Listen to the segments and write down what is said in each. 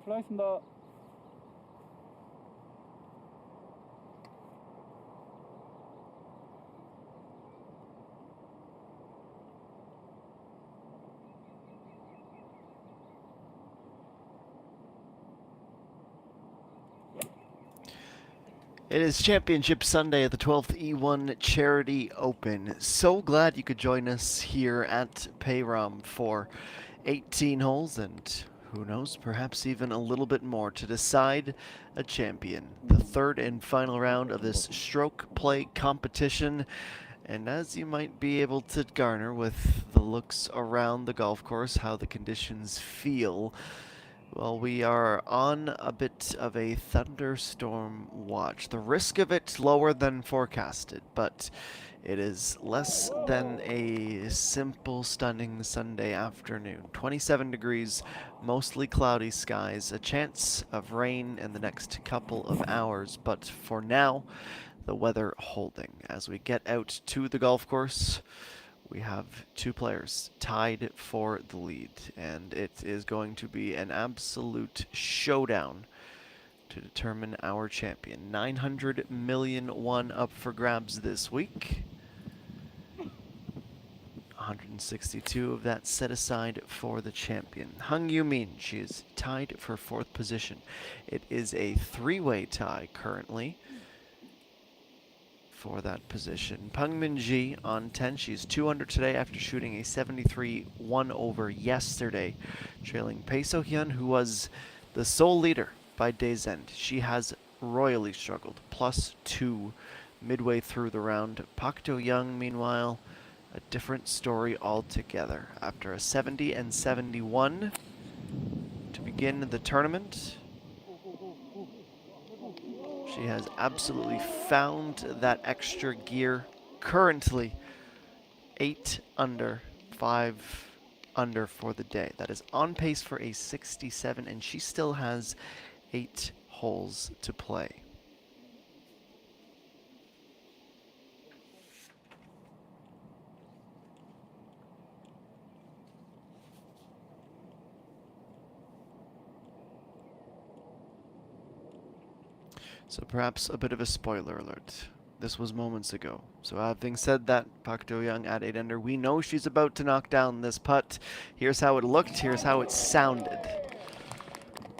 출발하겠습니다. It is Championship Sunday at the 12th E1 Charity Open. So glad you could join us here at Payram for 18 holes and who knows, perhaps even a little bit more to decide a champion. The third and final round of this stroke play competition. And as you might be able to garner with the looks around the golf course, how the conditions feel, well, we are on a bit of a thunderstorm watch. The risk of it lower than forecasted, but it is less than a simple, stunning Sunday afternoon. 27 degrees, mostly cloudy skies, a chance of rain in the next couple of hours, but for now, the weather holding. As we get out to the golf course, we have two players tied for the lead, and it is going to be an absolute showdown to determine our champion. 900 million won up for grabs this week. 162 of that set aside for the champion. Hung Yu-min, she is tied for 4th position. It is a three-way tie currently for that position. Peng Min-ji on 10. She's 2 under today after shooting a 73 1-over yesterday, trailing Pei So-hyun, who was the sole leader by day's end. She has royally struggled, +2 midway through the round. Pak Do-young, meanwhile, a different story altogether. After a 70 and 71 to begin the tournament, she has absolutely found that extra gear. Currently 8 under, 5 under for the day. That is on pace for a 67, and she still has 8 holes to play. So perhaps a bit of a spoiler alert. This was moments ago. So having said that, Pak Do-young at 8 under, we know she's about to knock down this putt. Here's how it looked, here's how it sounded.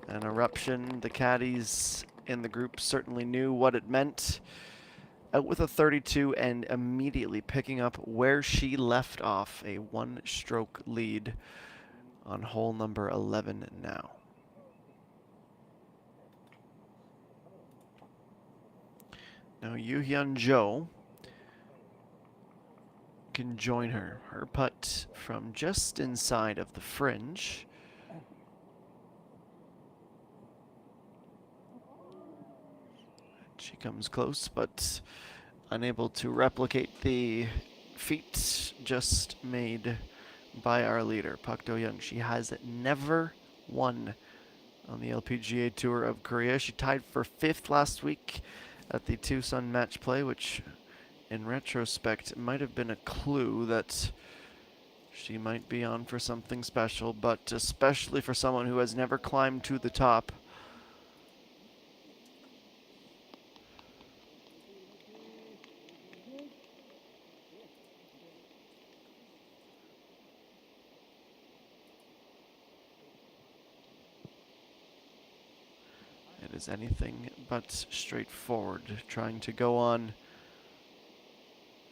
An eruption, the caddies in the group certainly knew what it meant. Out with a 32 and immediately picking up where she left off, a 1-stroke lead on hole number 11 now. Now Yoo-hyun Jo can join her. Her putt from just inside of the fringe. She comes close, but unable to replicate the feat just made by our leader, Pak Do-young. She has never won on the LPGA Tour of Korea. She tied for 5th last week at the Tucson match play, which in retrospect might have been a clue that she might be on for something special, but especially for someone who has never climbed to the top. It is anything but straightforward, trying to go on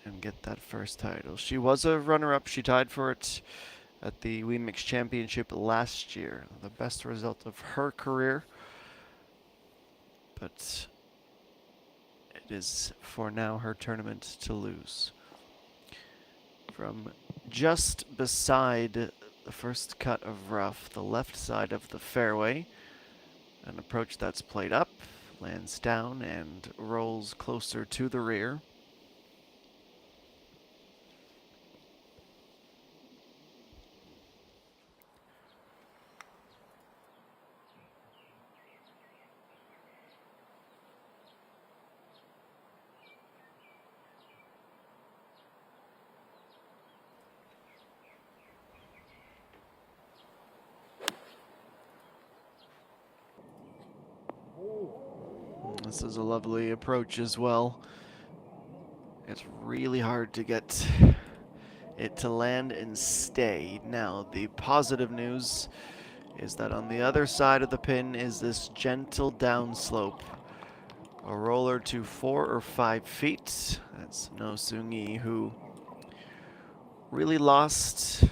and get that first title. She was a runner-up. She tied for it at the WeMix Championship last year. The best result of her career. But it is, for now, her tournament to lose. From just beside the first cut of rough, the left side of the fairway, an approach that's played up, lands down, and rolls closer to the rear. This is a lovely approach as well. It's really hard to get it to land and stay. Now, the positive news is that on the other side of the pin is this gentle downslope. A roller to 4 or 5 feet. That's No Seung-yi, who really lost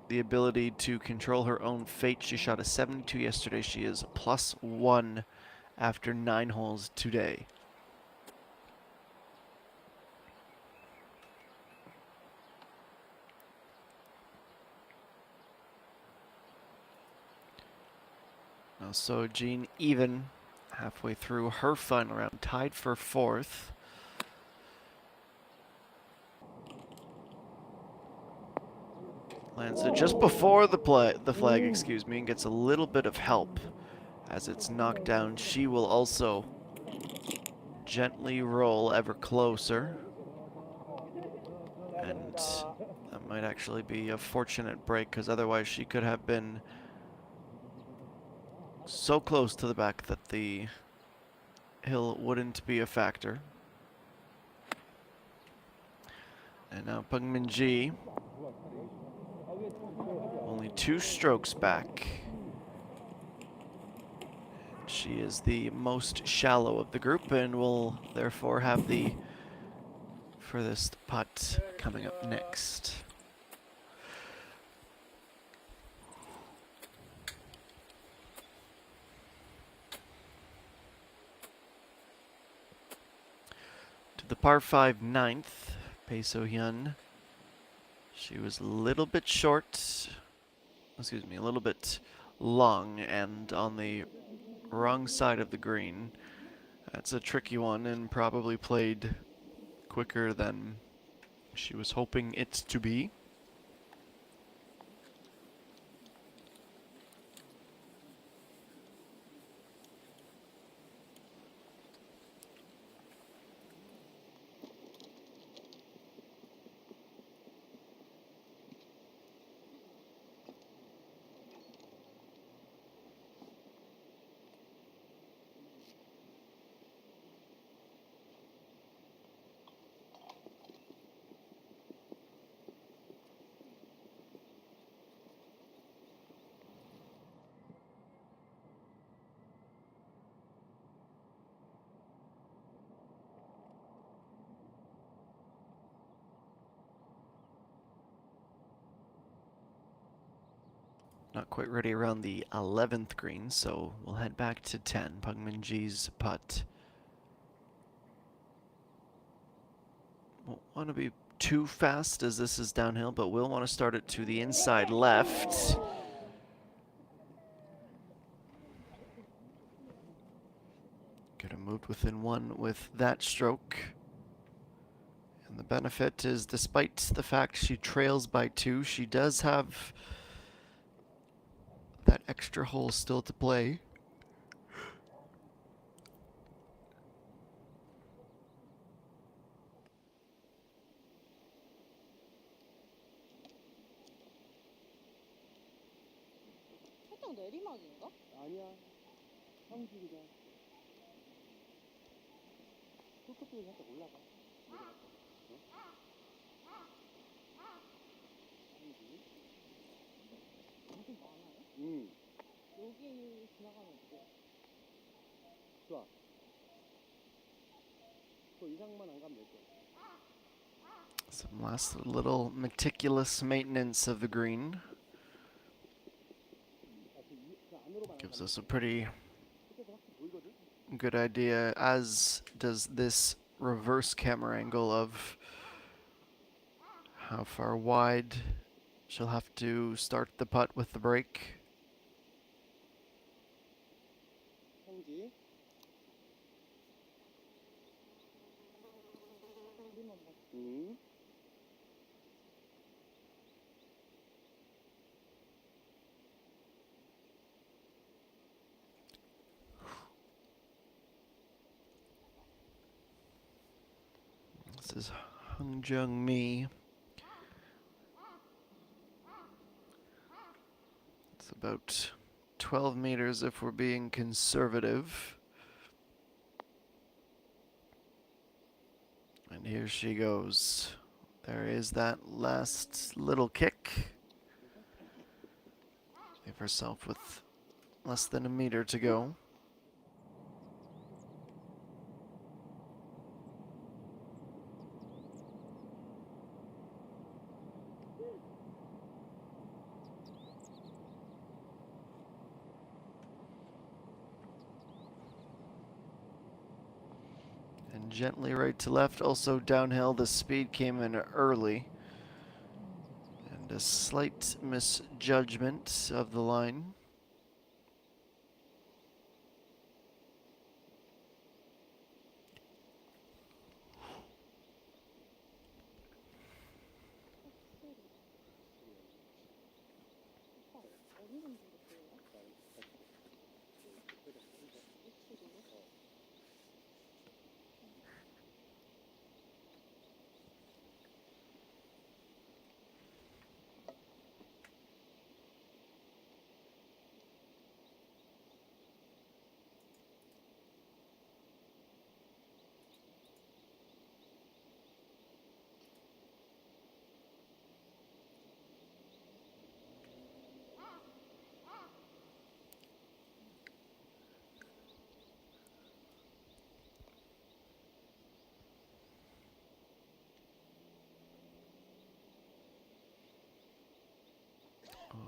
the ability to control her own fate. She shot a 72 yesterday. She is +1 after 9 holes today. Now Seo-jin even halfway through her final round, tied for 4th. Lands it just before the flag, excuse me, and gets a little bit of help as it's knocked down. She will also gently roll ever closer. And that might actually be a fortunate break, because otherwise she could have been so close to the back that the hill wouldn't be a factor. And now Peng Min-ji, only 2 strokes back. She is the most shallow of the group and will therefore have the furthest putt coming up next. To the par 5 ninth, Bae So-hyun. She was a little bit short, excuse me, a little bit long and on the wrong side of the green. That's a tricky one and probably played quicker than she was hoping it to be. Not quite ready around the 11th green, so we'll head back to 10. Peng Min-ji's putt. Won't want to be too fast as this is downhill, but we'll want to start it to the inside left. Could have moved within 1 with that stroke. And the benefit is, despite the fact she trails by 2, she does have that extra hole still to play. 살짝 내리막인가? 아니야. 형식이다. 톡톡톡이 살짝 올라가. 엄청 많아요? 여기 지나가면 어떡해? 좋아. 그 이상만 안 가면 될 거야. Some last little meticulous maintenance of the green. Gives us a pretty good idea, as does this reverse camera angle of how far wide she'll have to start the putt with the break. 형지. This is Hung Jung-mi. It's about 12 meters if we're being conservative. here she goes. There is that last little kick. Leave herself with less than a meter to go. And gently right to left. Also downhill, the speed came in early. And a slight misjudgment of the line.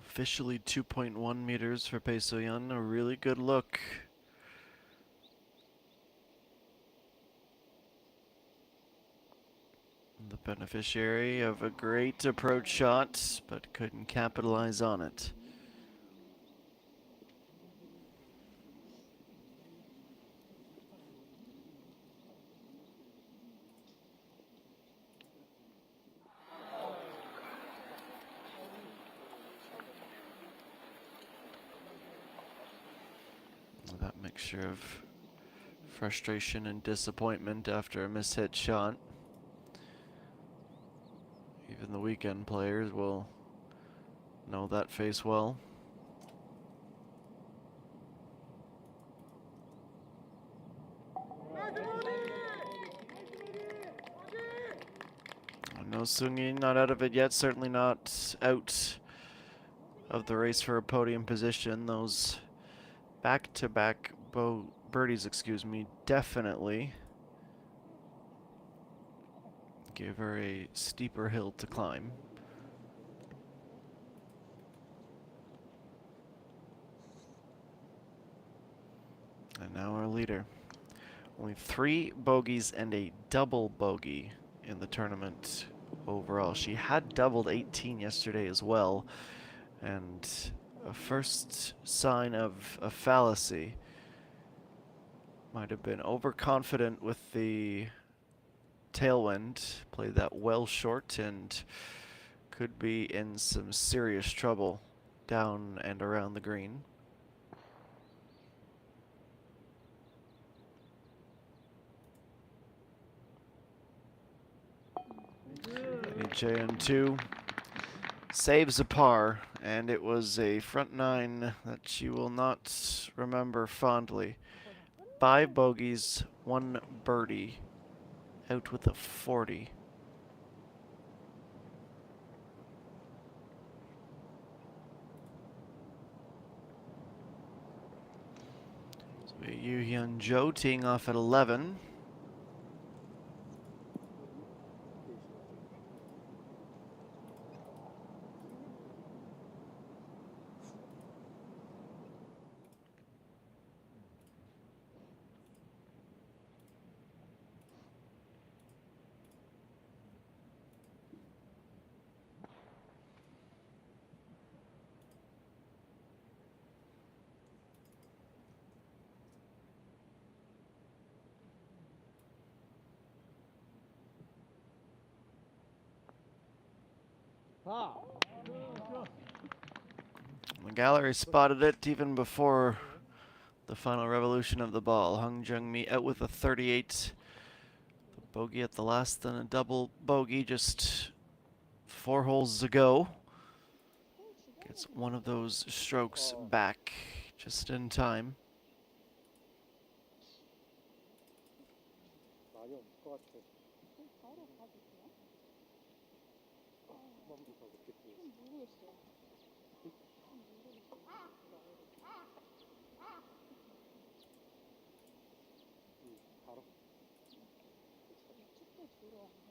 Officially 2.1 meters for Pei So-yeon. A really good look. The beneficiary of a great approach shot, but couldn't capitalize on it. That mixture of frustration and disappointment after a mishit shot. Even the weekend players will know that face well. No Sung-in, not out of it yet, certainly not out of the race for a podium position. Those back-to-back birdies, definitely give her a steeper hill to climb. And now our leader. Only 3 bogeys and a double bogey in the tournament overall. She had doubled 18 yesterday as well. And a first sign of a fallacy. Might have been overconfident with the tailwind. Played that well short and could be in some serious trouble down and around the green. JN2 saves a par, and it was a front nine that she will not remember fondly. 5 bogeys, 1 birdie, out with a 40. So Yu Hyun Jo teeing off at 11. The gallery spotted it even before the final revolution of the ball. Hung Jung-mi out with a 38. The bogey at the last, then a double bogey just 4 holes ago. Gets one of those strokes back just in time. 더 높게 치고 있어. 모르겠어요. 바로. 축구 들어와서.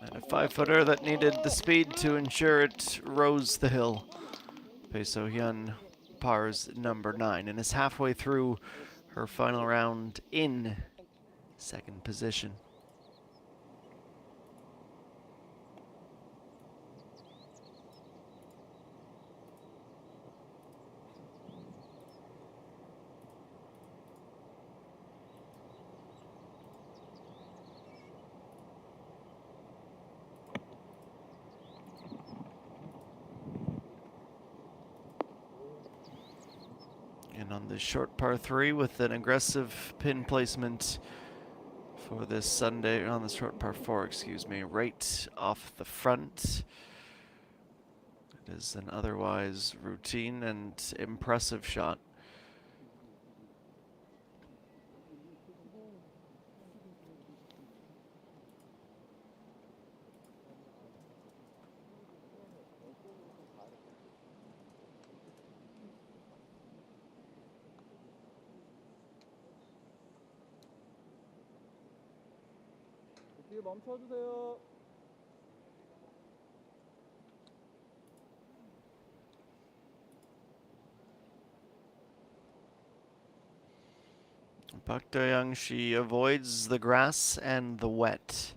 And a 5-footer that needed the speed to ensure it rose the hill. Pei So-hyun pars number 9 and is halfway through her final round in second position. And on the short par 3 with an aggressive pin placement for this Sunday, on the short par 4, excuse me, right off the front. It is an otherwise routine and impressive shot. 뒤에 멈춰주세요. Park Do-young, she avoids the grass and the wet,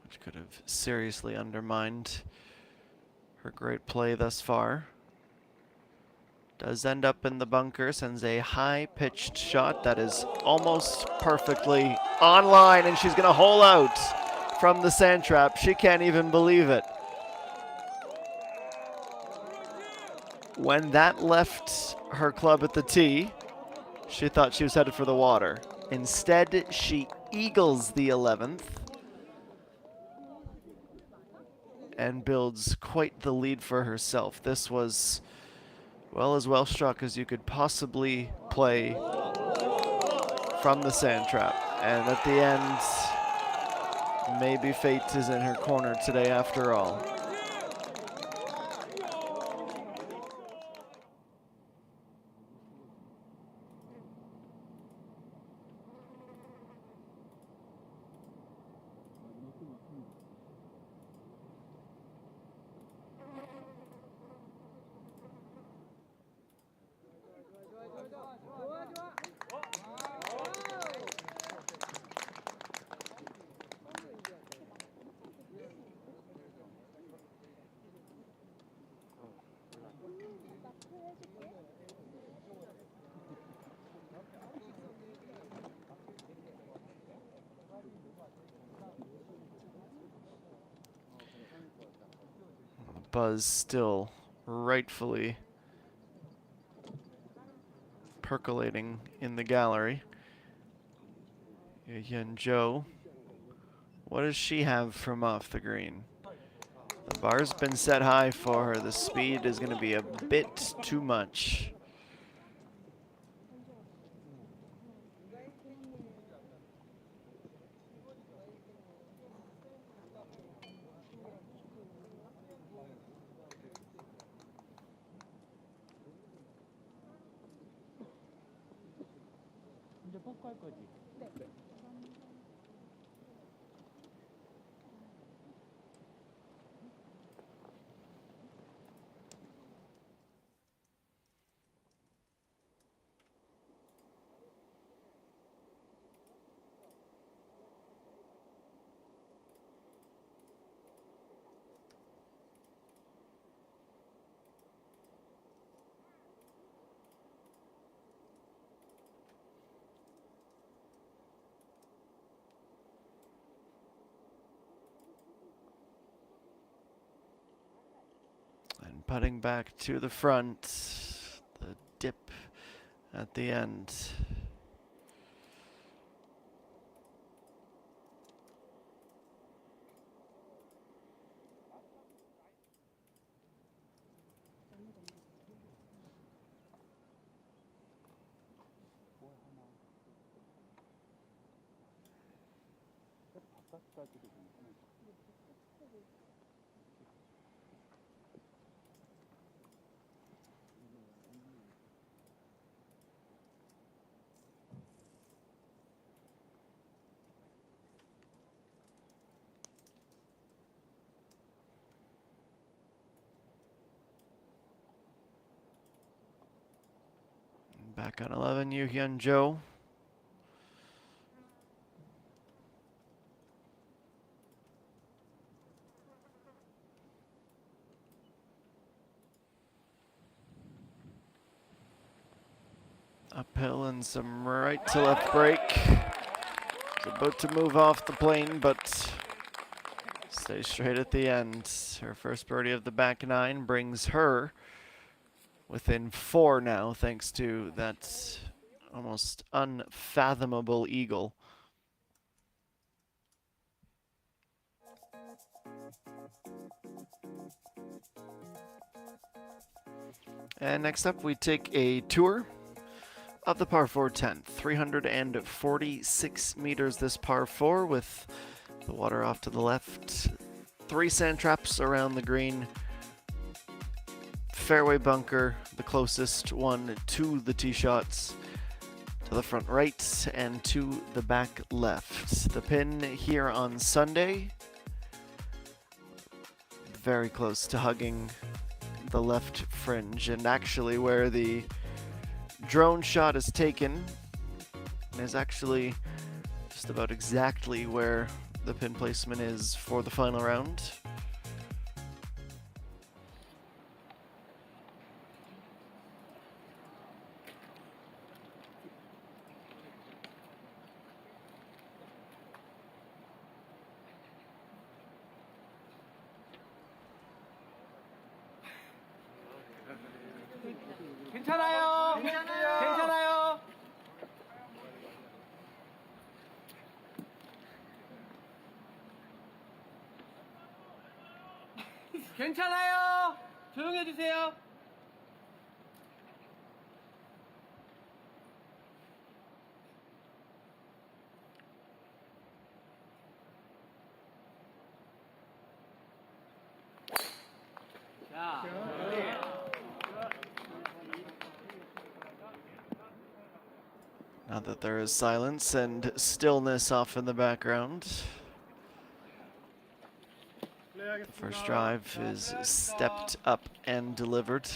which could have seriously undermined her great play thus far. Does end up in the bunker, sends a high-pitched shot that is almost perfectly on line, and she's gonna hole out from the sand trap. She can't even believe it. When that left her club at the tee, she thought she was headed for the water. Instead, she eagles the 11th and builds quite the lead for herself. This was, well, as well struck as you could possibly play from the sand trap. And at the end, maybe fate is in her corner today after all. Buzz still rightfully percolating in the gallery. Yen Jo, what does she have from off the green? The bar's been set high for her. The speed is going to be a bit too much. 이제 포크할 거지? 네. putting back to the front. The dip at the end. Back on 11, Yu Hyun Jo. Uphill and some right to left break. It's about to move off the plane, but stays straight at the end. Her first birdie of the back nine brings her within 4 now, thanks to that almost unfathomable eagle. And next up, we take a tour of the par 4 10th. 346 meters this par 4 with the water off to the left. 3 sand traps around the green. Fairway bunker, the closest one to the tee shots, to the front right and to the back left. The pin here on Sunday, very close to hugging the left fringe, and actually where the drone shot is taken is actually just about exactly where the pin placement is for the final round. 괜찮아요. 괜찮아요. 괜찮아요. 조용히 해주세요. 자, Now that there is silence and stillness off in the background, the first drive is stepped up and delivered.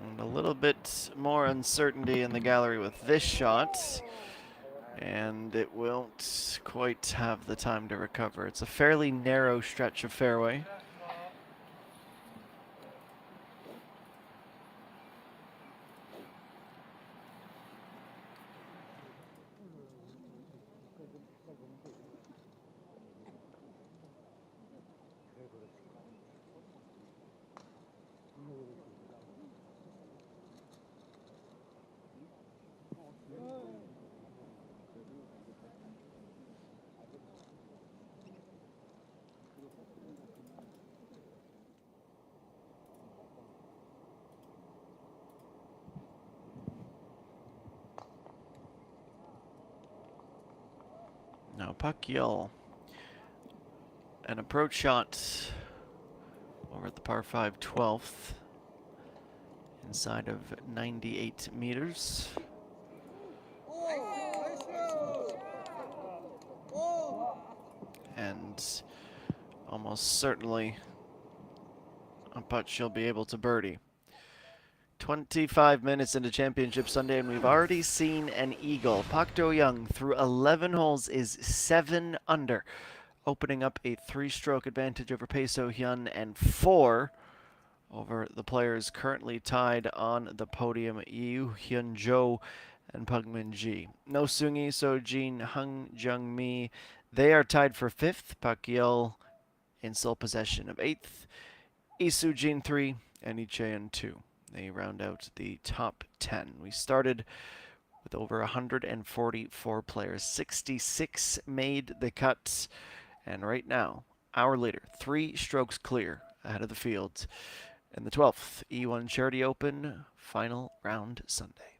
And a little bit more uncertainty in the gallery with this shot, and it won't quite have the time to recover. It's a fairly narrow stretch of fairway. Now Pacquiao, an approach shot over at the par 5 12th, inside of 98 meters. And almost certainly a putt she'll be able to birdie. 25 minutes into Championship Sunday, and we've already seen an eagle. Pak Do-young, through 11 holes, is 7 under, opening up a 3-stroke advantage over Pei So-hyun and 4 over the players currently tied on the podium, Yoo Hyun-jo and Pung Min-ji. No Seung-hee, So-jin, Hung Jung-mi, they are tied for 5th. Pak Yeol in sole possession of 8th. Lee Soo-jin 3 and Lee Chae-yeon 2. They round out the top 10. We started with over 144 players. 66 made the cut. And right now, our leader, 3 strokes clear ahead of the field in the 12th E1 Charity Open Final Round Sunday.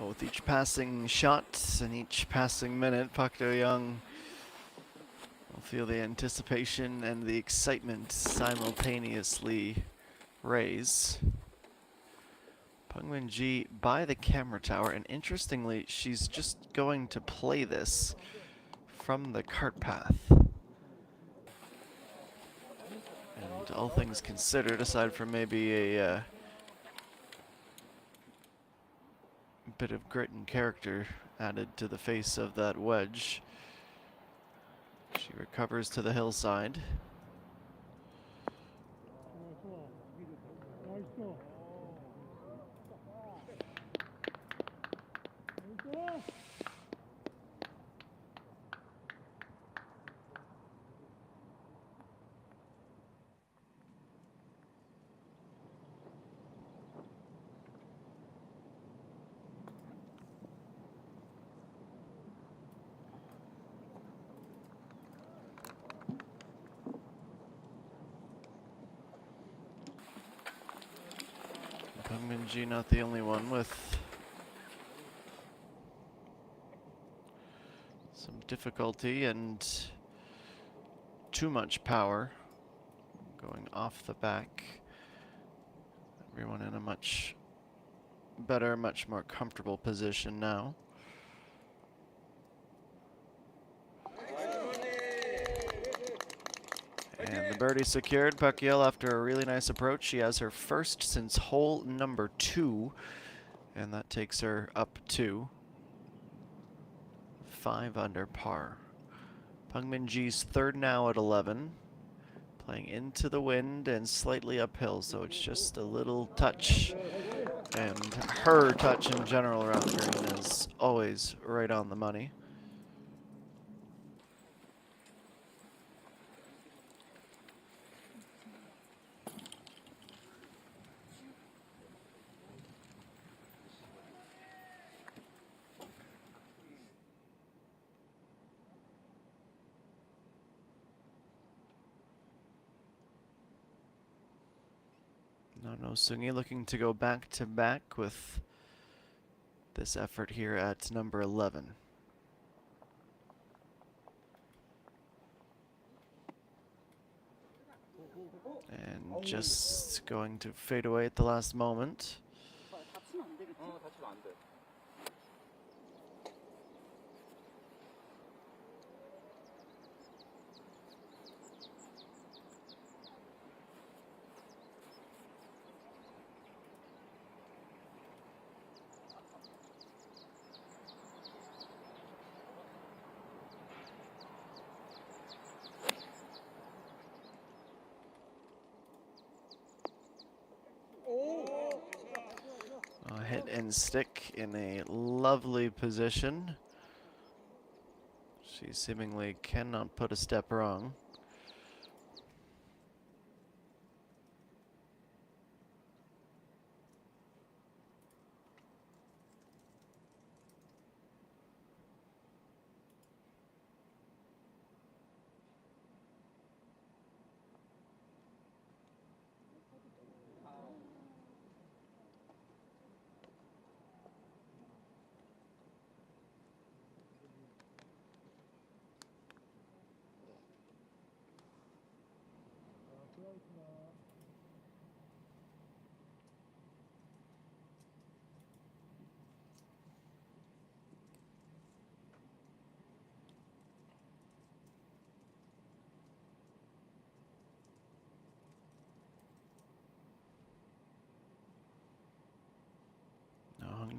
Well, with each passing shot and each passing minute, Pak Do-young will feel the anticipation and the excitement simultaneously raise. Pung Min-ji by the camera tower, and interestingly, she's just going to play this from the cart path. And all things considered, aside from maybe a bit of grit and character added to the face of that wedge, she recovers to the hillside. Pengminji not the only one with some difficulty and too much power going off the back. Everyone in a much better, much more comfortable position now. And the birdie secured. Pacquiao, after a really nice approach, she has her first since hole number 2, and that takes her up to 5 under par. Pengminji's third now at 11, playing into the wind and slightly uphill, so it's just a little touch. And her touch in general around the green is always right on the money. No Sungi looking to go back to back with this effort here at number 11. And just going to fade away at the last moment. Hit and stick in a lovely position. She seemingly cannot put a step wrong.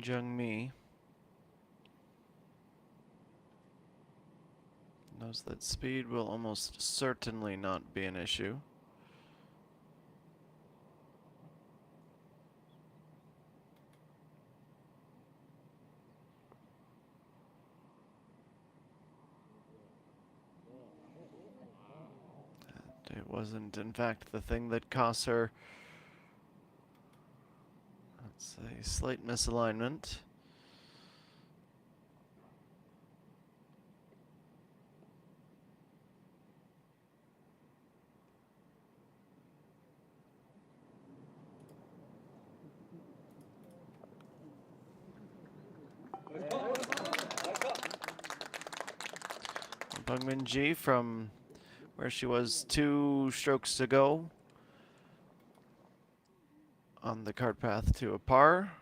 Jung-mi knows that speed will almost certainly not be an issue. It wasn't, in fact, the thing that cost her, let's say, slight misalignment. Pengminji from where she was 2 strokes to go on the cart path to a par.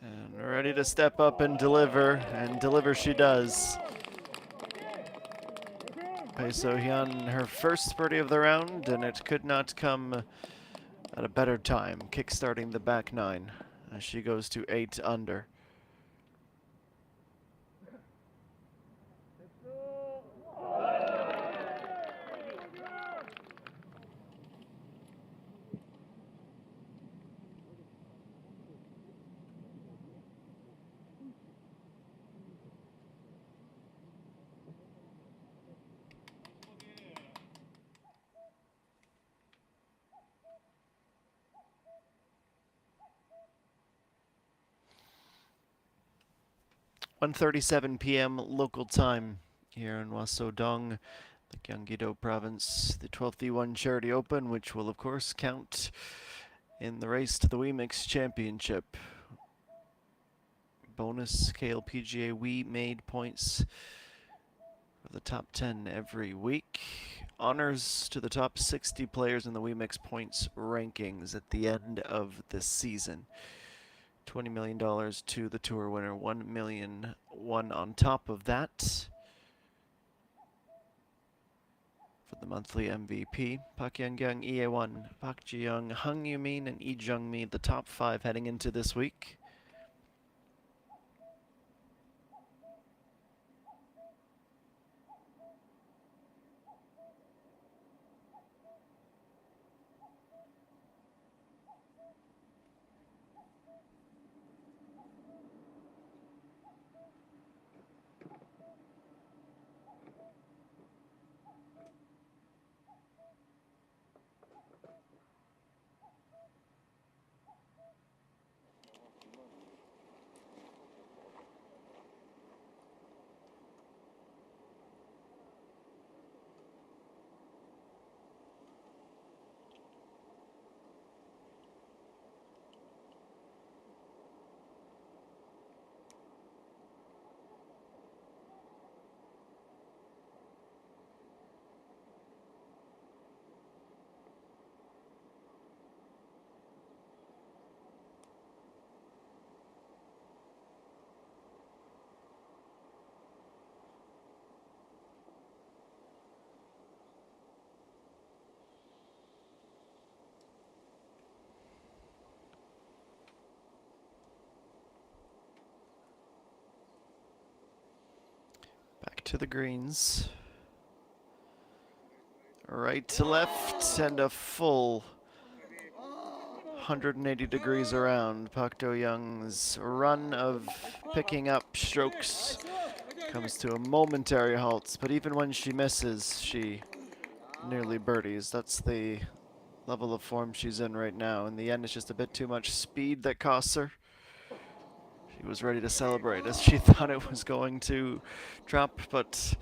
And ready to step up and deliver she does. Bae So-hyun, her first birdie of the round, and it could not come at a better time, kickstarting the back nine as she goes to 8 under. "1:37 p.m. local time here in Hwasodong, the Gyeonggi-do province, the 12th E1 Charity Open, which will of course count in the race to the WeMix Championship. Bonus KLPGA We Made points for the top 10 every week. Honors to the top 60 players in the WeMix points rankings at the end of the season. $20 million to the tour winner, $1 million on top of that for the monthly MVP. Park Young-kyung, EA1, Park Ji-young, Hung Yoo-min, and Lee Jung-mi, the top 5 heading into this week. Back to the greens. Right to left and a full 180 degrees around. Park Do-young's run of picking up strokes comes to a momentary halt, but even when she misses, she nearly birdies. That's the level of form she's in right now. In the end, it's just a bit too much speed that costs her. She was ready to celebrate as she thought it was going to drop, but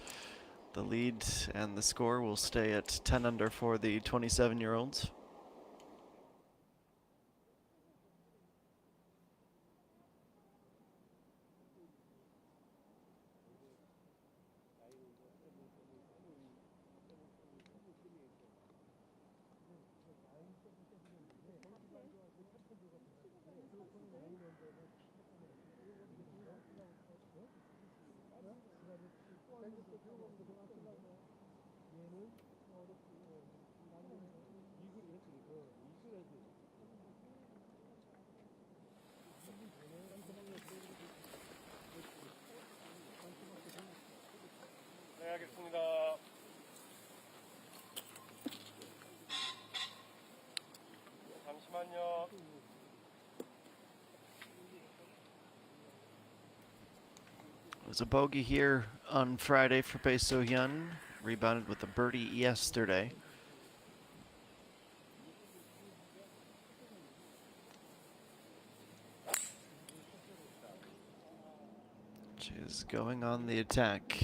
the lead and the score will stay at 10 under for the 27-year-olds. 네, 알겠습니다. 잠시만요. It was a bogey here on Friday for Bae So-hyun, rebounded with a birdie yesterday. She is going on the attack.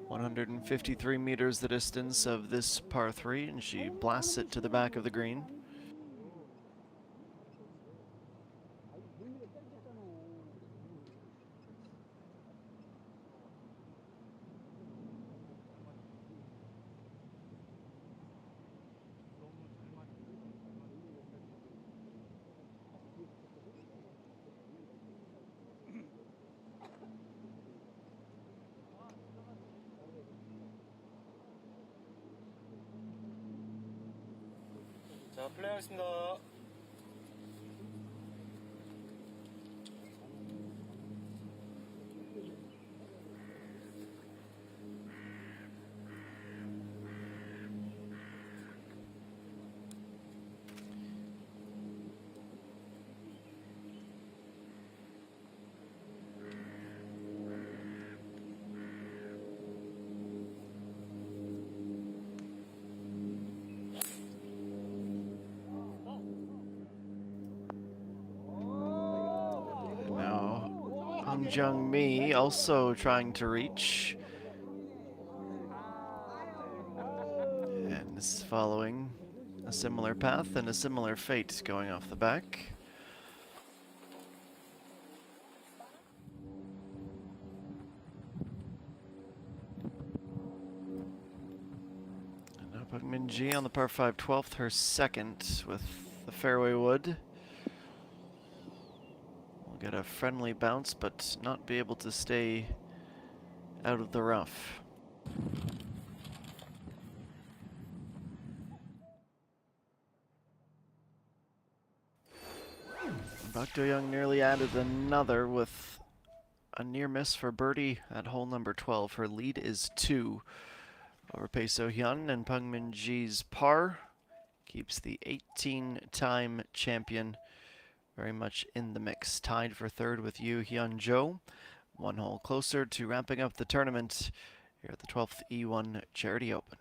153 meters the distance of this par 3, and she blasts it to the back of the green. 자, 플레이하겠습니다. Now, Hung Jung Mi also trying to reach. And is following a similar path and a similar fate going off the back. And now Peng Min-ji on the par 5 12th, her second with the fairway wood. Will get a friendly bounce, but not be able to stay out of the rough. Bak Do-young nearly added another with a near miss for birdie at hole number 12. Her lead is 2 over Pei So-hyun, and Peng Min-ji's par keeps the 18-time champion very much in the mix. Tied for third with Yoo Hyun-jo. One hole closer to wrapping up the tournament here at the 12th E1 Charity Open.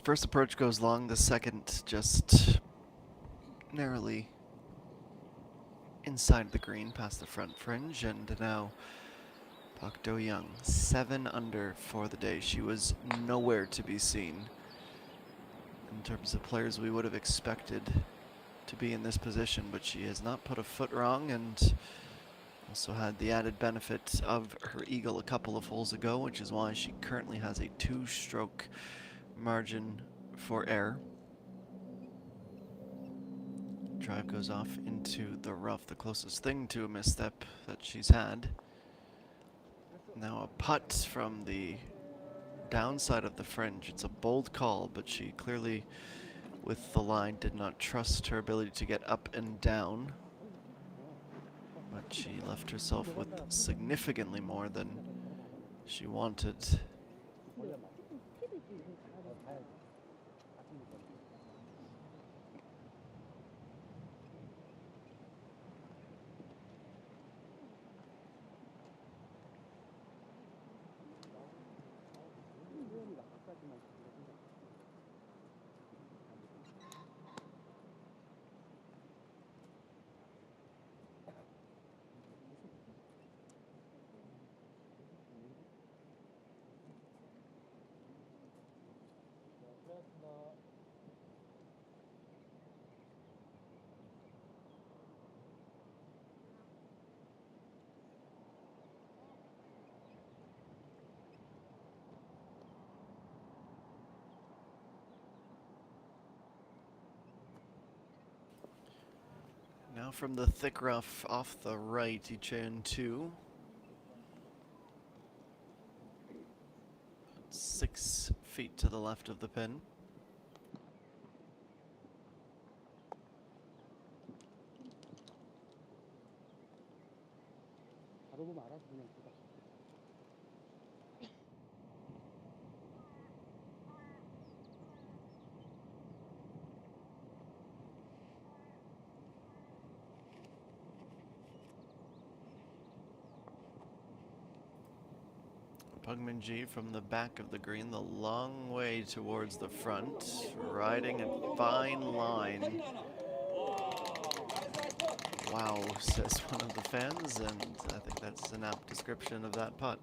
first approach goes long, the second just narrowly inside the green past the front fringe, and now Pak Do Young, 7 under for the day. She was nowhere to be seen in terms of players we would have expected to be in this position, but she has not put a foot wrong, and also had the added benefit of her eagle a couple of holes ago, which is why she currently has a 2-stroke margin for error. Drive goes off into the rough, the closest thing to a misstep that she's had. Now a putt from the downside of the fringe. It's a bold call, but she clearly, with the line, did not trust her ability to get up and down. But she left herself with significantly more than she wanted. Now from the thick rough off the right, Ichen 2. 6 feet to the left of the pin. Pugmanji from the back of the green, the long way towards the front, riding a fine line. Wow, says one of the fans, and I think that's an apt description of that putt.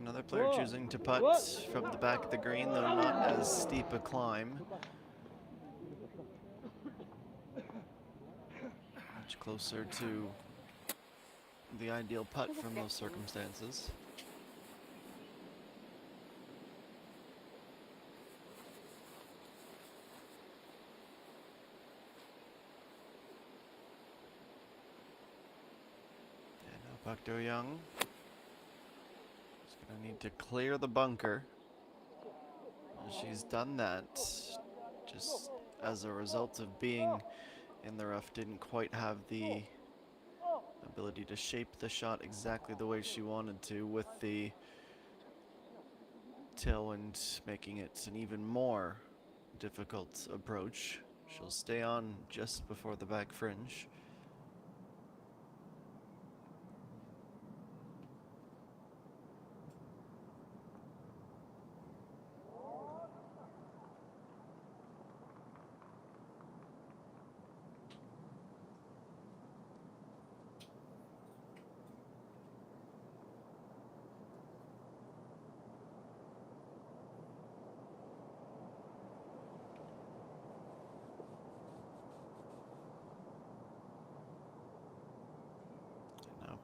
Another player choosing to putt from the back of the green, though not as steep a climb. Much closer to the ideal putt from those circumstances. And now Pak Do Young is going to need to clear the bunker. And she's done that, just as a result of being in the rough, didn't quite have the ability to shape the shot exactly the way she wanted to, with the tailwind making it an even more difficult approach. She'll stay on just before the back fringe.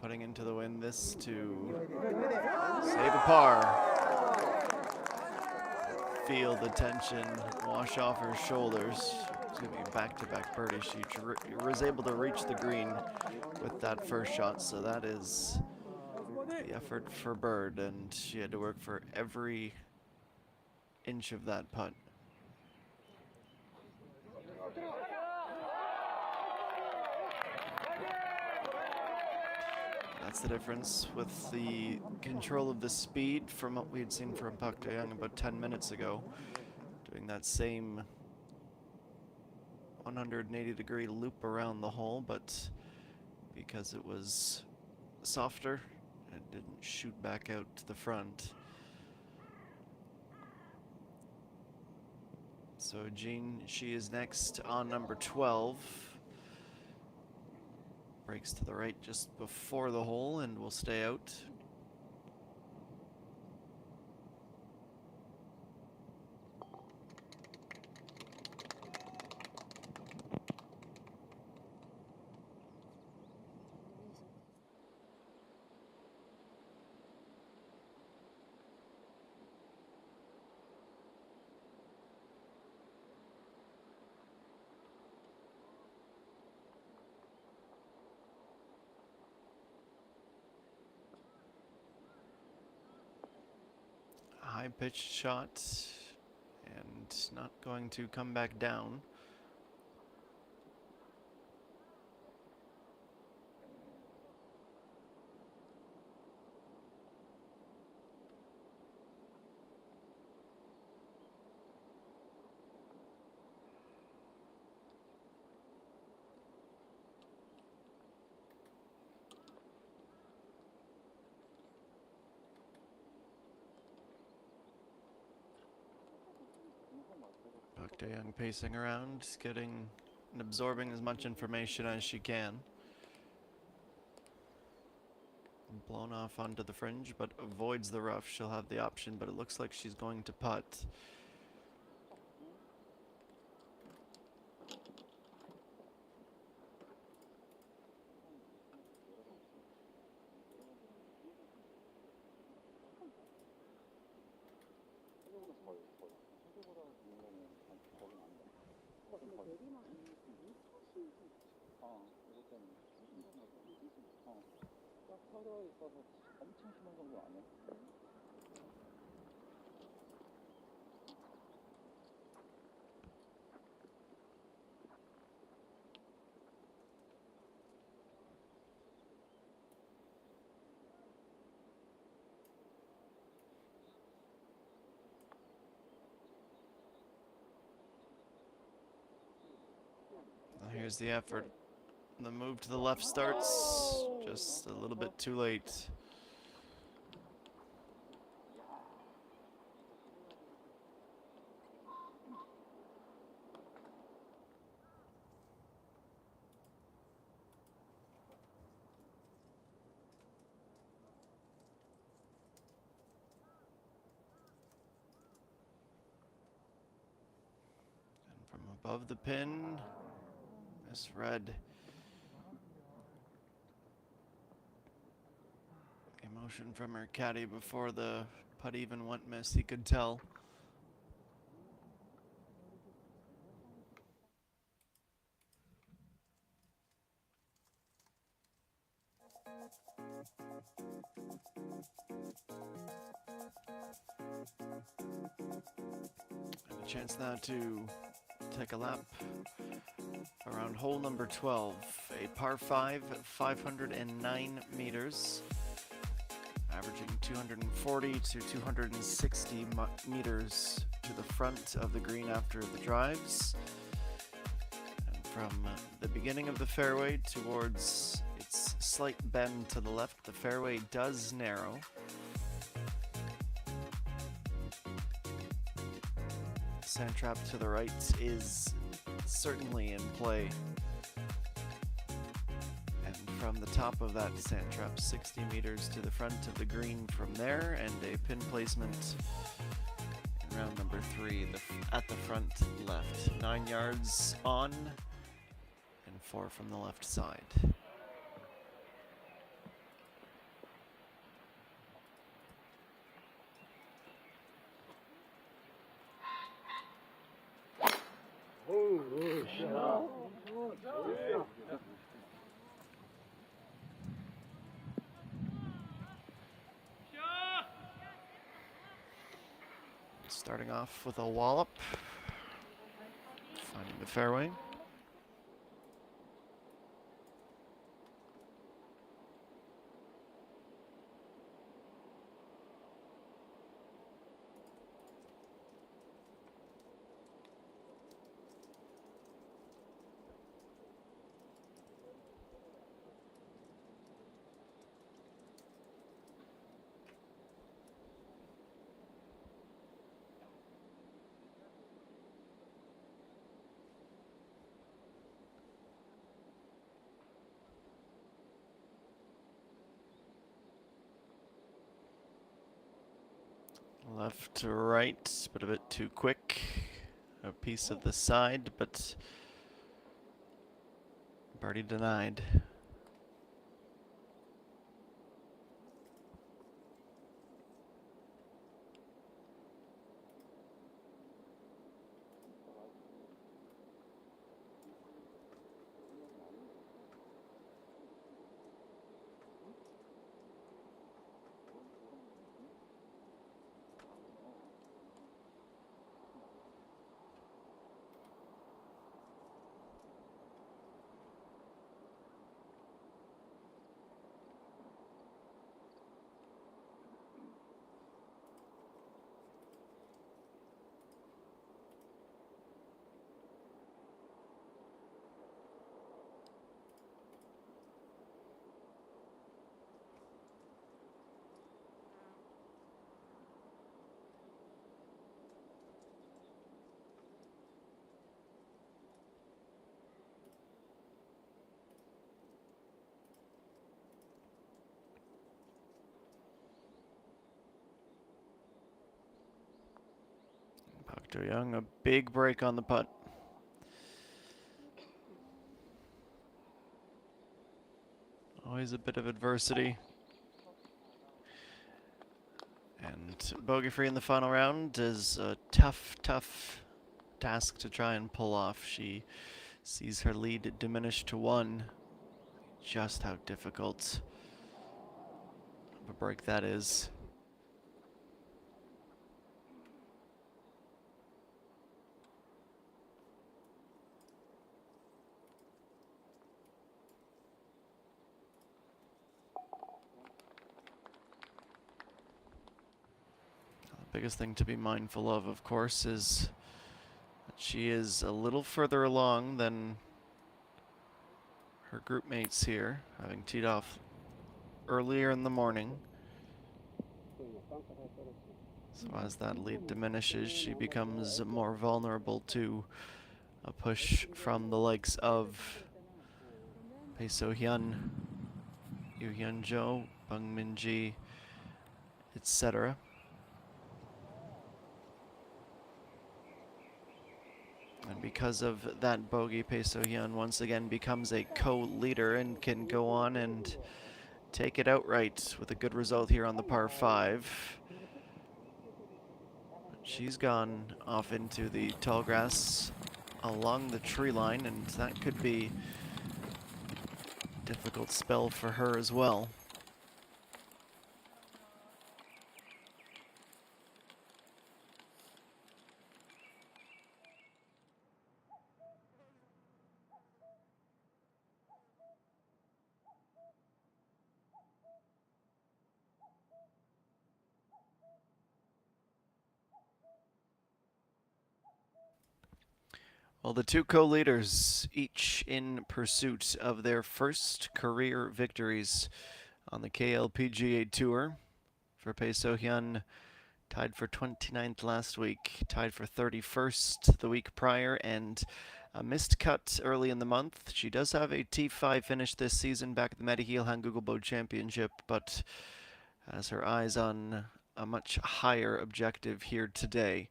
Putting into the wind this to save a par. Feel the tension wash off her shoulders. It's going to be back-to-back birdie. She was able to reach the green with that first shot, so that is the effort for Bird, and she had to work for every inch of that putt. That's the difference with the control of the speed from what we had seen from Pak Young about 10 minutes ago. Doing that same 180-degree loop around the hole, but because it was softer, it didn't shoot back out to the front. So Jean, she is next on number 12. Breaks to the right just before the hole and will stay out. High-pitched shot and not going to come back down. Pak Young pacing around, getting and absorbing as much information as she can. Blown off onto the fringe, but avoids the rough. She'll have the option, but it looks like she's going to putt. Here's the effort. The move to the left starts just a little bit too late. And from above the pin, misread. Emotion from her caddy before the putt even went miss, he could tell. And a chance now to take a lap around hole number 12, a par 5, 509 meters, averaging 240 to 260 meters to the front of the green after the drives. And from the beginning of the fairway towards its slight bend to the left, the fairway does narrow. Sand trap to the right is certainly in play. And from the top of that sand trap, 60 meters to the front of the green from there, and a pin placement in round number 3 at the front left. 9 yards on and 4 from the left side. Starting off with a wallop, finding the fairway. Left to right, but a bit too quick. A piece of the side, but birdie denied. Park Do-young, a big break on the putt. Always a bit of adversity. And bogey free in the final round is a tough task to try and pull off. She sees her lead diminish to 1. Just how difficult of a break that is. The biggest thing to be mindful of course, is that she is a little further along than her group mates here, having teed off earlier in the morning. So as that lead diminishes, she becomes more vulnerable to a push from the likes of Pei So-hyun, Yoo Hyun-jo, Bang Min-ji, etc. And because of that bogey, Pei So-hyun once again becomes a co-leader and can go on and take it outright with a good result here on the par 5. She's gone off into the tall grass along the tree line, and that could be a difficult spell for her as well. Well, the two co-leaders, each in pursuit of their first career victories on the KLPGA Tour. For Pei So-hyun, tied for 29th last week, tied for 31st the week prior, and a missed cut early in the month. She does have a T5 finish this season back at the Mediheal Hangul Boat Championship, but has her eyes on a much higher objective here today.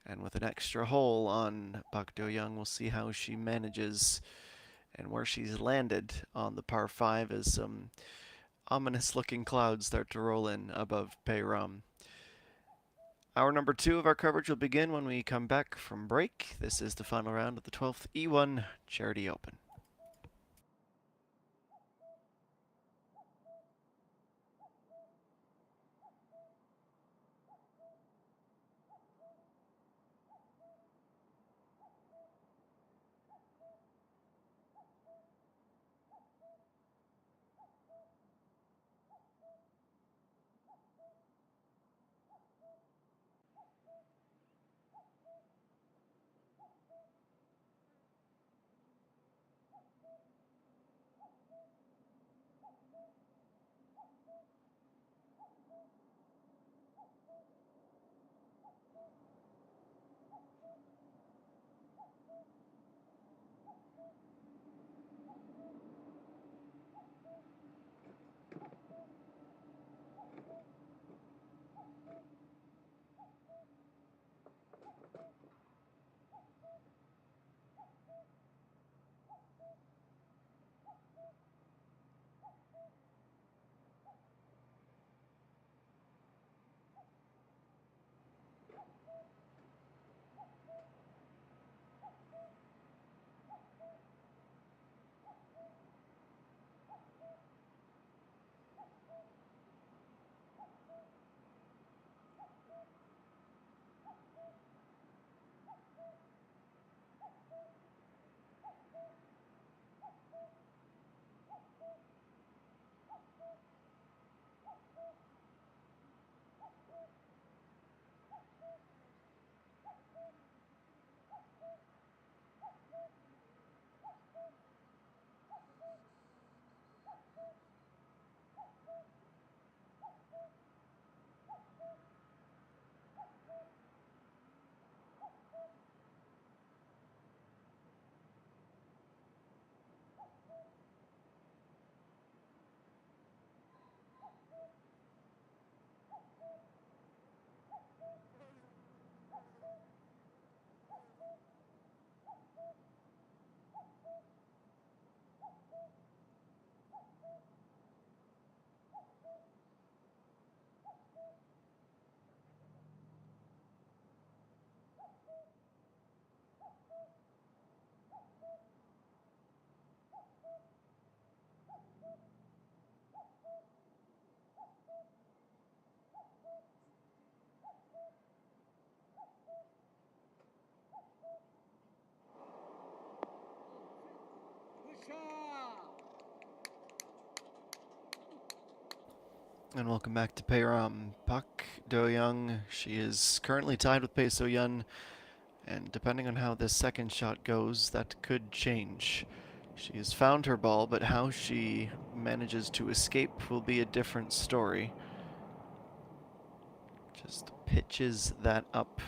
And with an extra hole on Park Do-young, we'll see how she manages and where she's landed on the par 5 as some ominous looking clouds start to roll in above Pei Ram. Hour number 2 of our coverage will begin when we come back from break. This is the final round of the 12th E1 Charity Open. And welcome back to Peiram. Pak Do-young, she is currently tied with Pei So-yun, and depending on how this second shot goes, that could change. She has found her ball, but how she manages to escape will be a different story. Just pitches that up.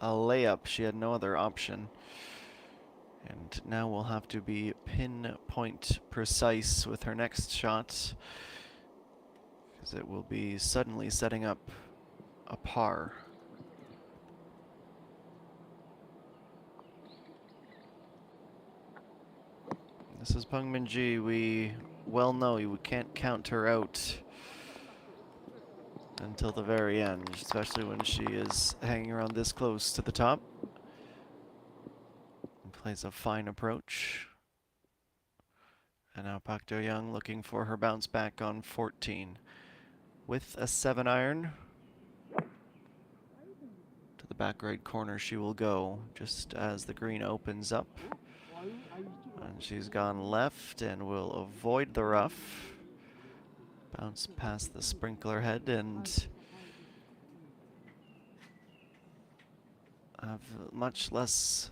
A layup, she had no other option. And now we'll have to be pinpoint precise with her next shot, because it will be suddenly setting up a par. This is Peng Min-ji. We well know we can't count her out until the very end, especially when she is hanging around this close to the top. And plays a fine approach. And now Pak Do-young looking for her bounce back on 14. With a 7-iron. To the back right corner she will go, just as the green opens up. And she's gone left and will avoid the rough. Bounce past the sprinkler head and have much less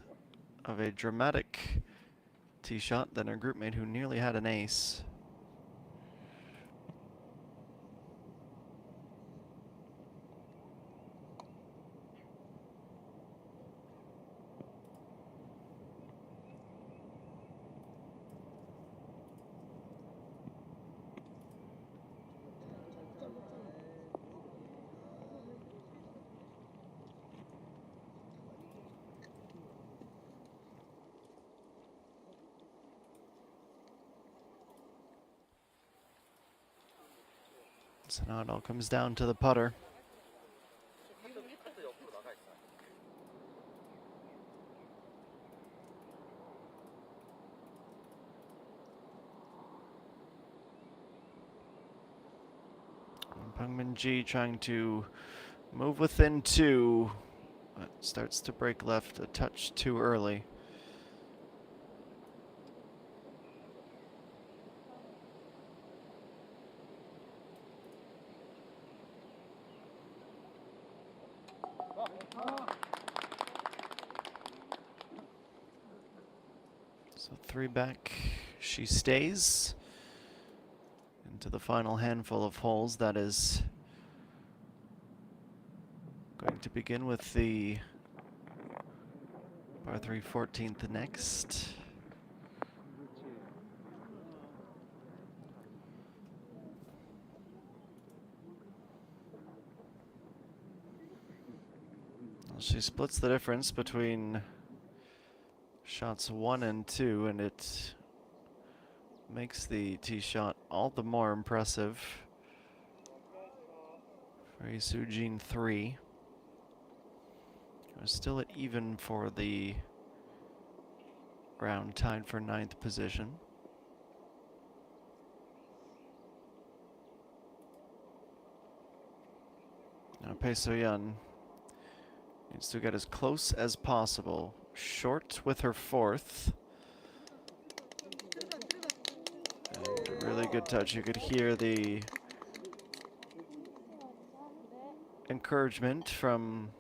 of a dramatic tee shot than her groupmate, who nearly had an ace. So now it all comes down to the putter. Peng Min-ji trying to move within 2, but starts to break left a touch too early. So 3 back, she stays into the final handful of holes. That is going to begin with the par 3 14th next. Well, she splits the difference between shots 1 and 2, and it makes the tee shot all the more impressive for a Sujin 3. We're still at even for the round, tied for 9th position. Now Pei So-yun needs to get as close as possible. Short with her 4th. And a really good touch. You could hear the encouragement from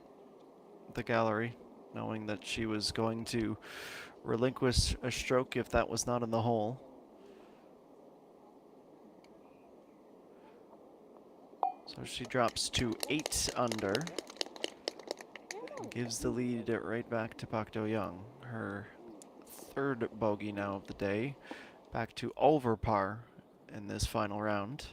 the gallery, knowing that she was going to relinquish a stroke if that was not in the hole. So she drops to 8 under. Gives the lead right back to Pak Do-young. Her 3rd bogey now of the day. Back to over par in this final round.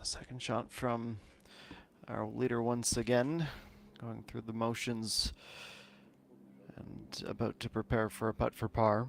Second shot from our leader once again, going through the motions and about to prepare for a putt for par.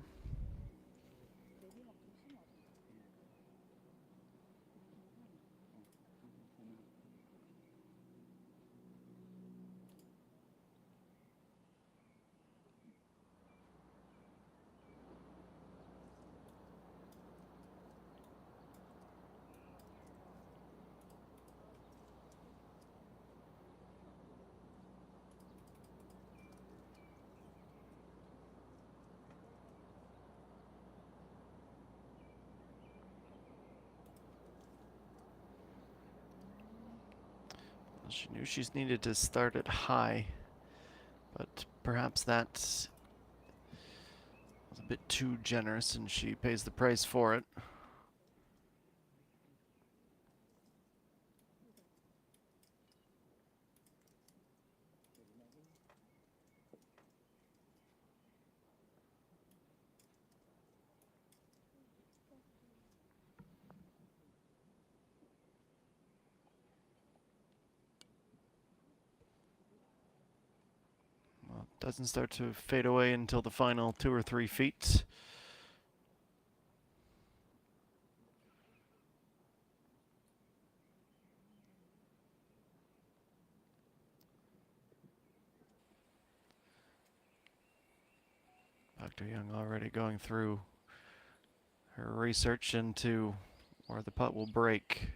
She knew she's needed to start it high, but perhaps that was a bit too generous and she pays the price for it. Well, it doesn't start to fade away until the final 2 or 3 feet. Dr. Young already going through her research into where the putt will break.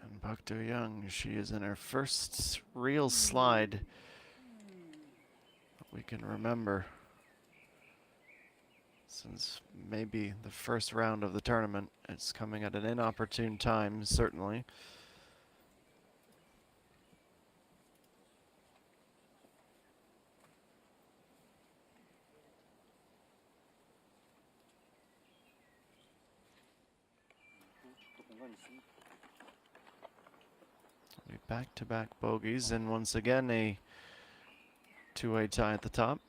And Dr. Young, she is in her first real slide that we can remember since maybe the first round of the tournament. It's coming at an inopportune time, certainly. Back-to-back bogeys, and once again a two-way tie at the top.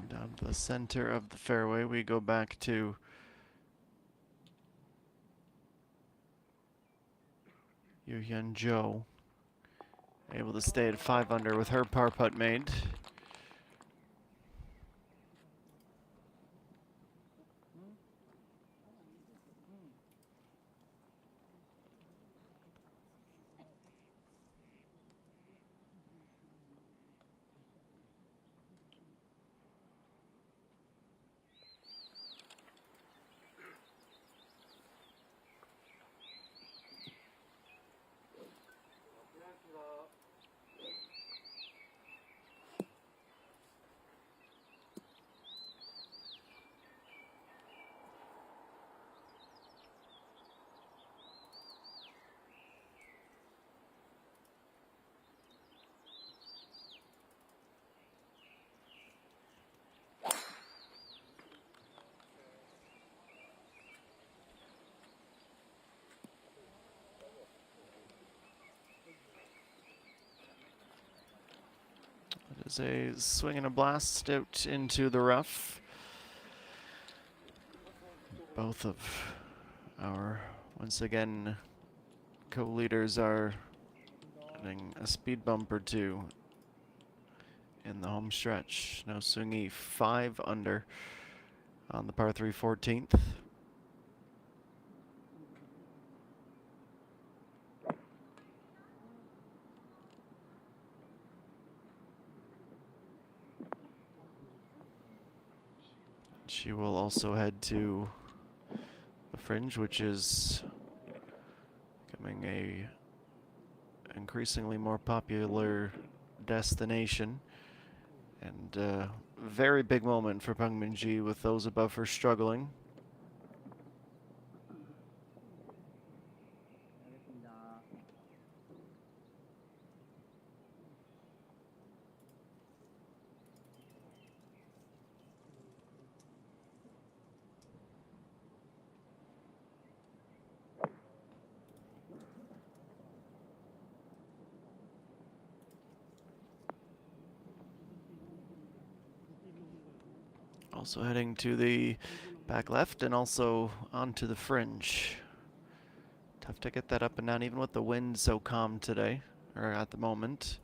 Down to the center of the fairway, we go back to Yu Hyun Jo, able to stay at 5 under with her par putt made. It is a swing and a blast out into the rough. Both of our, once again, co-leaders are getting a speed bump or two in the home stretch. No Sungi 5 under on the par 3 14th. She will also head to the fringe, which is becoming a increasingly more popular destination, and very big moment for Peng Minji with those above her struggling. Also heading to the back left and also onto the fringe. Tough to get that up and down even with the wind so calm today, or at the moment.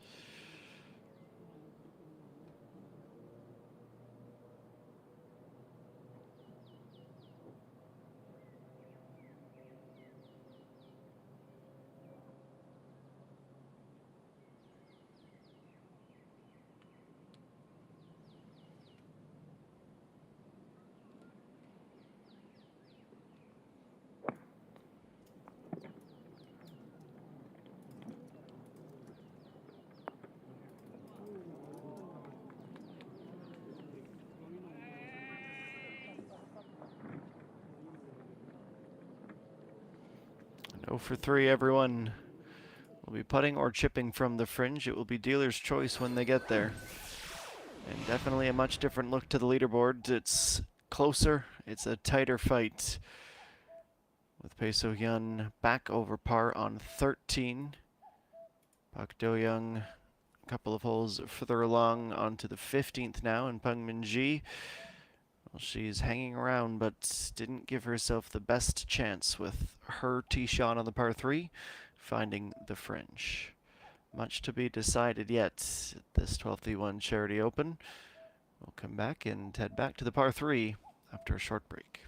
And 0 for 3, everyone will be putting or chipping from the fringe. It will be dealer's choice when they get there. And definitely a much different look to the leaderboard. It's closer, it's a tighter fight. With Pei So-hyun back over par on 13. Park Do-young a couple of holes further along onto the 15th now, and Peng Minji, well, she's hanging around but didn't give herself the best chance with her tee shot on the par 3, finding the fringe. Much to be decided yet at this 12th E1 Charity Open. We'll come back and head back to the par 3 after a short break.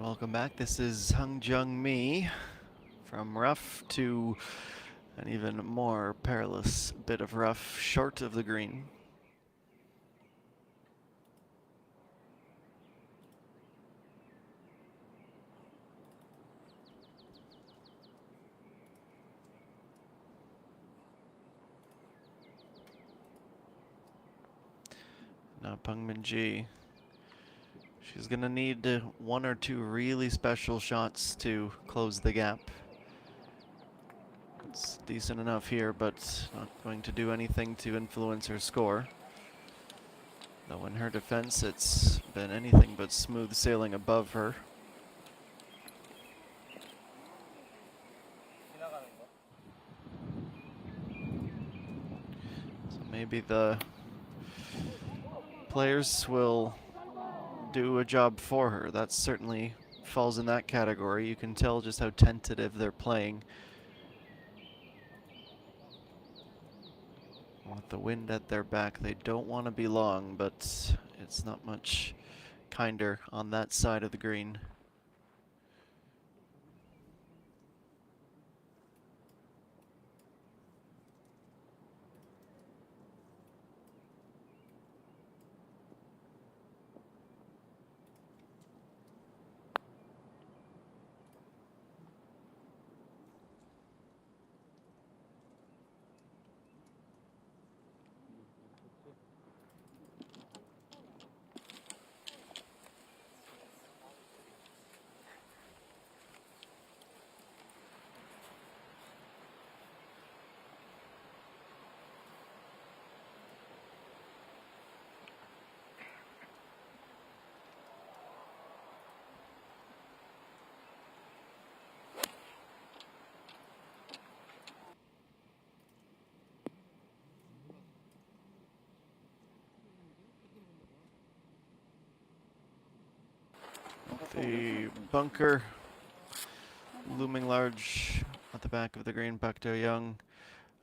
Welcome back. This is Hung Jung Mi from rough to an even more perilous bit of rough short of the green. Now Peng Min-ji, she's gonna need one or two really special shots to close the gap. It's decent enough here, but not going to do anything to influence her score. Though in her defense, it's been anything but smooth sailing above her. So maybe the players will do a job for her. That certainly falls in that category. You can tell just how tentative they're playing. With the wind at their back, they don't want to be long, but it's not much kinder on that side of the green. The bunker looming large at the back of the green. Pak Do-young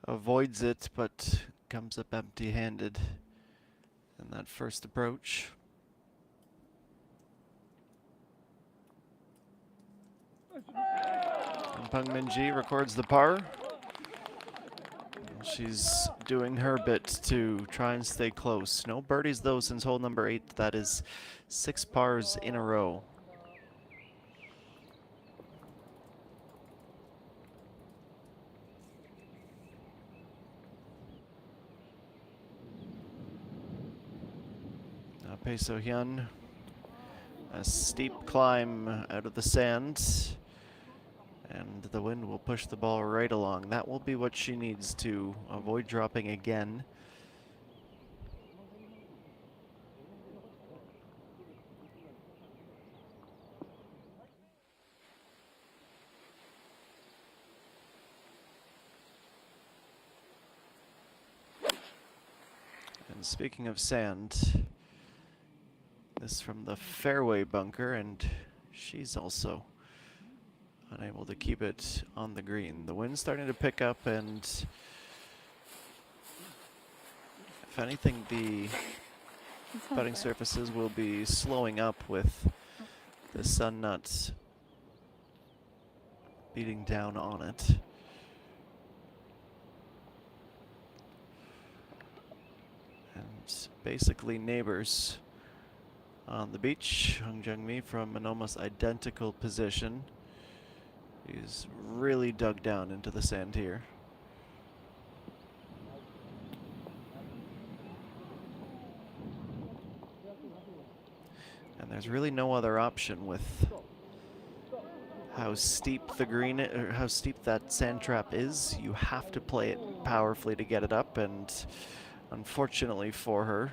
avoids it, but comes up empty-handed in that first approach. And Peng Min-ji records the par. She's doing her bit to try and stay close. No birdies though since hole number 8. That is 6 pars in a row. Now Bae So-hyun, a steep climb out of the sand, and the wind will push the ball right along. That will be what she needs to avoid dropping again. And speaking of sand, this from the fairway bunker, and she's also unable to keep it on the green. The wind's starting to pick up, and if anything, the putting surfaces will be slowing up with the sun not beating down on it. And basically neighbors on the beach. Hung Jung Mi from an almost identical position. He's really dug down into the sand here. And there's really no other option with how steep the green, or how steep that sand trap is. You have to play it powerfully to get it up, and unfortunately for her,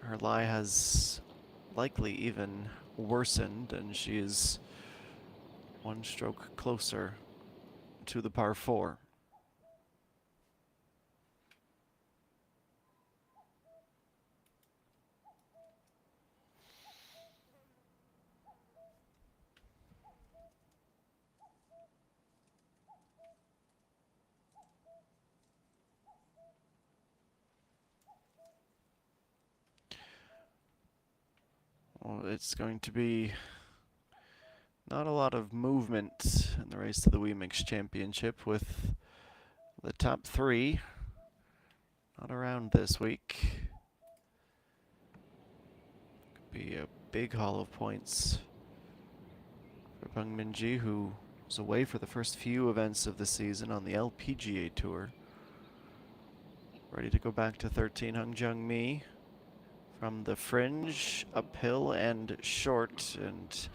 her lie has likely even worsened, and she is one stroke closer to the par 4. Well, it's going to be Not a lot of movement in the race to the WeMix Championship, with the top three not around this week. Could be a big haul of points for Bang Minji, who was away for the first few events of the season on the LPGA Tour. Ready to go back to 13, Hung Jung Mi. From the fringe, uphill and short, and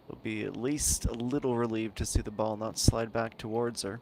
will be at least a little relieved to see the ball not slide back towards her.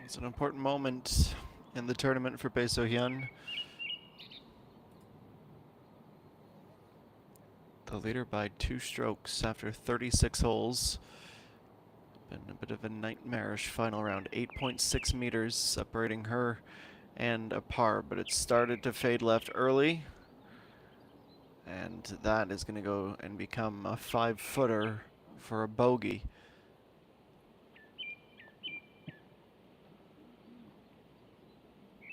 It's an important moment in the tournament for Bae So-hyun. The leader by 2 strokes after 36 holes. Been a bit of a nightmarish final round. 8.6 meters separating her and a par, but it started to fade left early. And that is going to go and become a 5-footer for a bogey.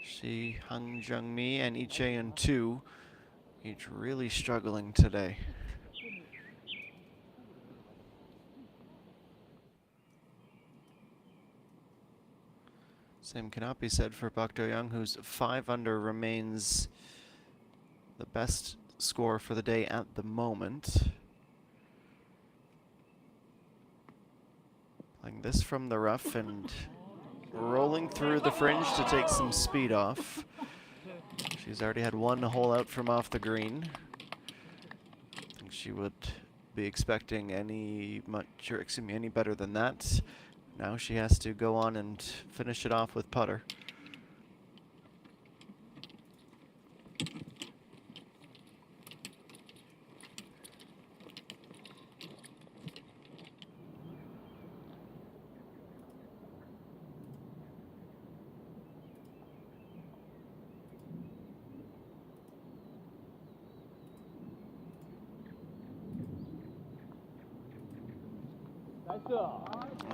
She, Hung Jung Mi, and Lee Jae-in 2, each really struggling today. Same cannot be said for Park Do-young, whose 5 under remains the best score for the day at the moment. Playing this from the rough and rolling through the fringe to take some speed off. She's already had 1 hole out from off the green. I think she would be expecting any better than that. Now she has to go on and finish it off with putter.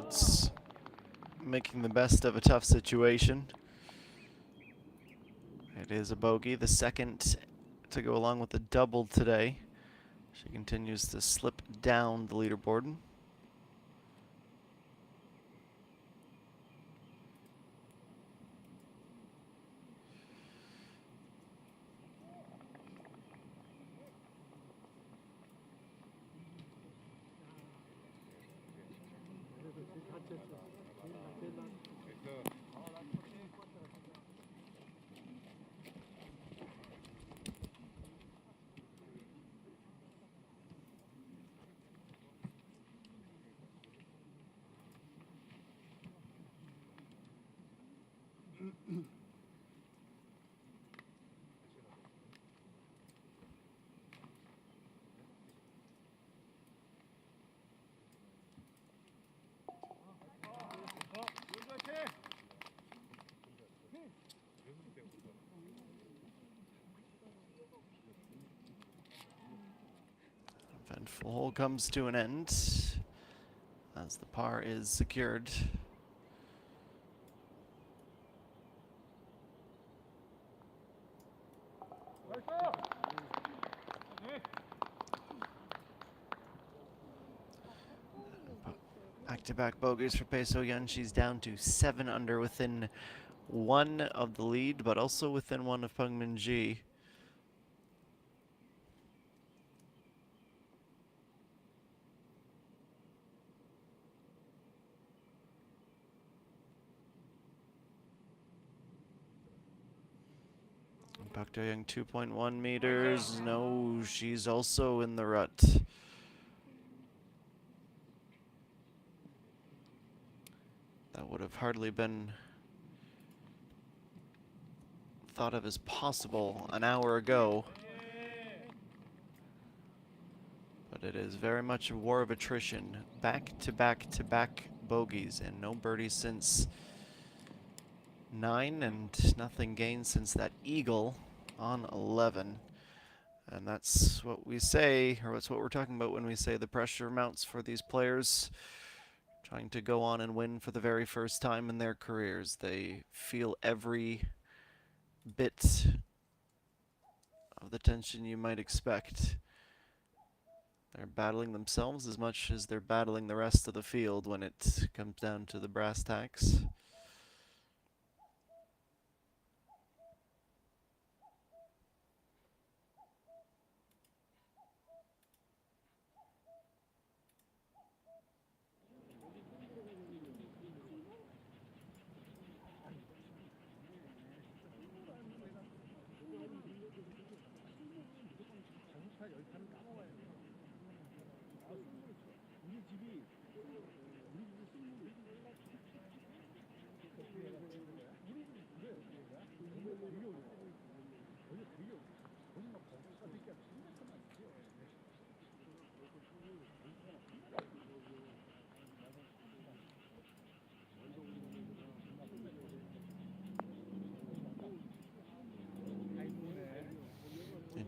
It's making the best of a tough situation. It is a bogey, the second to go along with the double today. She continues to slip down the leaderboard. Eventful hole comes to an end as the par is secured. Back-to-back bogeys for Pei So-yeon. She's down to 7 under, within 1 of the lead, but also within 1 of Peng Min-ji. Park Do-young 2.1 meters. No, she's also in the rut. That would have hardly been thought of as possible an hour ago. But it is very much a war of attrition. Back-to-back-to-back bogeys and no birdies since 9, and nothing gained since that eagle on 11. And that's what we say, or that's what we're talking about when we say the pressure mounts for these players trying to go on and win for the very first time in their careers. They feel every bit of the tension you might expect. They're battling themselves as much as they're battling the rest of the field when it comes down to the brass tacks.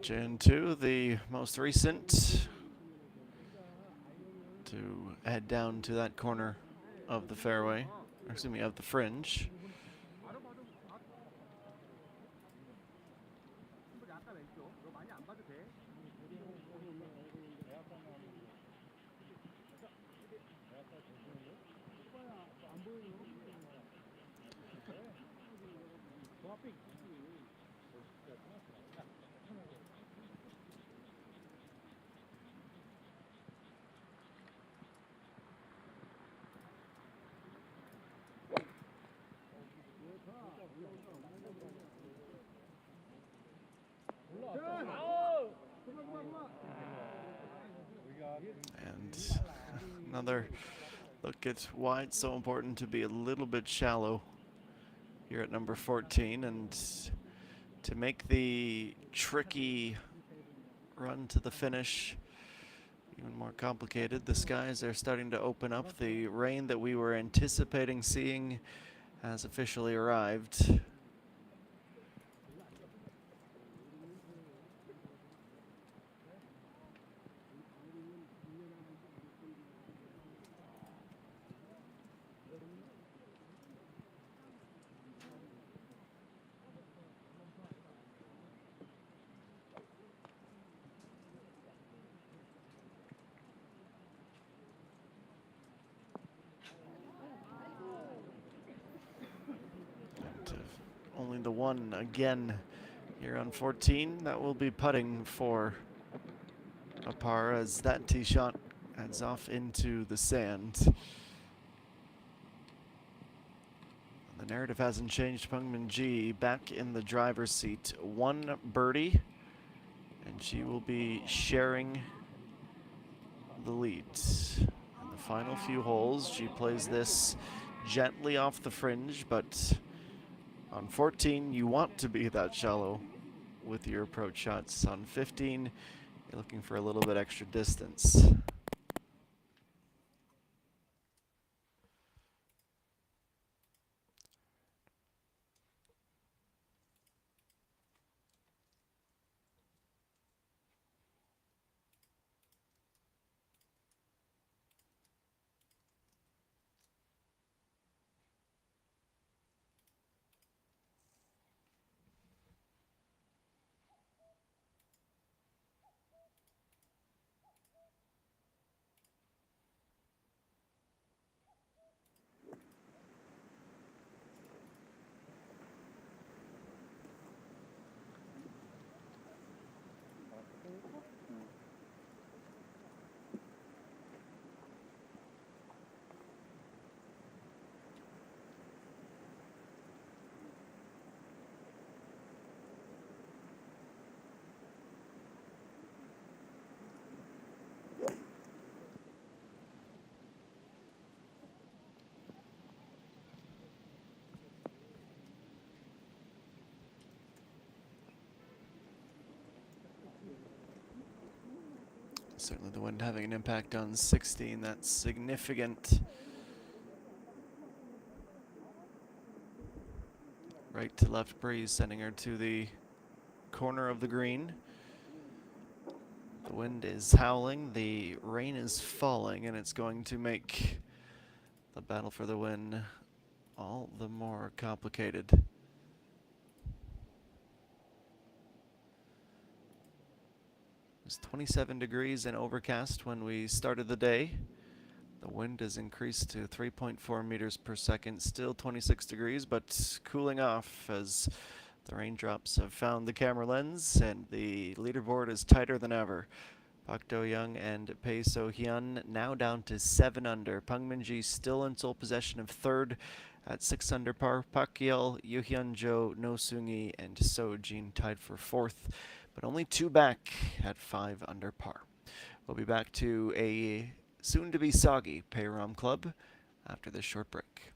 Gen 2, the most recent, to head down to that corner of the fairway, or excuse me, of the fringe. And another look at why it's so important to be a little bit shallow here at number 14, and to make the tricky run to the finish even more complicated. The skies are starting to open up. The rain that we were anticipating seeing has officially arrived. Only the one again here on 14. That will be putting for a par as that tee shot heads off into the sand. The narrative hasn't changed. Peng Min-ji back in the driver's seat. 1 birdie, and she will be sharing the lead. In the final few holes, she plays this gently off the fringe, but on 14, you want to be that shallow with your approach shots. On 15, you're looking for a little bit extra distance. Certainly the wind having an impact on 16, that's significant. Right to left breeze sending her to the corner of the green. The wind is howling, the rain is falling, and it's going to make the battle for the win all the more complicated. It was 27 degrees and overcast when we started the day. The wind has increased to 3.4 meters per second, still 26 degrees, but cooling off as the raindrops have found the camera lens and the leaderboard is tighter than ever. Pak Do-young and Pei So-hyun now down to 7 under. Pang Min-ji still in sole possession of third at 6 under par. Pak Yeol, Yoo Hyun-jo, No Seung-hee, and So Jin tied for fourth, but only 2 back at 5 under par. We'll be back to a soon-to-be soggy Pei Ram Club after this short break.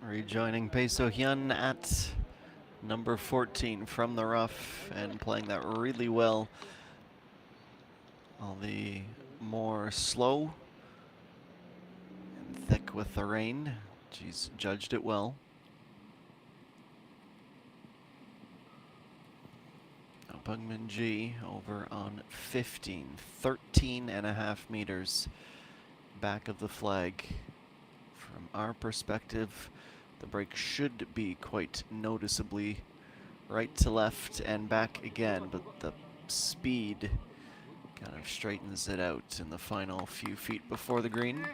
Rejoining Pei So-hyun at number 14 from the rough and playing that really well. All the more slow and thick with the rain. She's judged it well. Now Pang Min-ji over on 15, 13.5 meters back of the flag. From our perspective, the break should be quite noticeably right to left and back again, but the speed kind of straightens it out in the final few feet before the green.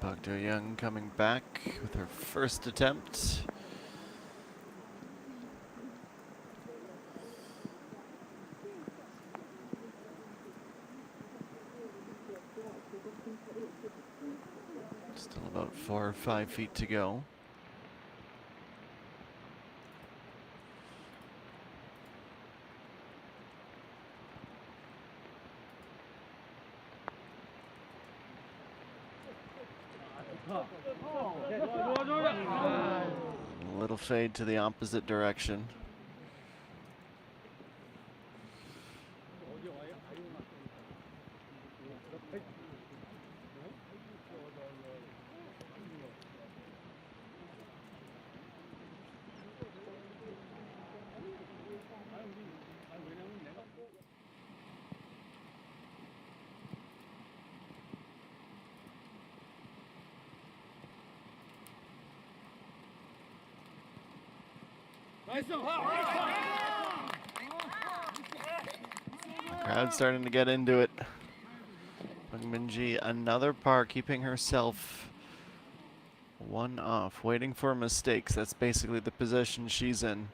Park Do-young coming back with her first attempt. Still about 4 or 5 feet to go. A little fade to the opposite direction. Crowd starting to get into it. Peng Min-ji, another par, keeping herself one off, waiting for mistakes. That's basically the position she's in.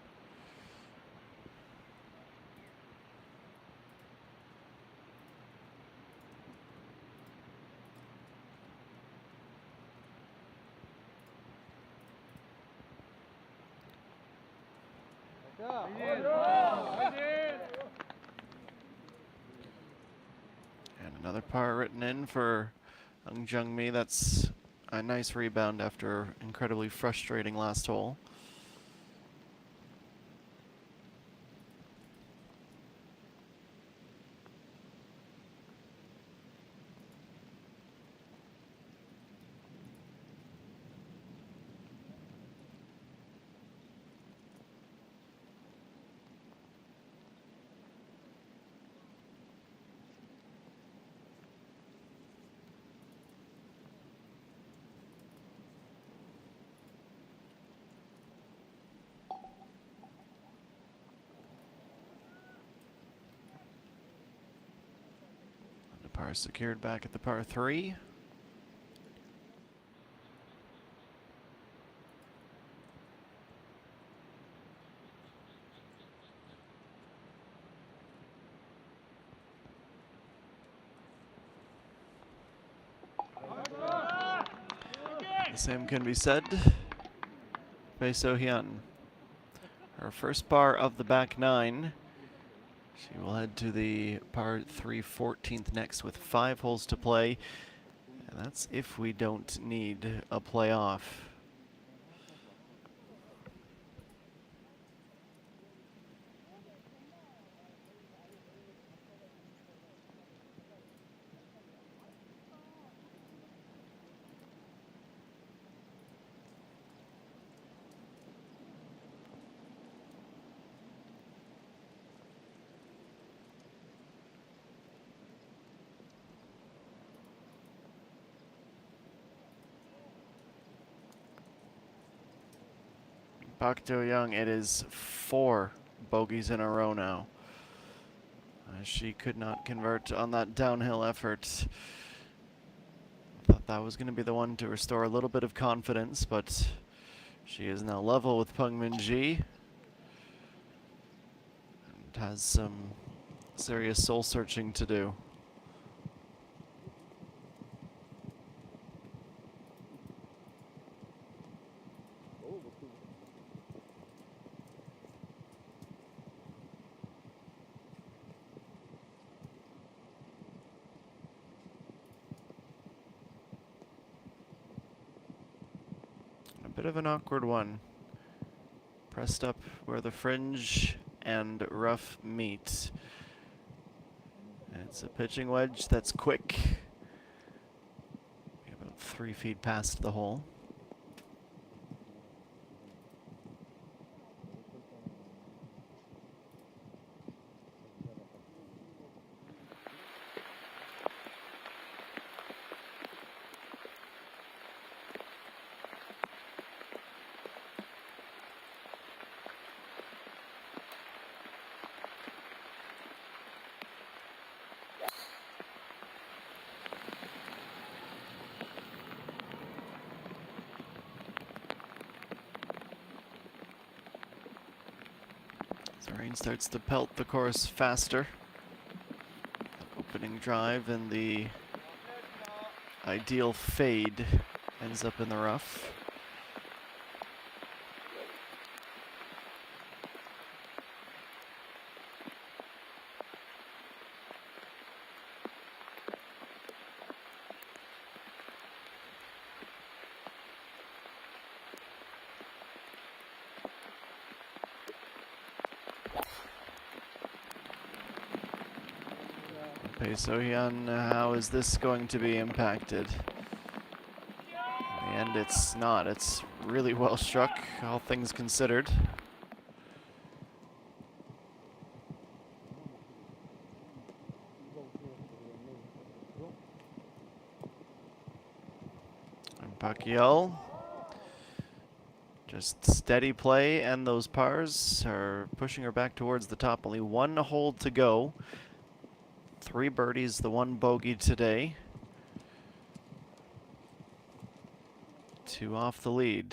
And another par written in for Eung Jung-mi. That's a nice rebound after incredibly frustrating last hole. Par secured back at the par 3. The same can be said. Bae So-hyun, her first par of the back 9. She will head to the par 3 14th next with 5 holes to play. And that's if we don't need a playoff. Park Do-young, it is 4 bogeys in a row now. She could not convert on that downhill effort. Thought that was going to be the one to restore a little bit of confidence, but she is now level with Peng Min-ji and has some serious soul searching to do. A bit of an awkward one. Pressed up where the fringe and rough meet. And it's a pitching wedge that's quick. About 3 feet past the hole. As the rain starts to pelt the course faster. Opening drive and the ideal fade ends up in the rough. Sohyun, how is this going to be impacted? In the end, it's not. It's really well struck, all things considered. And Pacquiao, just steady play, and those pars are pushing her back towards the top. Only one hole to go. 3 birdies, the 1 bogey today. 2 off the lead.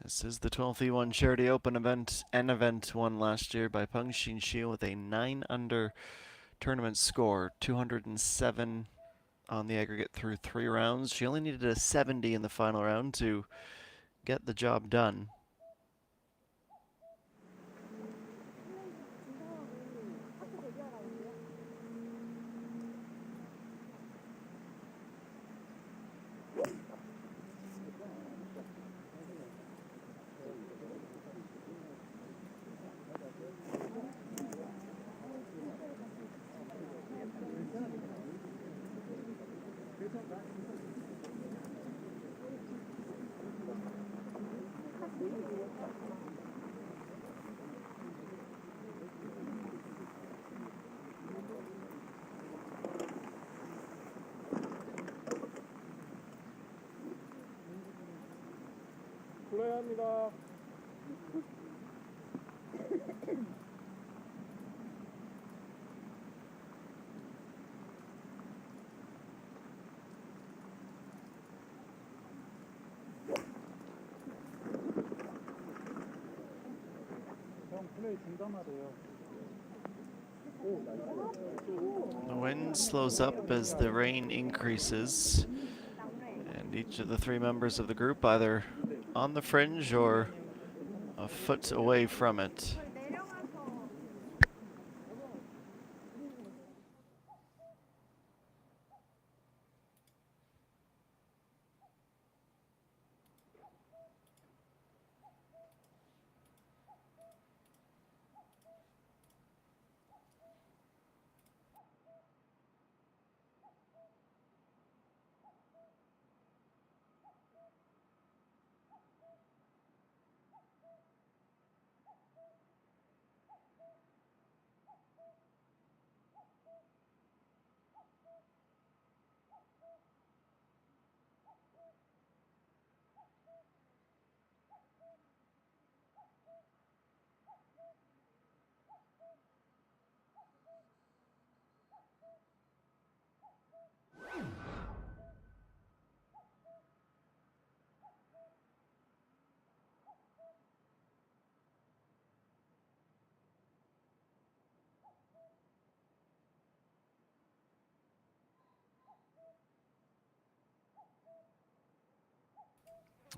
This is the 12th E1 Charity Open event, an event won last year by Peng Xinxiu with a 9-under tournament score, 207 on the aggregate through 3 rounds. She only needed a 70 in the final round to get the job done. 불러야 합니다. 형 플레이 중단하래요. The wind slows up as the rain increases, and each of the 3 members of the group either on the fringe or a foot away from it.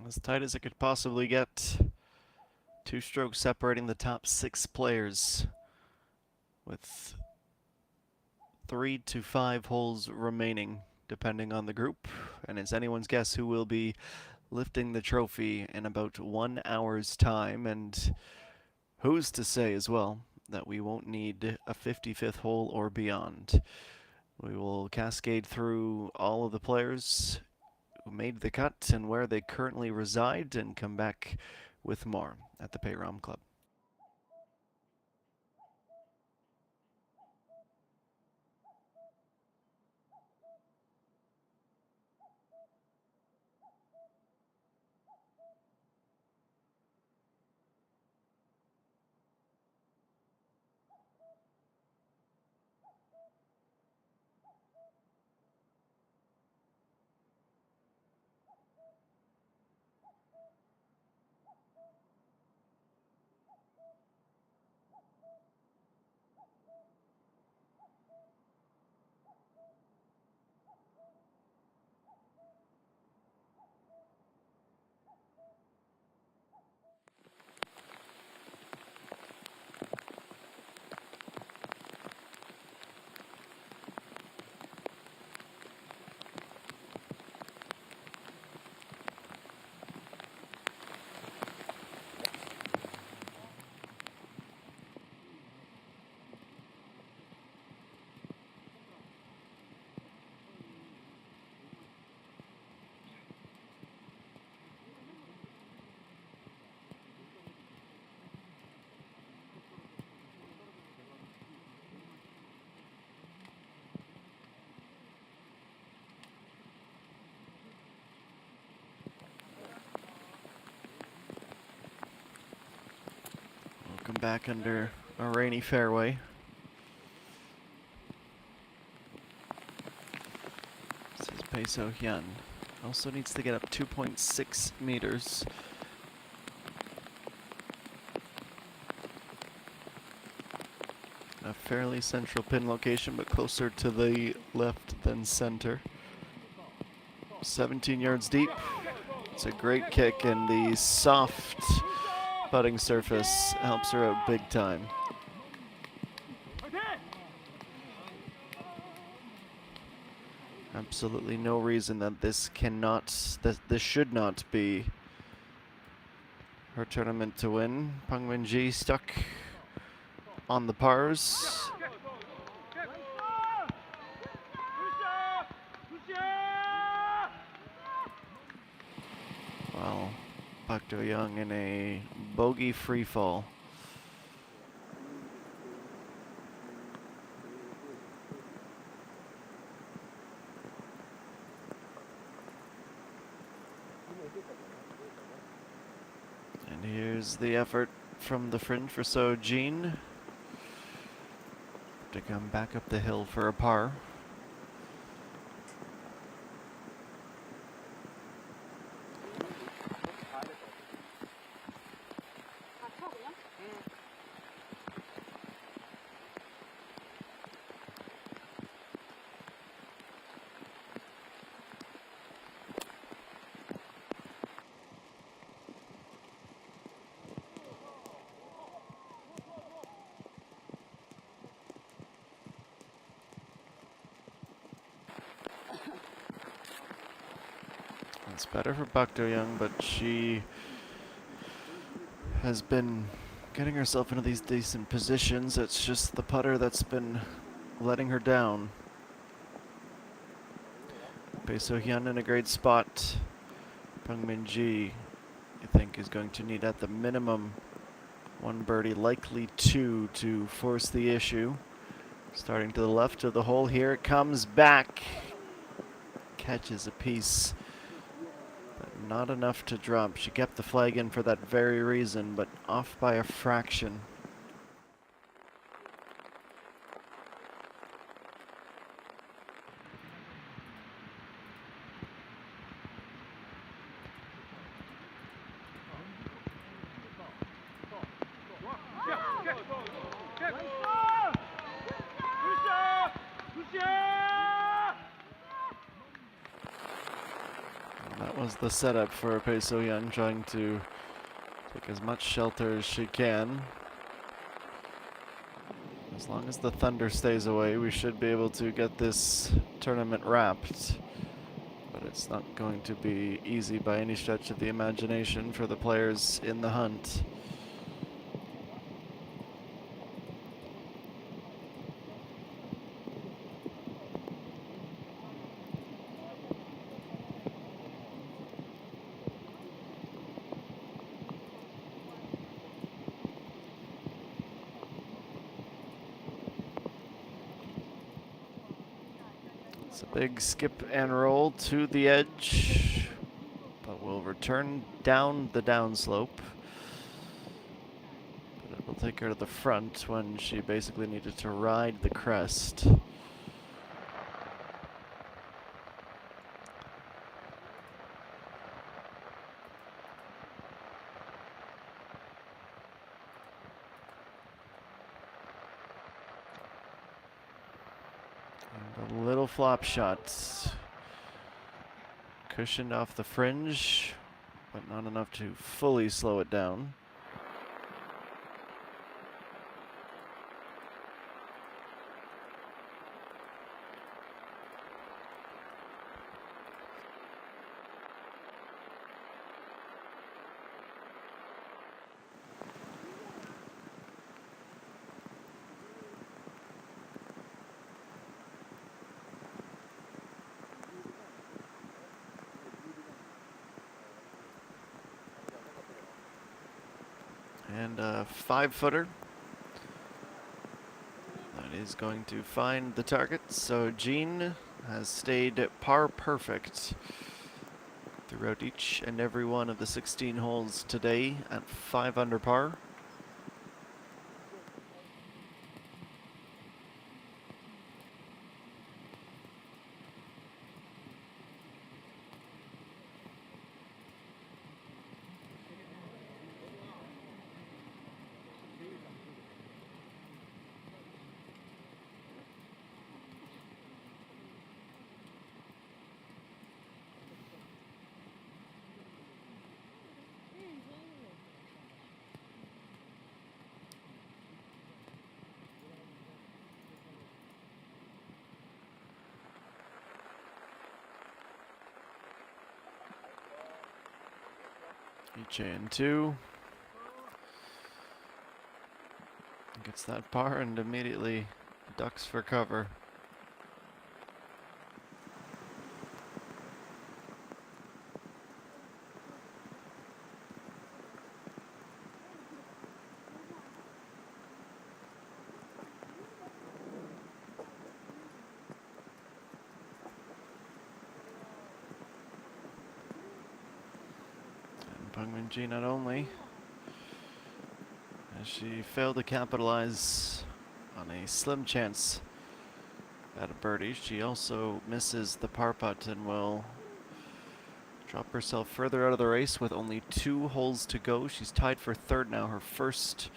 As tight as it could possibly get. 2 strokes separating the top 6 players, with 3 to 5 holes remaining, depending on the group. And it's anyone's guess who will be lifting the trophy in about 1 hour's time. And who's to say as well that we won't need a 55th hole or beyond. We will cascade through all of the players who made the cut and where they currently reside, and come back with more at the Payrom Club. Come back under a rainy fairway. This is Pei So Hyun. Also needs to get up 2.6 meters. A fairly central pin location, but closer to the left than center. 17 yards deep. It's a great kick, and the soft putting surface helps her out big time. Absolutely no reason that this should not be her tournament to win. Pang Min-ji stuck on the pars. While Park Do-young in a bogey free fall. And here's the effort from the fringe for So Jin to come back up the hill for a par. It's better for Park Do-young, but she has been getting herself into these decent positions. It's just the putter that's been letting her down. Pei So Hyun in a great spot. Pang Min-ji, I think, is going to need at the minimum one birdie, likely two, to force the issue. Starting to the left of the hole here, it comes back. Catches a piece, but not enough to drop. She kept the flag in for that very reason, but off by a fraction. That was the setup for Pei So Hyun, trying to take as much shelter as she can. As long as the thunder stays away, we should be able to get this tournament wrapped. But it's not going to be easy by any stretch of the imagination for the players in the hunt. It's a big skip and roll to the edge, but will return down the downslope. But it will take her to the front when she basically needed to ride the crest. A little flop shot. Cushioned off the fringe, but not enough to fully slow it down. And a 5-footer that is going to find the target. So Jean has stayed par perfect throughout each and every one of the 16 holes today at 5 under par. J2 gets that par and immediately ducks for cover. Pungminji not only has she failed to capitalize on a slim chance at a birdie, she also misses the par putt and will drop herself further out of the race with only 2 holes to go. She's tied for third now, her first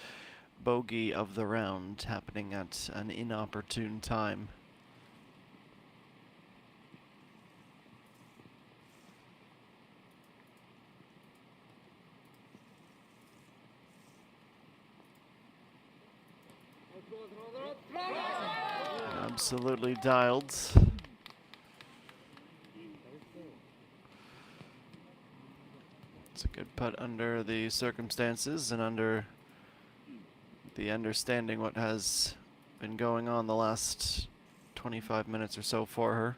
bogey of the round happening at an inopportune time. Absolutely dialed. It's a good putt under the circumstances and under the understanding what has been going on the last 25 minutes or so for her.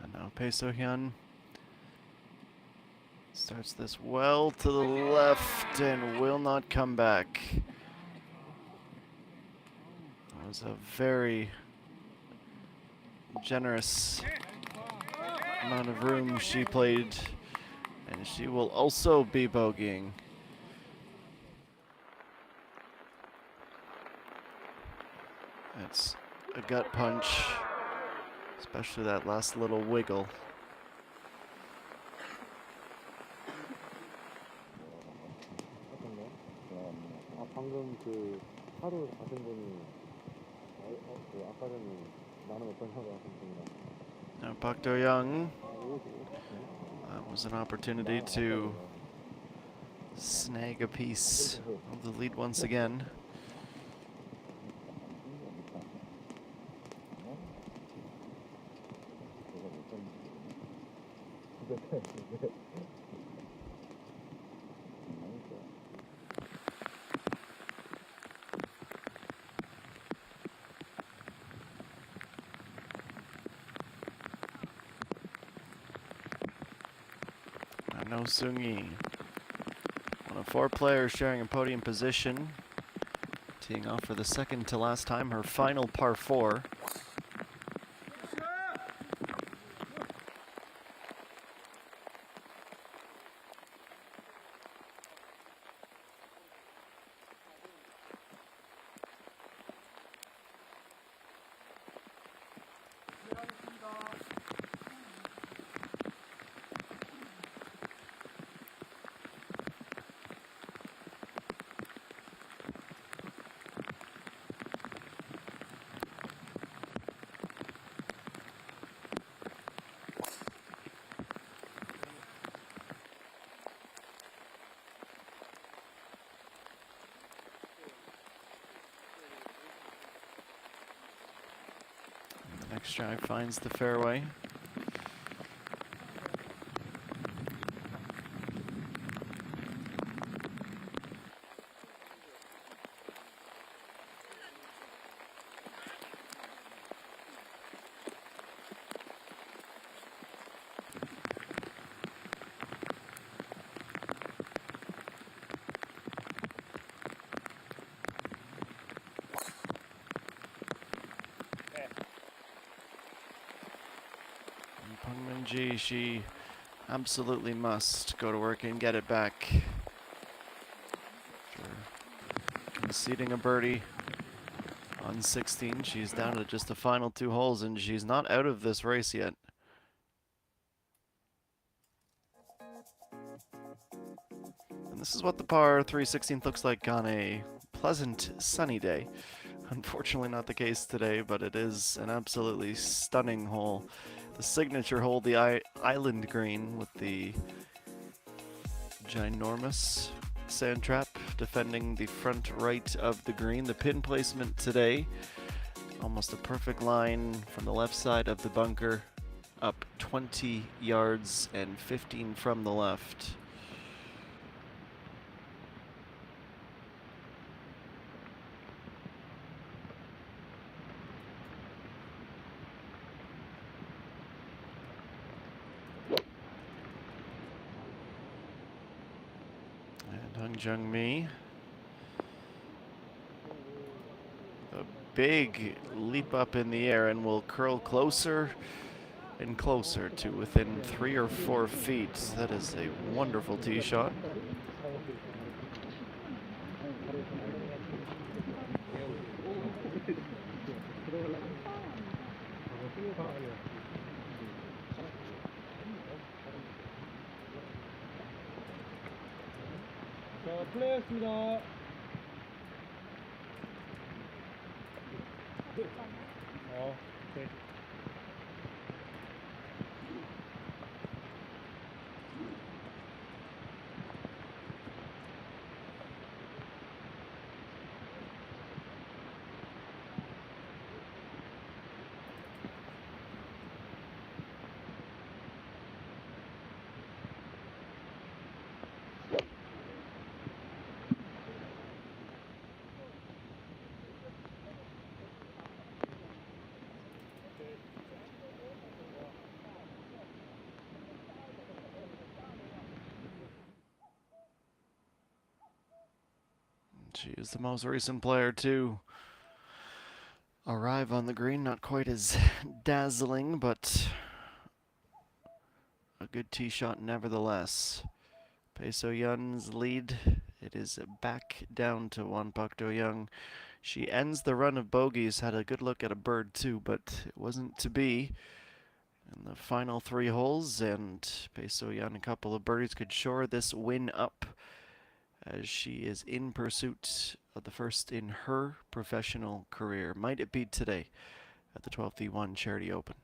And now Pae So-hyun starts this well to the left and will not come back. That was a very generous amount of room she played, and she will also be bogeying. It's a gut punch, especially that last little wiggle. 방금 그 하루 가신 분이 그 아까 전에 나는 어떠냐고 하신 분이랑. Now Park Do-young, that was an opportunity to snag a piece of the lead once again. No Seung-yi, one of 4 players sharing a podium position, teeing off for the second to last time, her final par 4. Next drive finds the fairway. ENG, she absolutely must go to work and get it back. After conceding a birdie on 16, she's down to just the final 2 holes, and she's not out of this race yet. And this is what the par 3/16 looks like on a pleasant sunny day. Unfortunately not the case today, but it is an absolutely stunning hole. The signature hole, the island green with the ginormous sand trap defending the front right of the green. The pin placement today, almost a perfect line from the left side of the bunker, up 20 yards and 15 from the left. Jung-mi. A big leap up in the air and will curl closer and closer to within 3 or 4 feet. That is a wonderful tee shot. 자, 플레이했습니다. 오케이. She is the most recent player to arrive on the green. Not quite as dazzling, but a good tee shot nevertheless. Bae So-yeon's lead. It is back down to Won Pak-do-young. She ends the run of bogeys. Had a good look at a bird too, but it wasn't to be. In the final 3 holes, and Bae So-yeon, a couple of birdies, could shore this win up, as she is in pursuit of the first in her professional career. Might it be today at the 12th E1 Charity Open?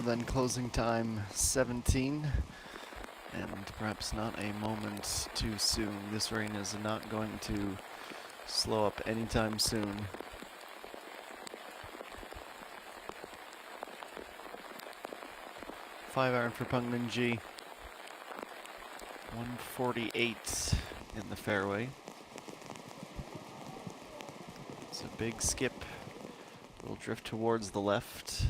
than closing time 17. And perhaps not a moment too soon. This rain is not going to slow up anytime soon. Five iron for Peng Minji. 148 in the fairway. It's a big skip. It'll drift towards the left.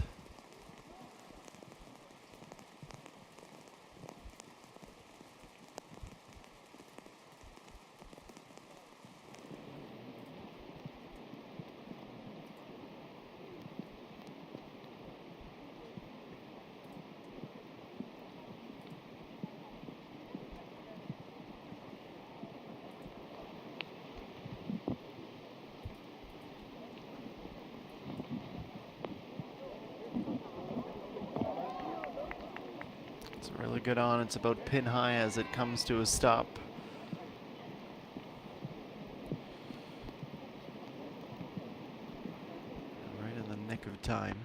It's really good on. It's about pin high as it comes to a stop. Right in the nick of time.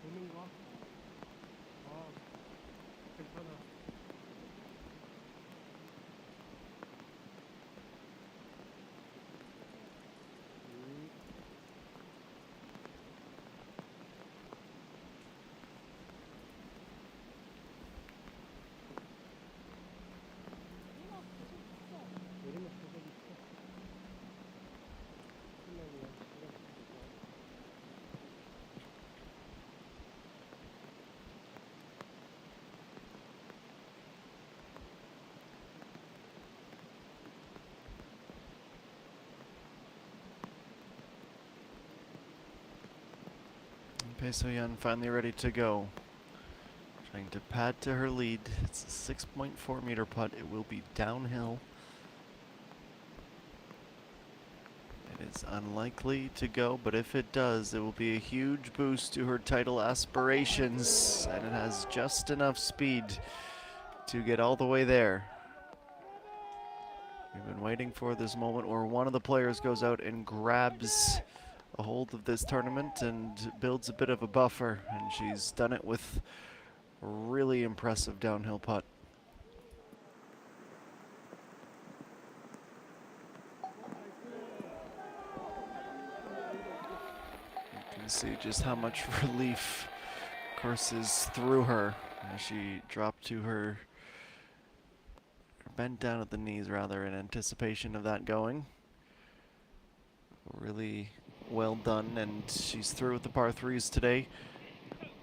보는가? 아, 괜찮아. 내리막 보고 있어. 끝나고 시간 있어. Pei So-yeon finally ready to go. Trying to pad to her lead. It's a 6.4 meter putt. It will be downhill. It is unlikely to go, but if it does, it will be a huge boost to her title aspirations, and it has just enough speed to get all the way there. We've been waiting for this moment where one of the players goes out and grabs a hold of this tournament and builds a bit of a buffer, and she's done it with a really impressive downhill putt. You can see just how much relief courses through her as she dropped to her, bent down at the knees rather, in anticipation of that going. Really well done, and she's through with the par threes today.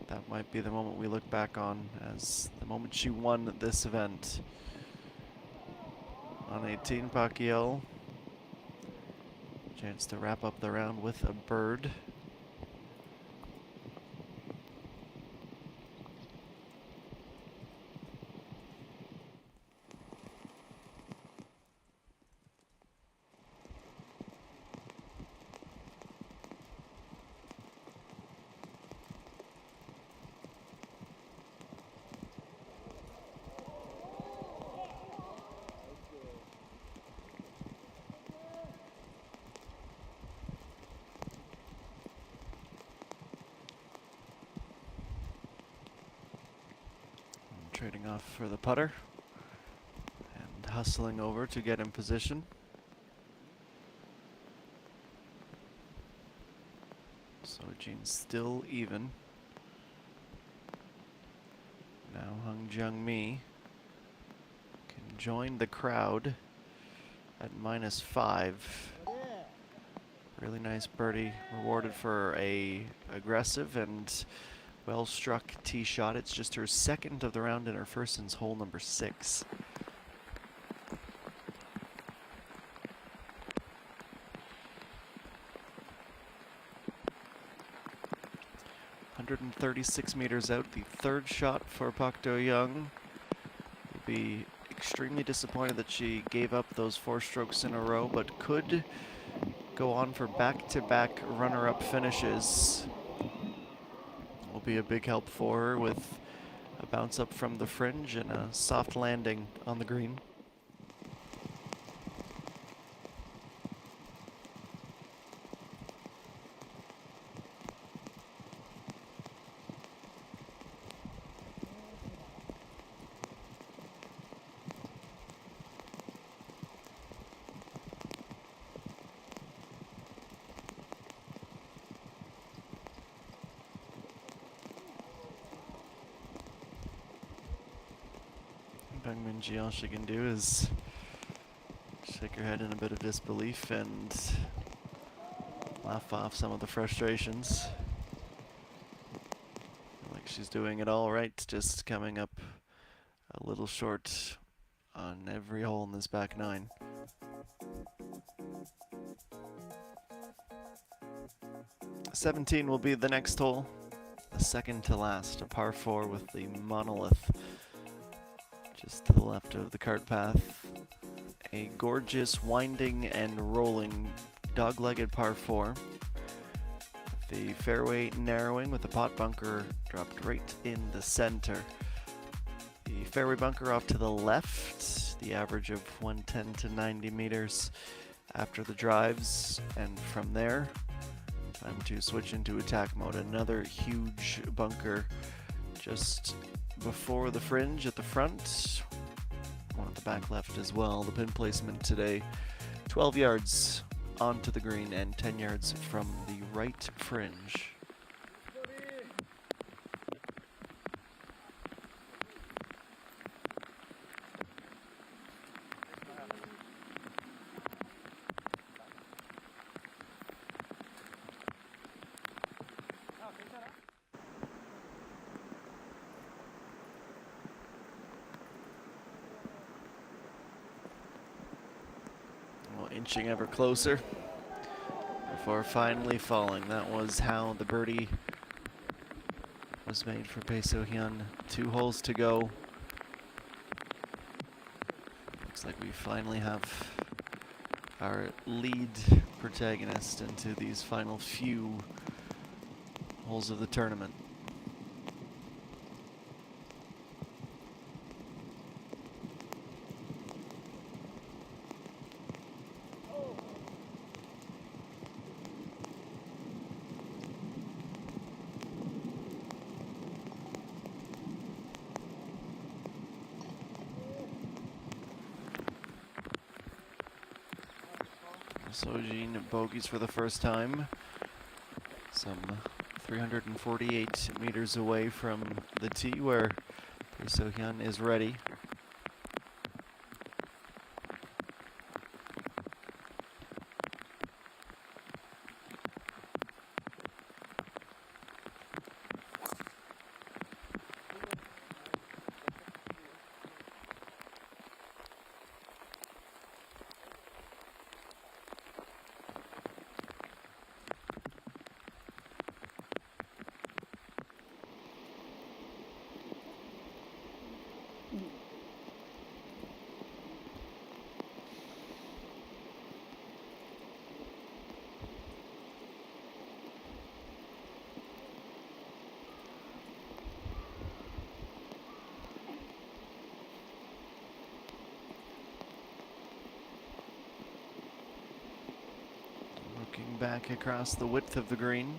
That might be the moment we look back on as the moment she won this event. On 18, Pacquiao. Chance to wrap up the round with a bird. Trading off for the putter and hustling over to get in position. Sojin still even. Now Hung Jung Mi can join the crowd at -5. Really nice birdie, rewarded for a aggressive and well-struck tee shot. It's just her second of the round and her first since hole number 6. ...136 meters out, the third shot for Pak Do-young. Will be extremely disappointed that she gave up those 4 strokes in a row, but could go on for back-to-back runner-up finishes. Will be a big help for her with a bounce up from the fringe and a soft landing on the green. Bang Minji, all she can do is shake her head in a bit of disbelief and laugh off some of the frustrations. Like she's doing it all right, just coming up a little short on every hole in this back 9. '17 will be the next hole, the second to last, a par 4 with the monolith just to the left of the cart path. A gorgeous winding and rolling dog-legged par 4. The fairway narrowing with the pot bunker dropped right in the center. The fairway bunker off to the left, the average of 110 to 90 meters after the drives, and from there, time to switch into attack mode. Another huge bunker just before the fringe at the front, one at the back left as well. The pin placement today, 12 yards onto the green and 10 yards from the right fringe. Inching ever closer before finally falling. That was how the birdie was made for Bae So-hyun. 2 holes to go. Looks like we finally have our lead protagonist into these final few holes of the tournament. Sojin bogeys for the first time. Some 348 meters away from the tee where Bae So-hyun is ready. Looking back across the width of the green.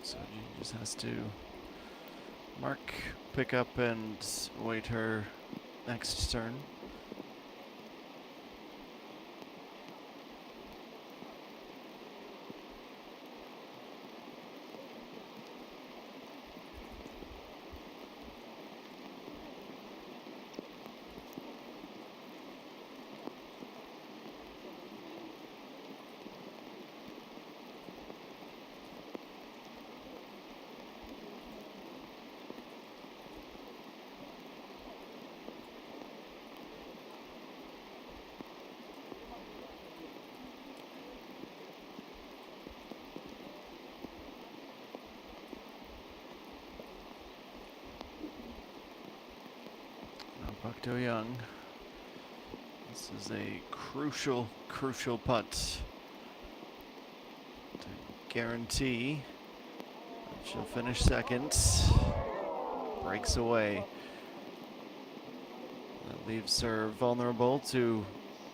So she just has to mark, pick up, and wait her next turn. Now Buck Do Young. This is a crucial putt to guarantee that she'll finish second. Breaks away. That leaves her vulnerable to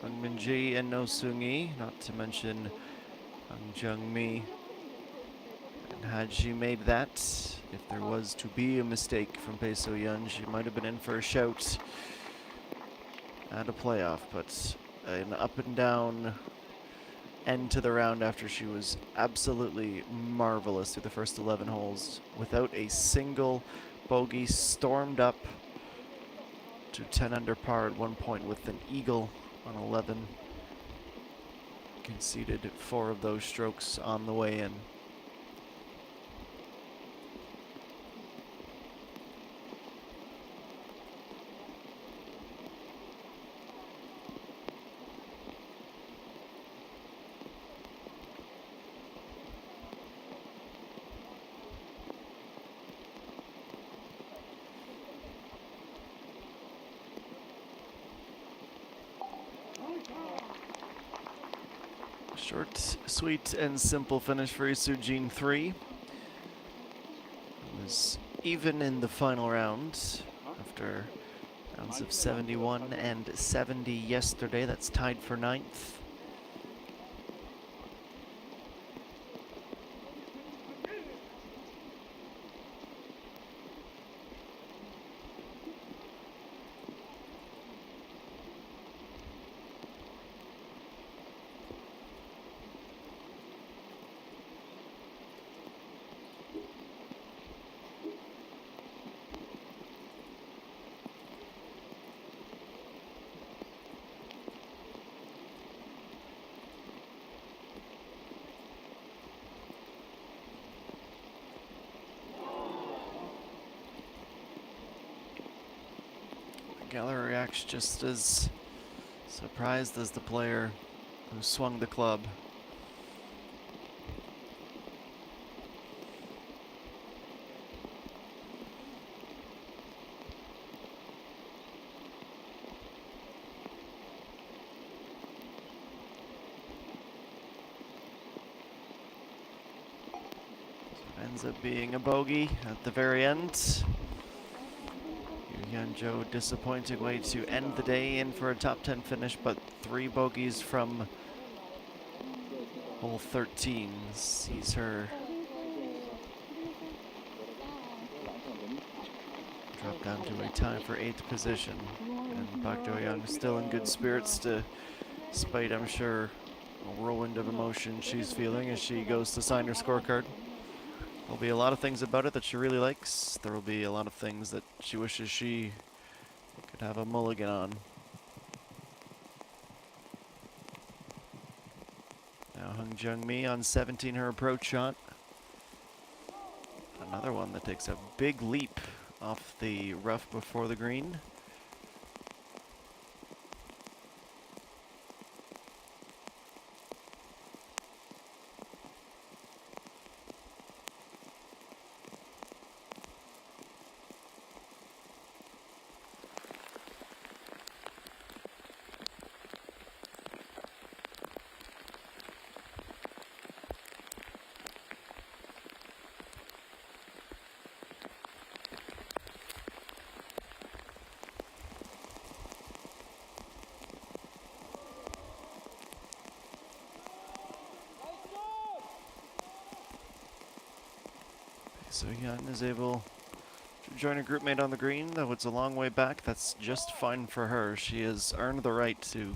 Eun Min-ji and No Seung-yi, not to mention Hang Jung-mi. And had she made that, if there was to be a mistake from Pae So-yeon, she might have been in for a shout at a playoff, but an up and down end to the round after she was absolutely marvelous through the first 11 holes without a single bogey, stormed up to 10 under par at one point with an eagle on 11. Conceded 4 of those strokes on the way in. Short, sweet, and simple finish for Isu Jean 3. It was even in the final round after rounds of 71 and 70 yesterday. That's tied for 9th. Geller reacts just as surprised as the player who swung the club. So it ends up being a bogey at the very end. Hyun-jo, disappointing way to end the day, in for a top 10 finish, but 3 bogeys from hole 13 sees her drop down to a tie for 8th position. And Park Do-young still in good spirits, despite, I'm sure, a whirlwind of emotion she's feeling as she goes to sign her scorecard. There'll be a lot of things about it that she really likes. There will be a lot of things that she wishes she could have a mulligan on. Now Hang Jung-mi on 17, her approach shot. Another one that takes a big leap off the rough before the green. So Young is able to join a group mate on the green, though it's a long way back. That's just fine for her. She has earned the right to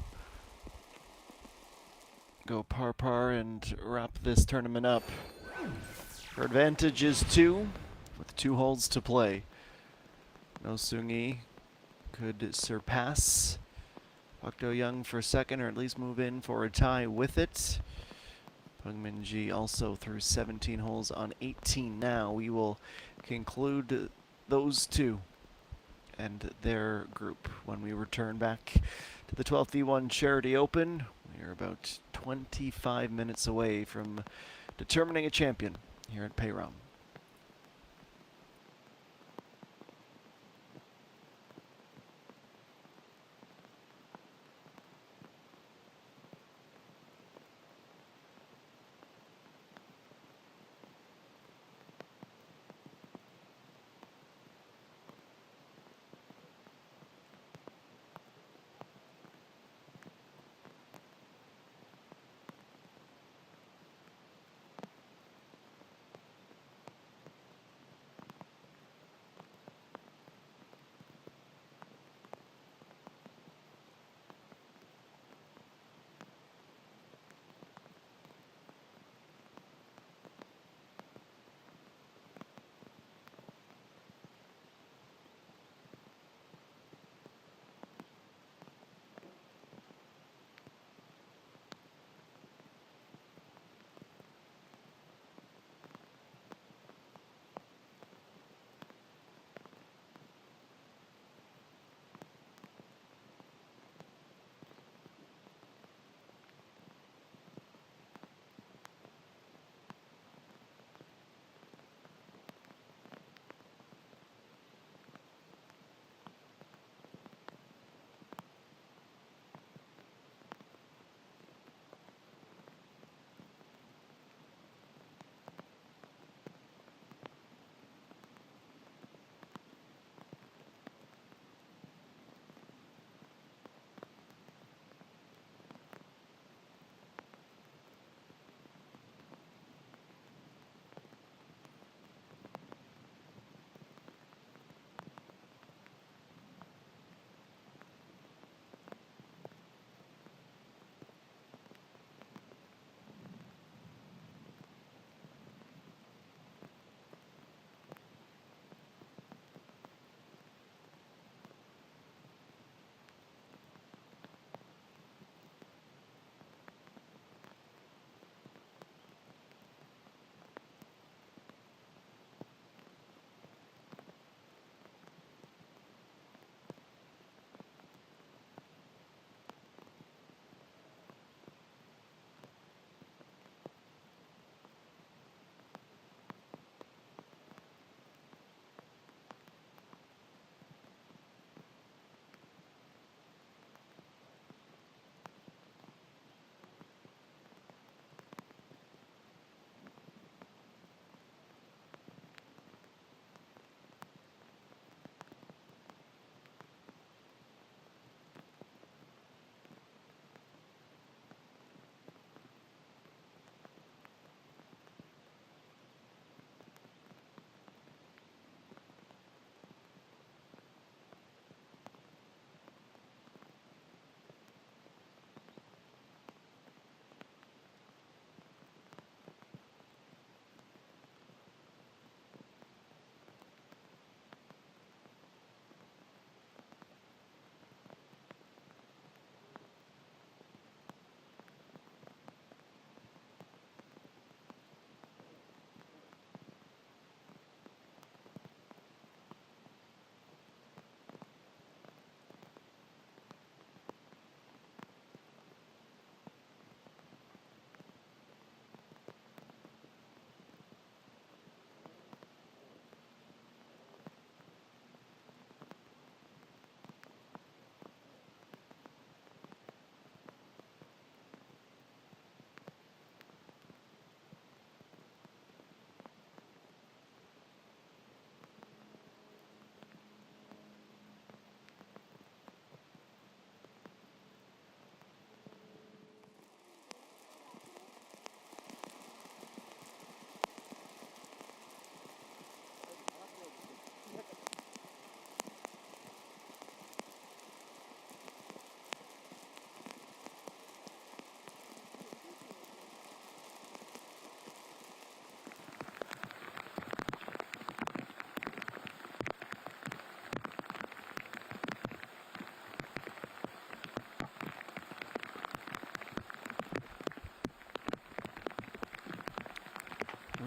go par and wrap this tournament up. Her advantage is 2, with 2 holes to play. No Seung-Yi could surpass Park Do-young for second, or at least move in for a tie with it. Peng Min-ji also through 17 holes on 18 now. We will conclude those two and their group when we return back to the 12th E1 Charity Open. We are about 25 minutes away from determining a champion here at Peiram.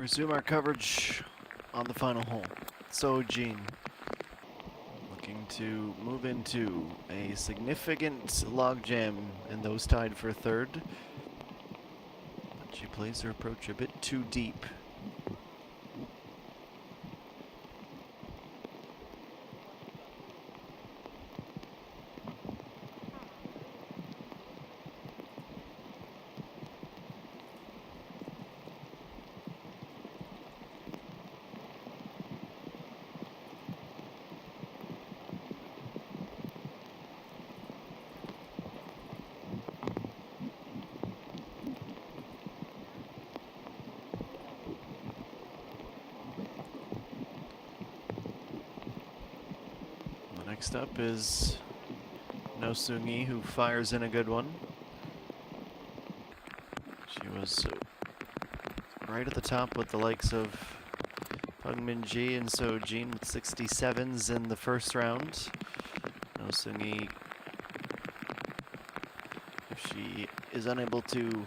resume our coverage on the final hole. So Jean looking to move into a significant logjam in those tied for third. But she plays her approach a bit too deep. Next up is No Seung-Yi, who fires in a good one. She was right at the top with the likes of Peng Min-ji and So Jin with 67s in the first round. No Seung-Yi, if she is unable to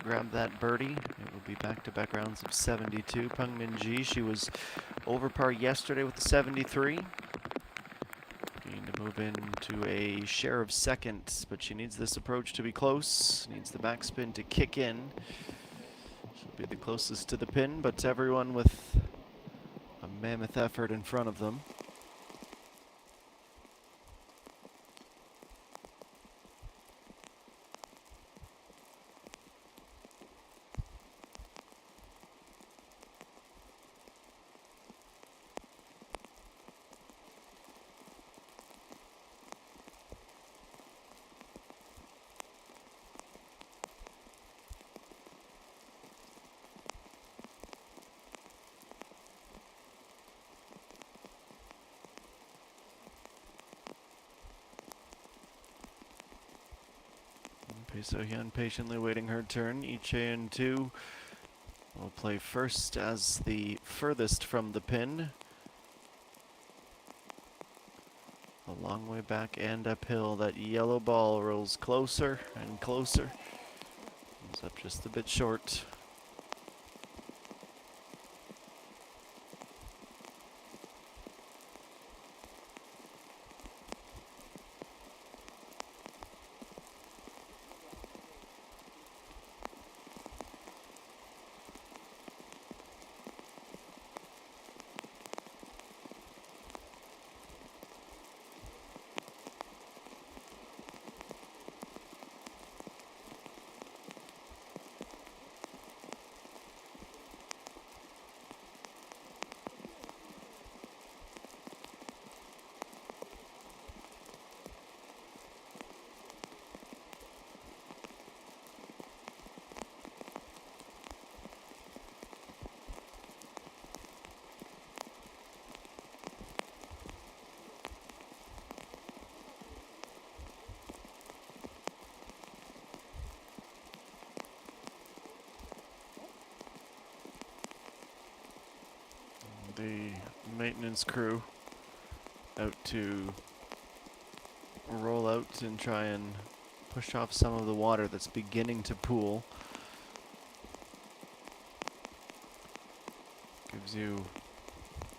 grab that birdie, it will be back-to-back rounds of 72. Peng Min-ji, she was over par yesterday with the 73. To move into a share of second, but she needs this approach to be close, needs the backspin to kick in. She'll be the closest to the pin, but everyone with a mammoth effort in front of them. So-hyun patiently waiting her turn. Lee-chae-in 2 will play first as the furthest from the pin. A long way back and uphill. That yellow ball rolls closer and closer. Comes up just a bit short. The maintenance crew out to roll out and try and push off some of the water that's beginning to pool. Gives you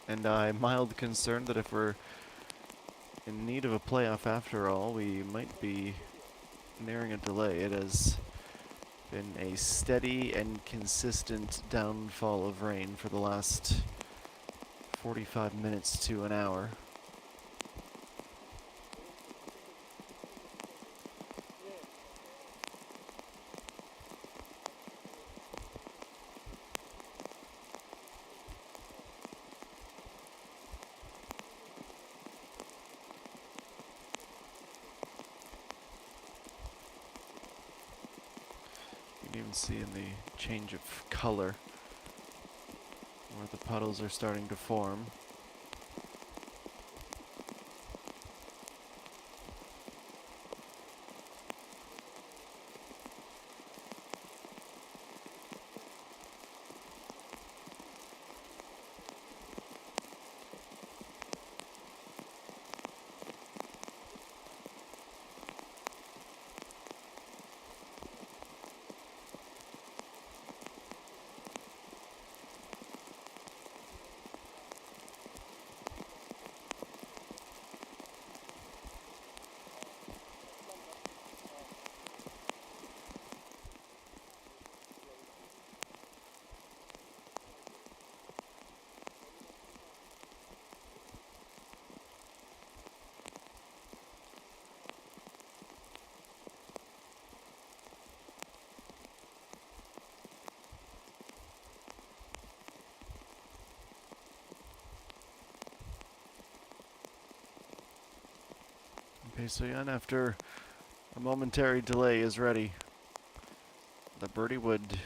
and I mild concern that if we're in need of a playoff after all, we might be nearing a delay. It has been a steady and consistent downfall of rain for the last 45 minutes to an hour. You can even see in the change of color where the puddles are starting to form. Pei-Soyan, after a momentary delay, is ready. The birdie would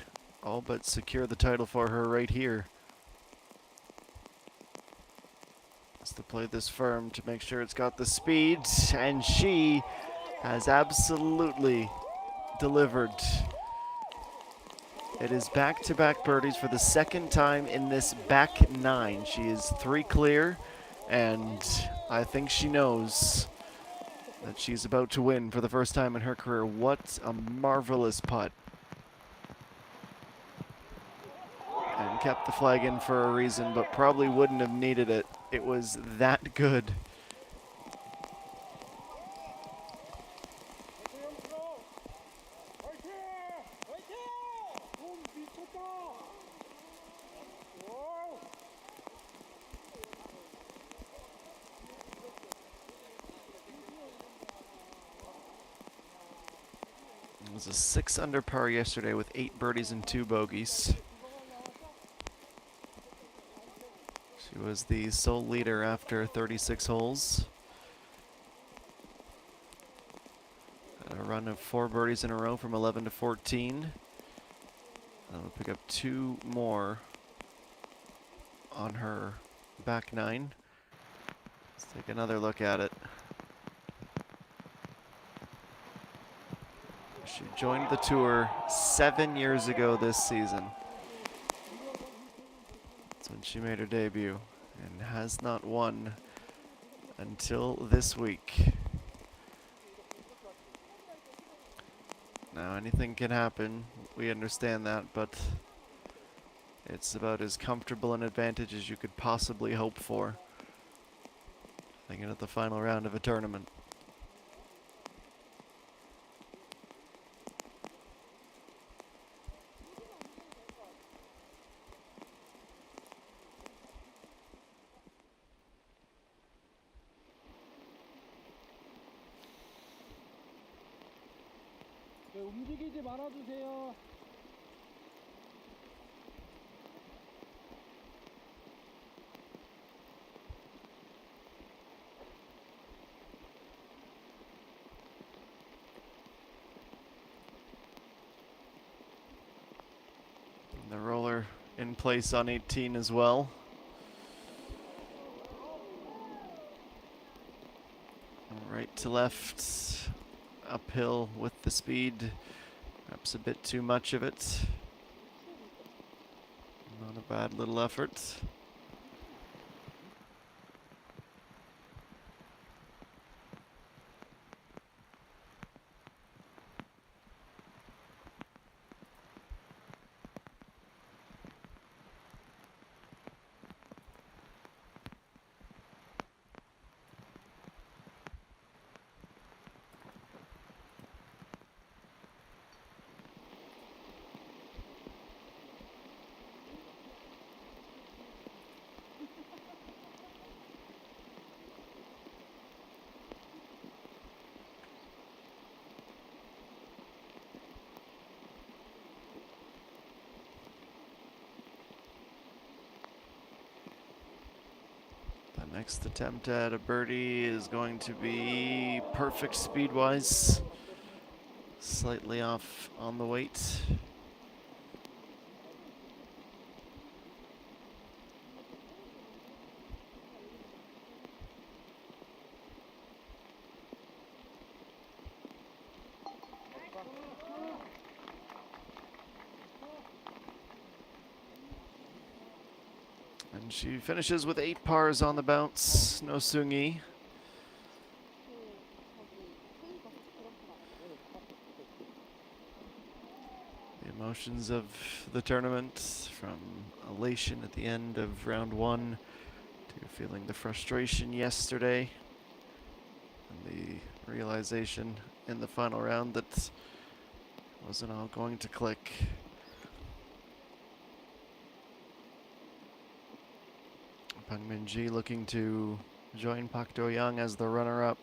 all but secure the title for her right here. Has to play this firm to make sure it's got the speed, and she has absolutely delivered. It is back-to-back birdies for the second time in this back nine. She is 3 clear, and I think she knows that she's about to win for the first time in her career. What a marvelous putt. And kept the flag in for a reason, but probably wouldn't have needed it. It was that good. It was a 6 under par yesterday with 8 birdies and 2 bogeys. She was the sole leader after 36 holes. Had a run of 4 birdies in a row from 11 to 14. We'll pick up 2 more on her back nine. Let's take another look at it. She joined the tour 7 years ago this season. That's when she made her debut, and has not won until this week. Now, anything can happen, we understand that, but it's about as comfortable an advantage as you could possibly hope for. Thinking at the final round of a tournament. 네, 움직이지 말아주세요. The roller in place on 18 as well. Right to left, uphill with the speed, perhaps a bit too much of it. Not a bad little effort. The next attempt at a birdie is going to be perfect speed-wise. Slightly off on the weight. And she finishes with 8 pars on the bounce. No Sungi. The emotions of the tournament, from elation at the end of round 1 to feeling the frustration yesterday, and the realization in the final round that wasn't all going to click. Pang Min-ji looking to join Pak Do-young as the runner-up.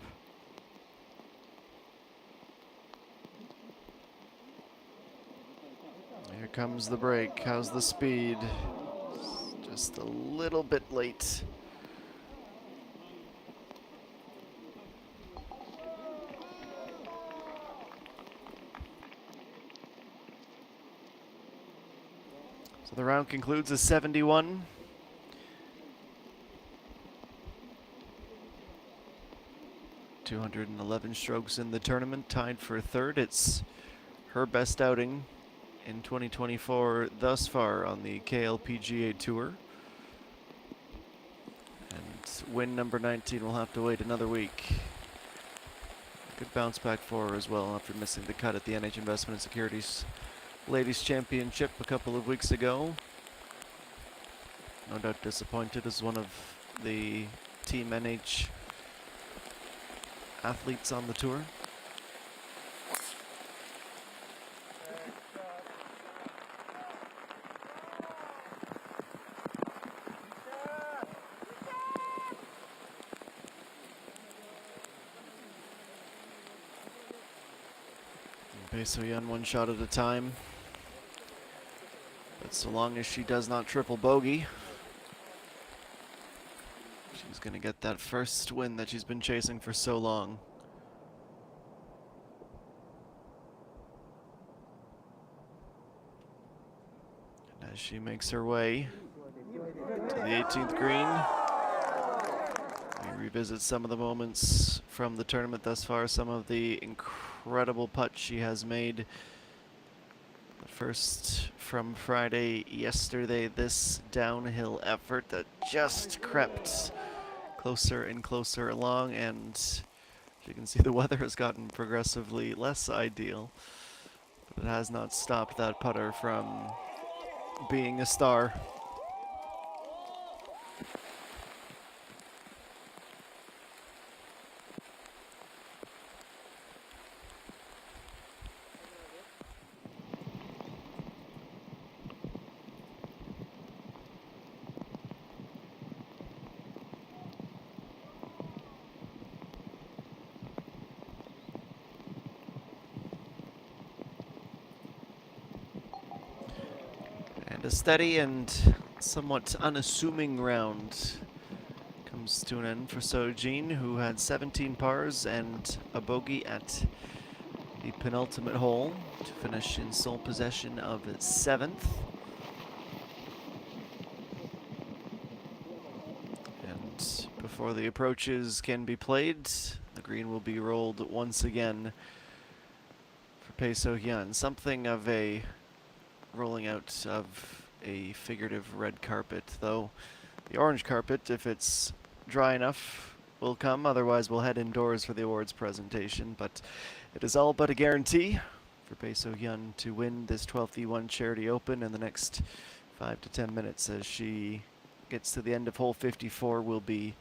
Here comes the break. How's the speed? Just a little bit late. So the round concludes as 71. .211 strokes in the tournament, tied for third. It's her best outing in 2024 thus far on the KLPGA Tour. And win number 19 will have to wait another week. Good bounce back for her as well after missing the cut at the NH Investment and Securities Ladies Championship a couple of weeks ago. No doubt disappointed as one of the Team NH athletes on the tour. Bae So-yeon one shot at a time. But so long as she does not triple bogey, she's going to get that first win that she's been chasing for so long. And as she makes her way to the 18th green, we revisit some of the moments from the tournament thus far, some of the incredible putts she has made. The first from Friday, yesterday, this downhill effort that just crept closer and closer along, and as you can see, the weather has gotten progressively less ideal, but it has not stopped that putter from being a star. And a steady and somewhat unassuming round comes to an end for So-Jin, who had 17 pars and a bogey at the penultimate hole to finish in sole possession of 7th. And before the approaches can be played, the green will be rolled once again for Bae So-yeon. Something of a rolling out of a figurative red carpet, though the orange carpet, if it's dry enough, will come. Otherwise, we'll head indoors for the awards presentation. But it is all but a guarantee for Bae So-yeon to win this 12th E1 Charity Open in the next 5 to 10 minutes. As she gets to the end of hole 54, will be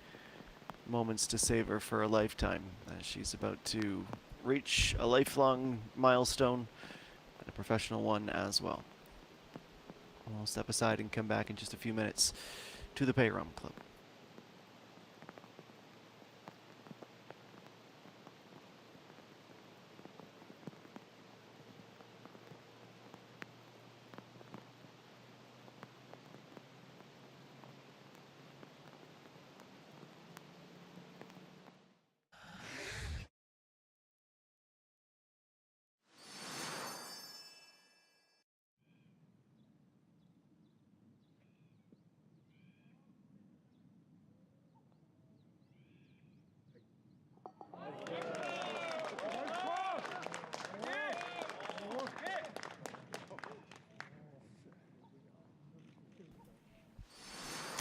moments to savor for a lifetime, as she's about to reach a lifelong milestone, and a professional one as well. We'll step aside and come back in just a few minutes to the Pay Rum Club.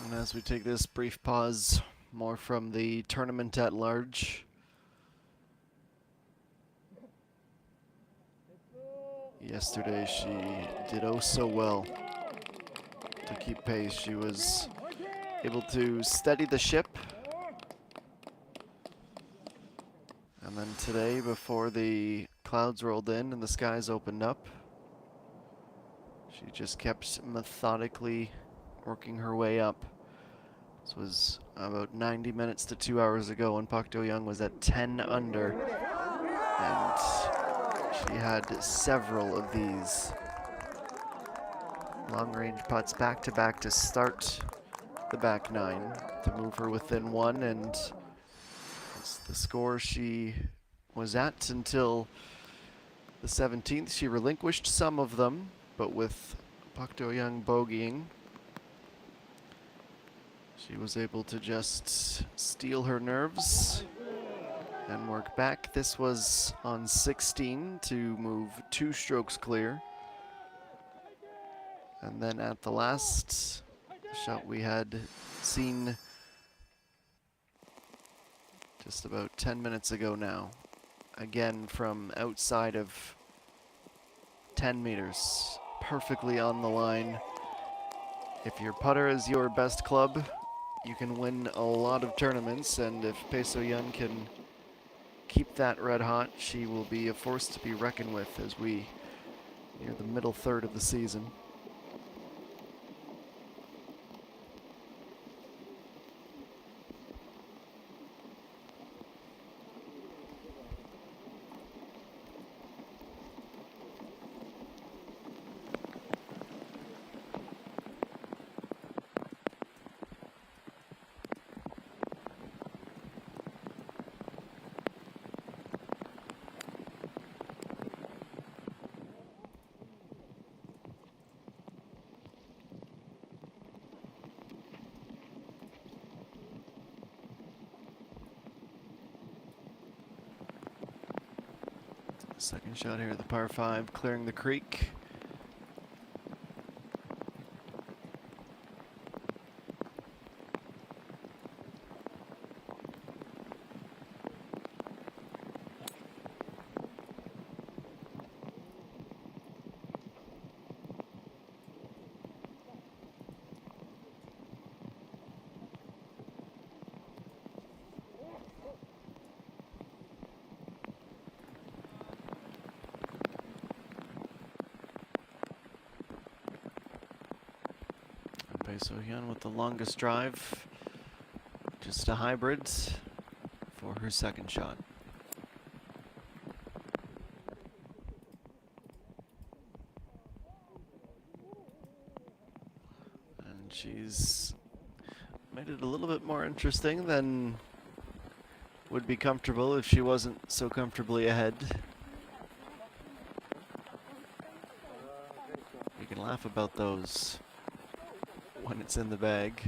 And as we take this brief pause, more from the tournament at large. Yesterday she did oh so well to keep pace. She was able to steady the ship. And then today, before the clouds rolled in and the skies opened up, she just kept methodically working her way up. This was about 90 minutes to 2 hours ago when Pak Do-young was at 10 under. And she had several of these long-range putts back-to-back to start the back nine to move her within one, and it's the score she was at until the 17th. She relinquished some of them, but with Pak Do-young bogeying. She was able to just steel her nerves and work back. This was on 16 to move 2 strokes clear. And then at the last shot we had seen just about 10 minutes ago now. Again from outside of 10 meters. Perfectly on the line. If your putter is your best club, you can win a lot of tournaments, and if Pae So-yeon can keep that red hot, she will be a force to be reckoned with as we near the middle third of the season. Second shot here, the par 5, clearing the creek. Pae So-yeon with the longest drive, just a hybrid for her second shot. And she's made it a little bit more interesting than would be comfortable if she wasn't so comfortably ahead. You can laugh about those when it's in the bag.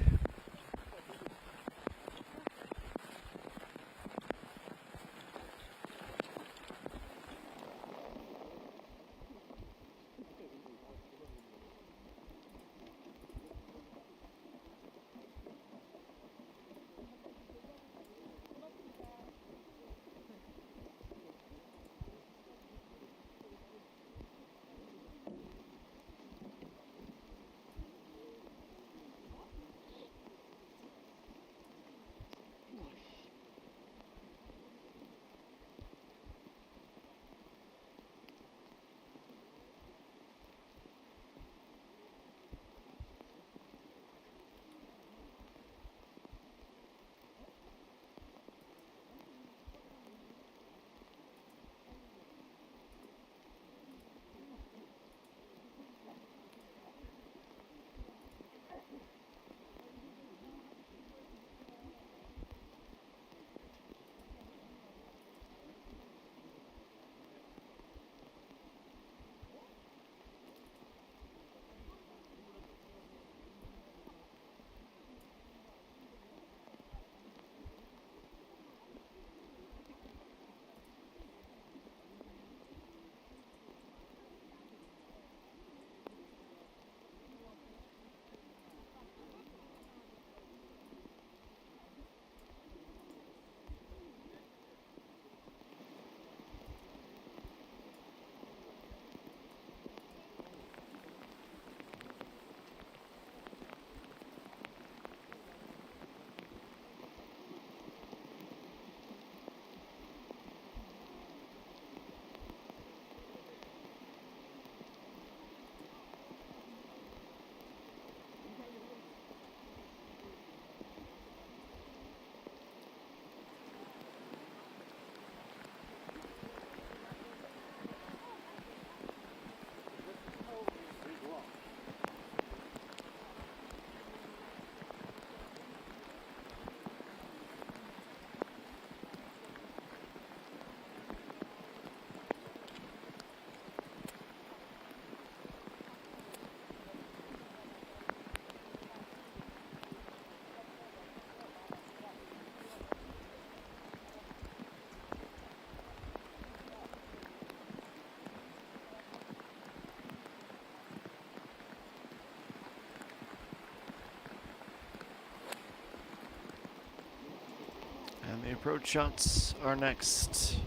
The approach shots are next.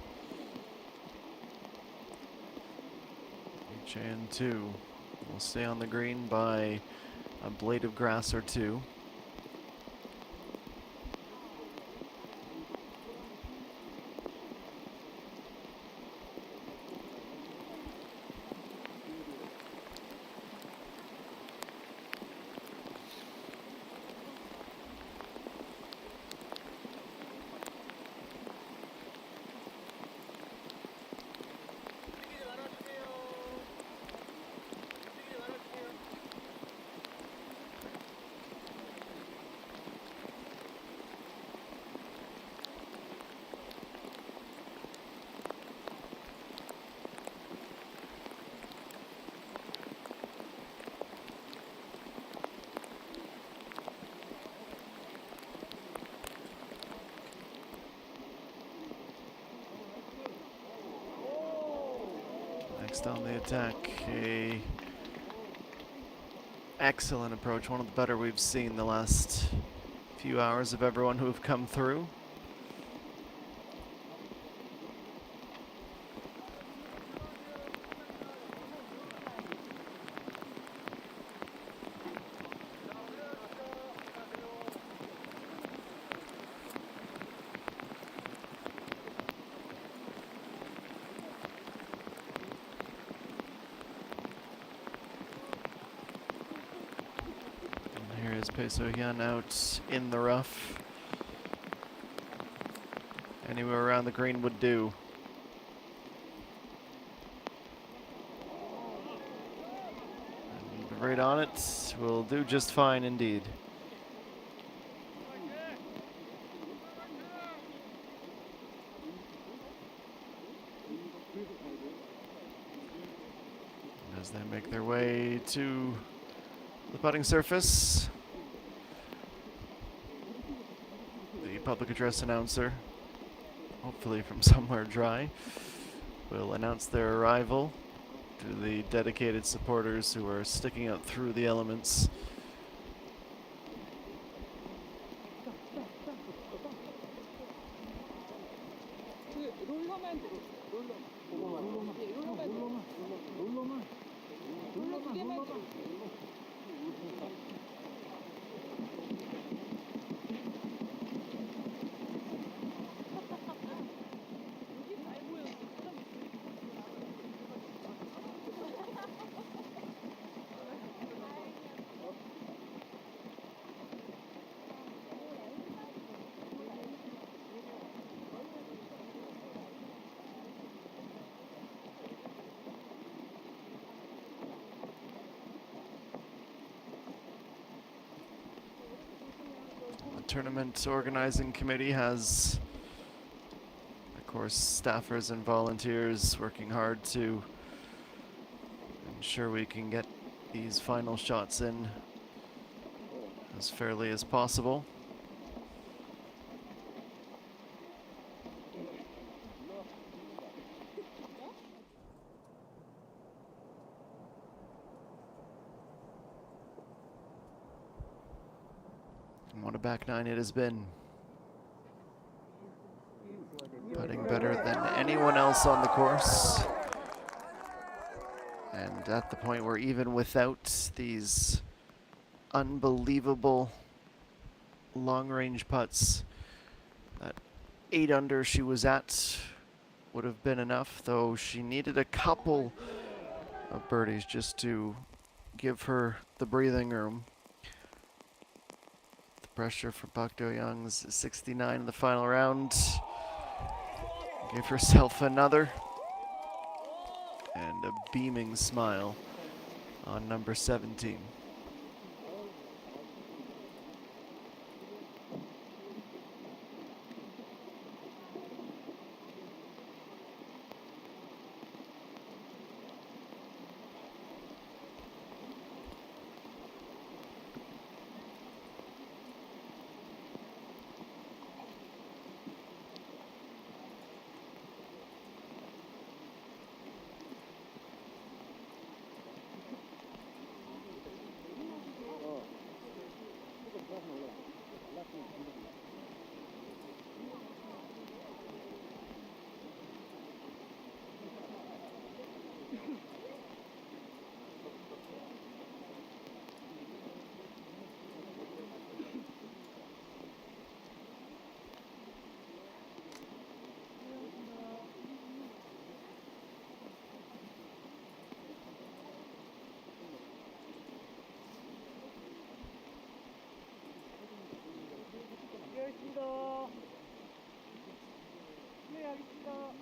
HN2 will stay on the green by a blade of grass or two. Next on the attack, a excellent approach, one of the better we've seen the last few hours of everyone who have come through. Pesoyan out in the rough. Anywhere around the green would do. And right on it will do just fine indeed. As they make their way to the putting surface, public address announcer, hopefully from somewhere dry, will announce their arrival to the dedicated supporters who are sticking out through the elements. Tournament organizing committee has, of course, staffers and volunteers working hard to ensure we can get these final shots in as fairly as possible. And what a back nine it has been. Putting better than anyone else on the course. And at the point where even without these unbelievable long-range putts, that 8 under she was at would have been enough, though she needed a couple of birdies just to give her the breathing room. The pressure for Park Do-young's 69 in the final round. Gave herself another. And a beaming smile on number 17. 실례하겠습니다. 실례하겠습니다.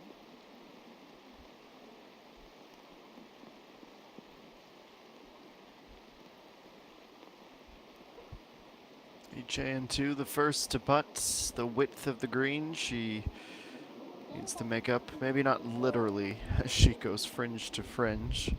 EJ2, the first to putt the width of the green. She needs to make up, maybe not literally, as she goes fringe to fringe.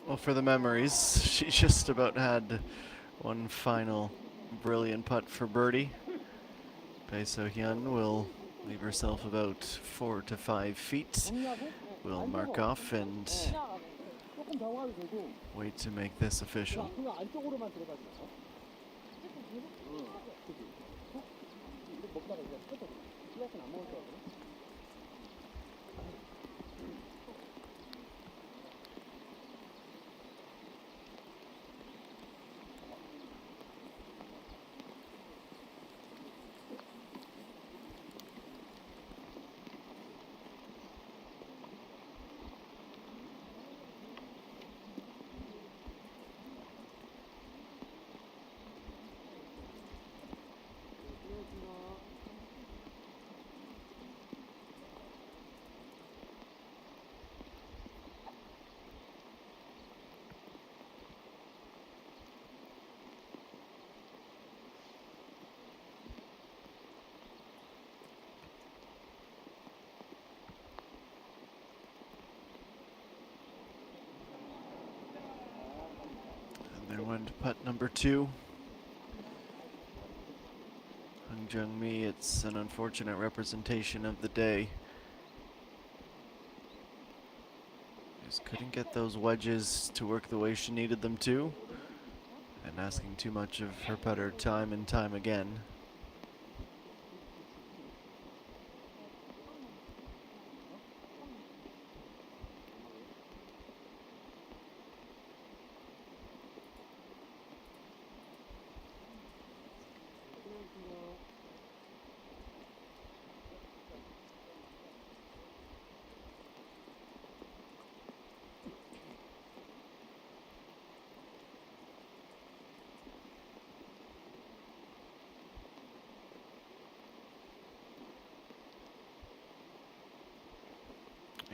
Well, for the memories, she just about had one final brilliant putt for birdie. Bae So-hyun will leave herself about 4 to 5 feet. Will mark off and 조금 더 와도 되고. wait to make this official. 그거 안쪽으로만 들어가지 마. 이거 먹다가 이제 끝에 씨앗은 안 먹을 거거든. There went putt number 2. Hung Jung-mi, it's an unfortunate representation of the day. Just couldn't get those wedges to work the way she needed them to, and asking too much of her putter time and time again.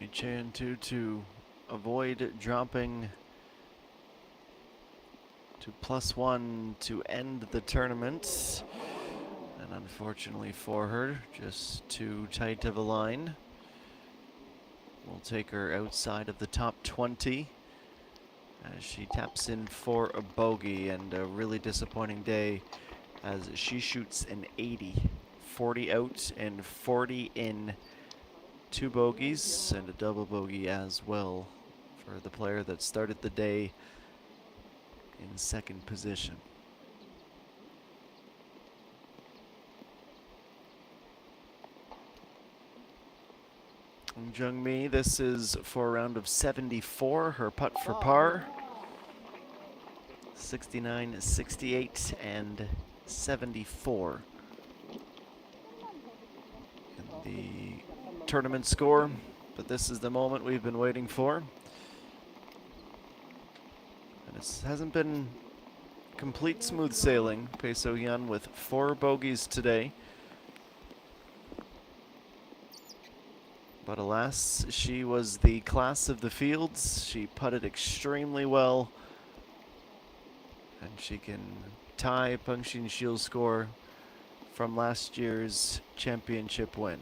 EJ2 to avoid dropping to +1 to end the tournament. And unfortunately for her, just too tight of a line. Will take her outside of the top 20 as she taps in for a bogey, and a really disappointing day as she shoots an 80. 40 out and 40 in. 2 bogeys and a double bogey as well for the player that started the day in second position. Hung Jung-mi, this is for a round of 74, her putt for par. 69, 68, and 74. In the tournament score, but this is the moment we've been waiting for. And it hasn't been complete smooth sailing. Pei So-hyun with 4 bogeys today. But alas, she was the class of the fields. She putted extremely well. And she can tie Peng Shil's score from last year's championship win.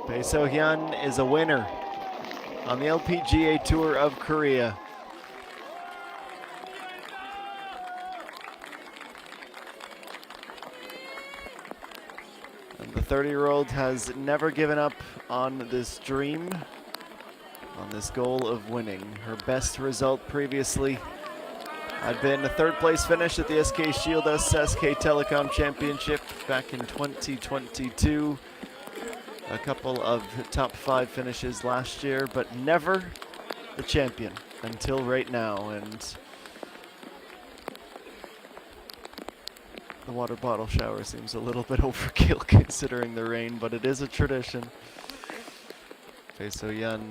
Pei So-hyun is a winner on the LPGA Tour of Korea. And the 30-year-old has never given up on this dream, on this goal of winning. Her best result previously had been a 3rd place finish at the SK Shield SK Telecom Championship back in 2022. A couple of top 5 finishes last year, but never the champion until right now. And the water bottle shower seems a little bit overkill considering the rain, but it is a tradition. Pei So-hyun,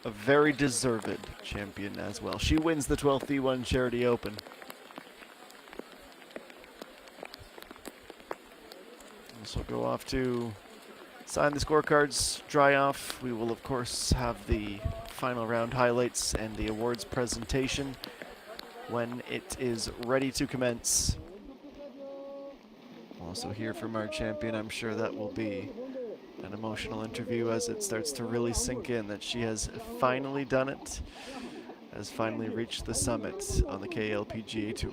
a very deserved champion as well. She wins the 12th E1 Charity Open. This will go off to sign the scorecards, dry off. We will, of course, have the final round highlights and the awards presentation when it is ready to commence. We'll also hear from our champion. I'm sure that will be an emotional interview as it starts to really sink in that she has finally done it, has finally reached the summit on the KLPGA Tour.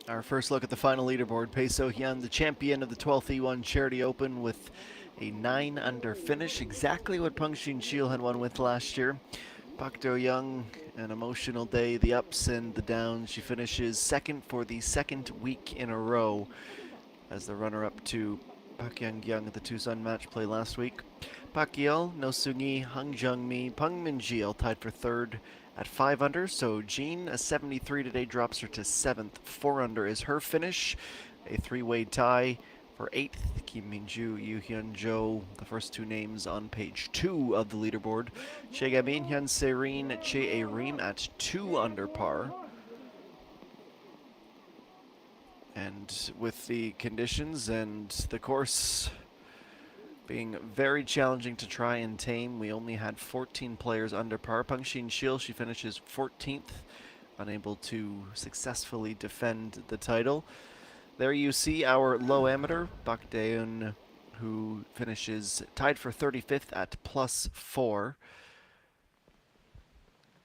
Our first look at the final leaderboard. Pei So-hyun, the champion of the 12th E1 Charity Open with a 9-under finish, exactly what Peng Shil had won with last year. Park Do-young, an emotional day, the ups and the downs. She finishes 2nd for the 2nd week in a row as the runner-up to Park Yang-kyung at the Tucson match play last week. Park Yeol, No Sung-hee, Hang Jung-mi, Peng Min-ji all tied for 3rd at 5 under. So Jean, a 73 today, drops her to 7th. 4 under is her finish. A 3-way tie for 8th. Kim Min-ju, Yoo Hyun-jo, the first 2 names on page 2 of the leaderboard. Che Ga-min, Hyun Se-rin, Che A-rim at 2 under par. And with the conditions and the course being very challenging to try and tame, we only had 14 players under par. Peng Shil, she finishes 14th, unable to successfully defend the title. There you see our low amateur, Bak Daeun, who finishes tied for 35th at +4.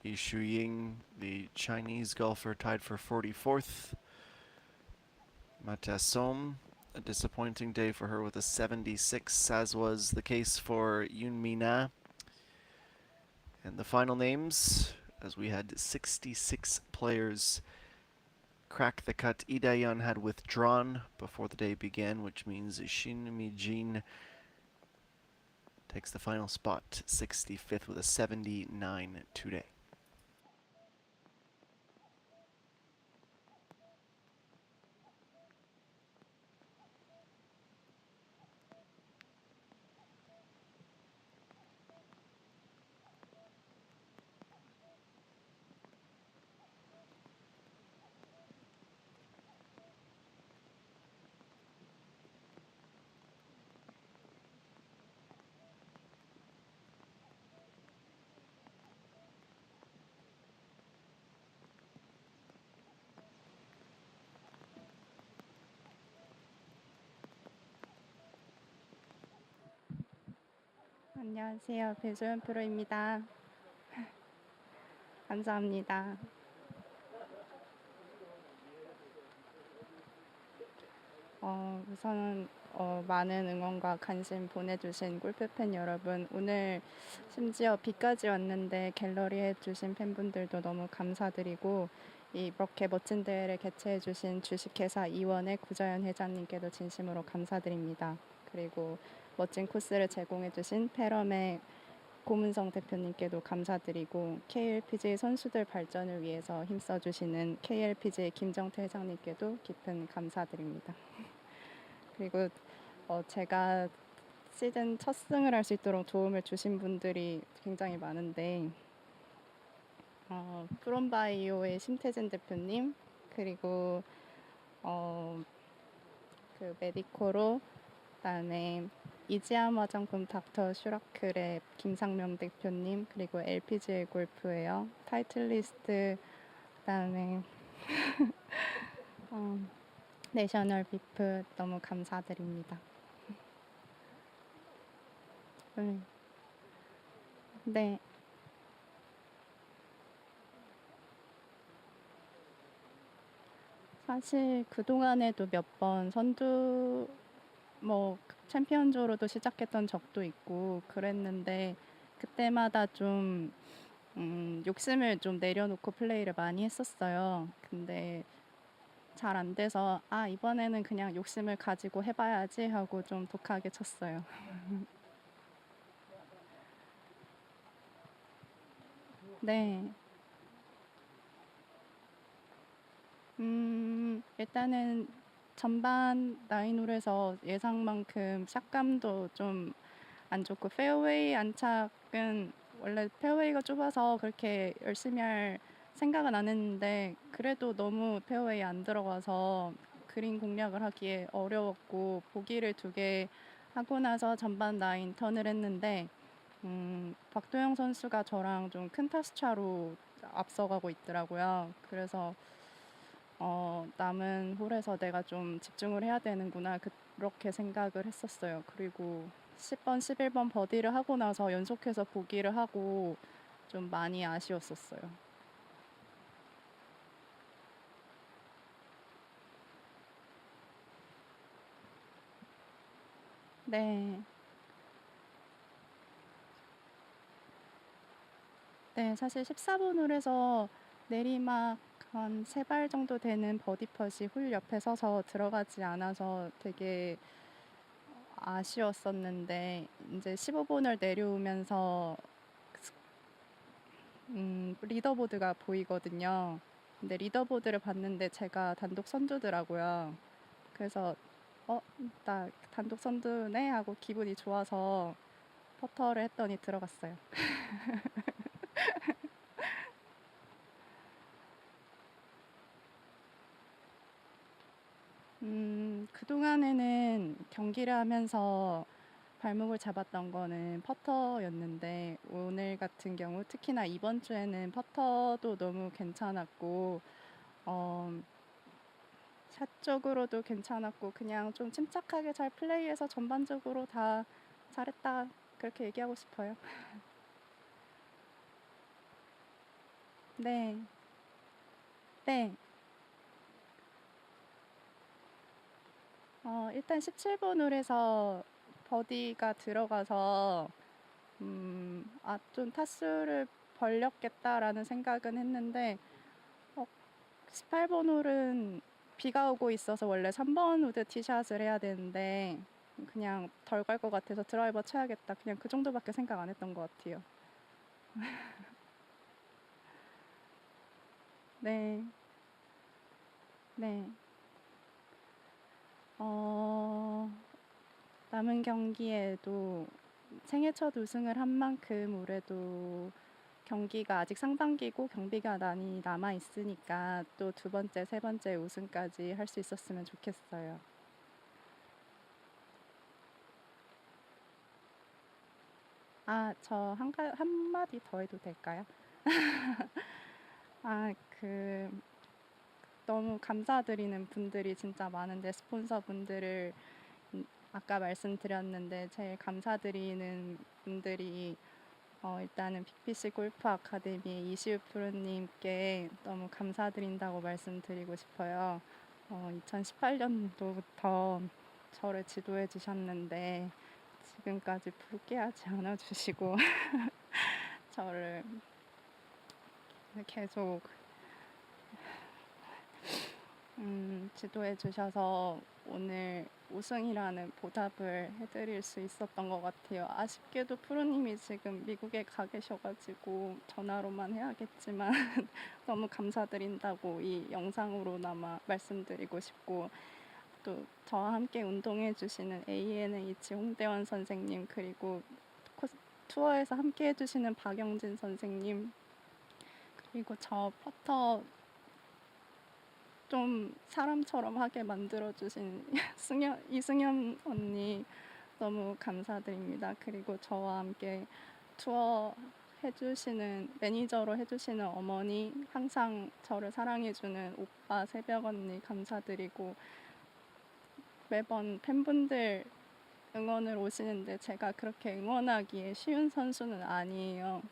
Yi Shuying, the Chinese golfer, tied for 44th. Ma Tassom, a disappointing day for her with a 76, as was the case for Yun Mina. And the final names, as we had 66 players crack the cut. Lee Dae-yeon had withdrawn before the day began, which means Shin Mi-jin takes the final spot, 65th with a 79 today. 안녕하세요. 배소연 프로입니다. 감사합니다. 우선은 많은 응원과 관심 보내주신 골프팬 여러분, 오늘 심지어 비까지 왔는데 갤러리 해주신 팬분들도 너무 감사드리고, 이렇게 멋진 대회를 개최해주신 주식회사 이원의 구자연 회장님께도 진심으로 감사드립니다. 그리고 멋진 코스를 제공해주신 페럼의 고문성 대표님께도 감사드리고, KLPGA 선수들 발전을 위해서 힘써주시는 KLPGA 김정태 회장님께도 깊은 감사드립니다. 그리고 제가 시즌 첫 승을 할 수 있도록 도움을 주신 분들이 굉장히 많은데, 프롬바이오의 심태진 대표님, 그리고 그 메디코로, 그다음에 이지암 화장품 닥터 슈라클의 김상명 대표님, 그리고 LPGA 골프웨어 타이틀리스트, 그다음에 내셔널 비프 너무 감사드립니다. 네. 사실 그동안에도 몇 번 선두 챔피언조로도 시작했던 적도 있고 그랬는데, 그때마다 좀 욕심을 좀 내려놓고 플레이를 많이 했었어요. 근데 잘 안 돼서 이번에는 그냥 욕심을 가지고 해봐야지 하고 좀 독하게 쳤어요. 네. 일단은 전반 나인홀에서 예상만큼 샷감도 좀 안 좋고, 페어웨이 안착은 원래 페어웨이가 좁아서 그렇게 열심히 할 생각은 안 했는데, 그래도 너무 페어웨이 안 들어가서 그린 공략을 하기에 어려웠고, 보기를 2개 하고 나서 전반 나인 턴을 했는데, 박도영 선수가 저랑 좀 큰 타수 차로 앞서가고 있더라고요. 그래서 남은 홀에서 내가 좀 집중을 해야 되는구나, 그렇게 생각을 했었어요. 그리고 10번, 11번 버디를 하고 나서 연속해서 보기를 하고 좀 많이 아쉬웠었어요. 네. 네, 사실 14번 홀에서 내리막 한 3발 정도 되는 버디 펫이 홀 옆에 서서 들어가지 않아서 되게 아쉬웠었는데, 이제 15번을 내려오면서 리더보드가 보이거든요. 근데 리더보드를 봤는데 제가 단독 선두더라고요. 그래서 나 단독 선두네 하고 기분이 좋아서 퍼터를 했더니 들어갔어요. 그동안에는 경기를 하면서 발목을 잡았던 거는 퍼터였는데, 오늘 같은 경우 특히나 이번 주에는 퍼터도 너무 괜찮았고, 샷적으로도 괜찮았고, 그냥 좀 침착하게 잘 플레이해서 전반적으로 다 잘했다, 그렇게 얘기하고 싶어요. 네. 네. 일단 17번 홀에서 버디가 들어가서 좀 타수를 벌렸겠다라는 생각은 했는데 18번 홀은 비가 오고 있어서 원래 3번 우드 티샷을 해야 되는데 그냥 덜 갈 것 같아서 드라이버 쳐야겠다. 그냥 그 정도밖에 생각 안 했던 것 같아요. 네. 네. 남은 경기에도 생애 첫 우승을 한 만큼 올해도 경기가 아직 상반기고 경기가 많이 남아 있으니까 또 두 번째, 세 번째 우승까지 할 수 있었으면 좋겠어요. 저 한마디 더 해도 될까요? 너무 감사드리는 분들이 진짜 많은데 스폰서분들을 아까 말씀드렸는데 제일 감사드리는 분들이 일단은 빅피시 골프 아카데미 이시우 프로님께 너무 감사드린다고 말씀드리고 싶어요. 2018년도부터 저를 지도해 주셨는데 지금까지 불쾌하지 않아 주시고 저를 계속 지도해 주셔서 오늘 우승이라는 보답을 해드릴 수 있었던 것 같아요. 아쉽게도 프로님이 지금 미국에 가 계셔가지고 전화로만 해야겠지만 너무 감사드린다고 이 영상으로나마 말씀드리고 싶고 또 저와 함께 운동해 주시는 ANH 홍대원 선생님 그리고 투어에서 함께 해주시는 박영진 선생님 그리고 저 퍼터 좀 사람처럼 하게 만들어주신 이승현 언니 너무 감사드립니다. 그리고 저와 함께 투어 해주시는 매니저로 해주시는 어머니 항상 저를 사랑해주는 오빠 새벽 언니 감사드리고 매번 팬분들 응원을 오시는데 제가 그렇게 응원하기에 쉬운 선수는 아니에요.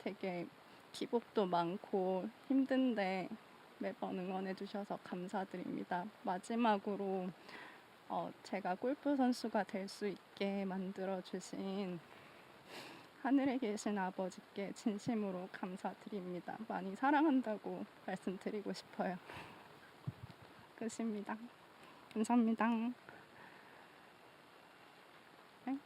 되게 기복도 많고 힘든데 매번 응원해 주셔서 감사드립니다. 마지막으로 제가 골프 선수가 될 수 있게 만들어 주신 하늘에 계신 아버지께 진심으로 감사드립니다. 많이 사랑한다고 말씀드리고 싶어요. 끝입니다. 감사합니다. 네?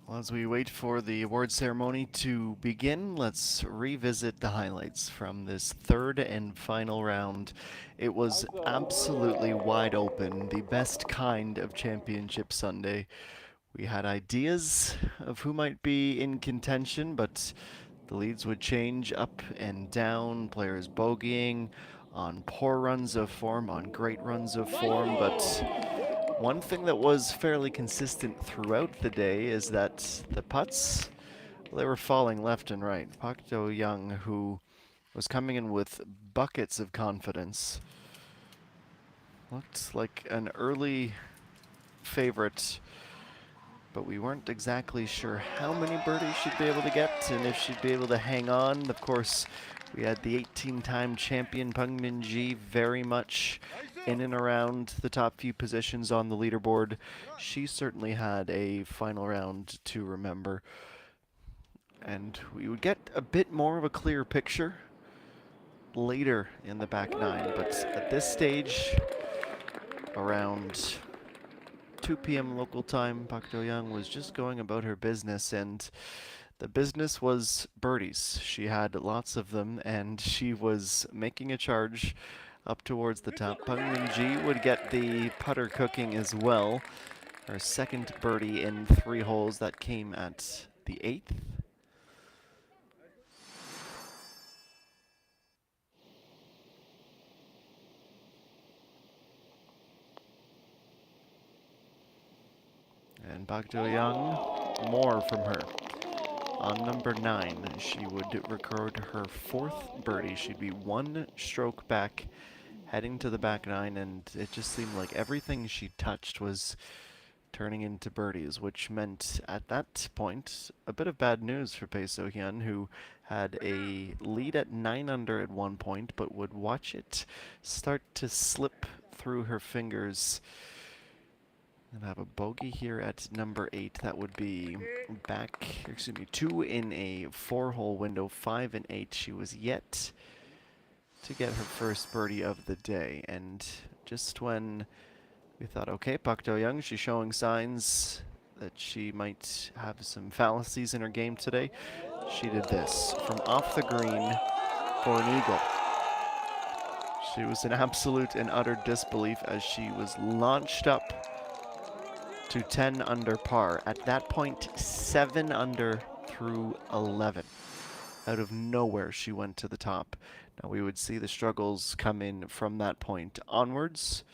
Well, as we wait for the award ceremony to begin, let's revisit the highlights from this third and final round. It was absolutely wide open, the best kind of championship Sunday. We had ideas of who might be in contention, but the leads would change up and down, players bogeying on poor runs of form, on great runs of form, but one thing that was fairly consistent throughout the day is that the putts, they were falling left and right. Pak Do-young, who was coming in with buckets of confidence, looked like an early favorite, but we weren't exactly sure how many birdies she'd be able to get and if she'd be able to hang on. Of course, we had the 18-time champion Peng Min-ji very much in and around the top few positions on the leaderboard. She certainly had a final round to remember. And we would get a bit more of a clear picture later in the back nine, but at this stage, around 2 p.m. local time, Pak Do-young was just going about her business, and the business was birdies. She had lots of them, and she was making a charge up towards the top. Peng Min-ji would get the putter cooking as well. Her second birdie in 3 holes. That came at the 8th. And Bak Do-young, more from her. On number 9, she would record her 4th birdie. She'd be 1 stroke back, heading to the back 9, and it just seemed like everything she touched was turning into birdies, which meant at that point a bit of bad news for Pei So-hyun, who had a lead at 9 under at one point, but would watch it start to slip through her fingers and have a bogey here at number 8. That would be 2 in a 4-hole window, 5 and 8. She was yet to get her first birdie of the day, and just when we thought, okay, Pak Do-young, she's showing signs that she might have some fallacies in her game today, she did this from off the green for an eagle. She was in absolute and utter disbelief as she was launched up to 10 under par. At that point, 7 under through 11. Out of nowhere, she went to the top. Now we would see the struggles come in from that point onwards.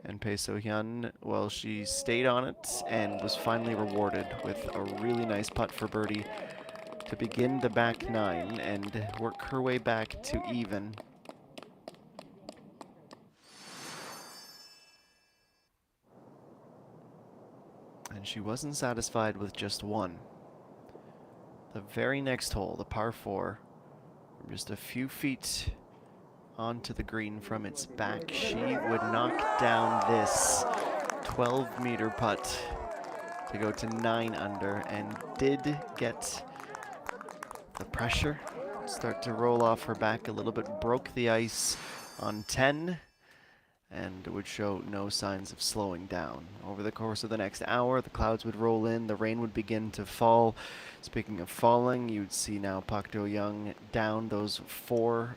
And Pei So-hyun, well, she stayed on it and was finally rewarded with a really nice putt for birdie to begin the back 9 and work her way back to even. And she wasn't satisfied with just 1. The very next hole, the par 4, just a few feet onto the green from its back, she would knock down this 12-meter putt to go to 9 under, and did get the pressure start to roll off her back a little bit, broke the ice on 10, and would show no signs of slowing down. Over the course of the next hour, the clouds would roll in, the rain would begin to fall. Speaking of falling, you'd see now Pak Do-young down those 4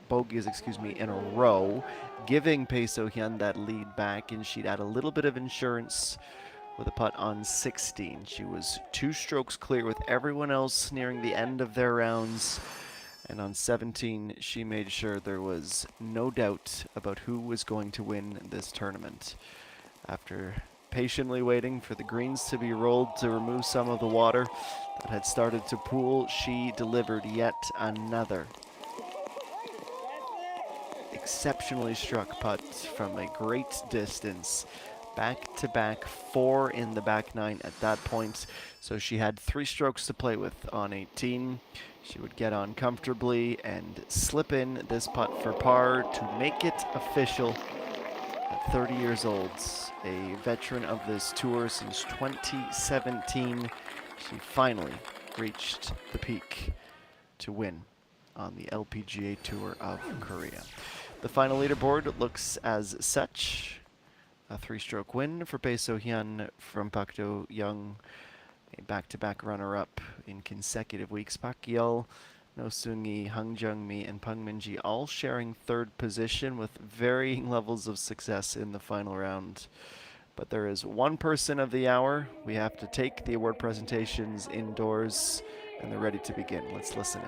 bogeys, in a row, giving Pei So-hyun that lead back, and she'd add a little bit of insurance with a putt on 16. She was 2 strokes clear with everyone else nearing the end of their rounds. And on 17, she made sure there was no doubt about who was going to win this tournament. After patiently waiting for the greens to be rolled to remove some of the water that had started to pool, she delivered yet another exceptionally struck putt from a great distance. Back-to-back 4 in the back 9 at that point. So she had 3 strokes to play with on 18. She would get on comfortably and slip in this putt for par to make it official. At 30 years old, a veteran of this tour since 2017, she finally reached the peak to win on the LPGA Tour of Korea. The final leaderboard looks as such. A 3-stroke win for Pei So-hyun from Pak Do-young, a back-to-back runner-up in consecutive weeks. Park Yeol, No Seung-gi, Hang Jung-mi, and Peng Min-ji all sharing 3rd position with varying levels of success in the final round. But there is one person of the hour. We have to take the award presentations indoors, and they're ready to begin. Let's listen in.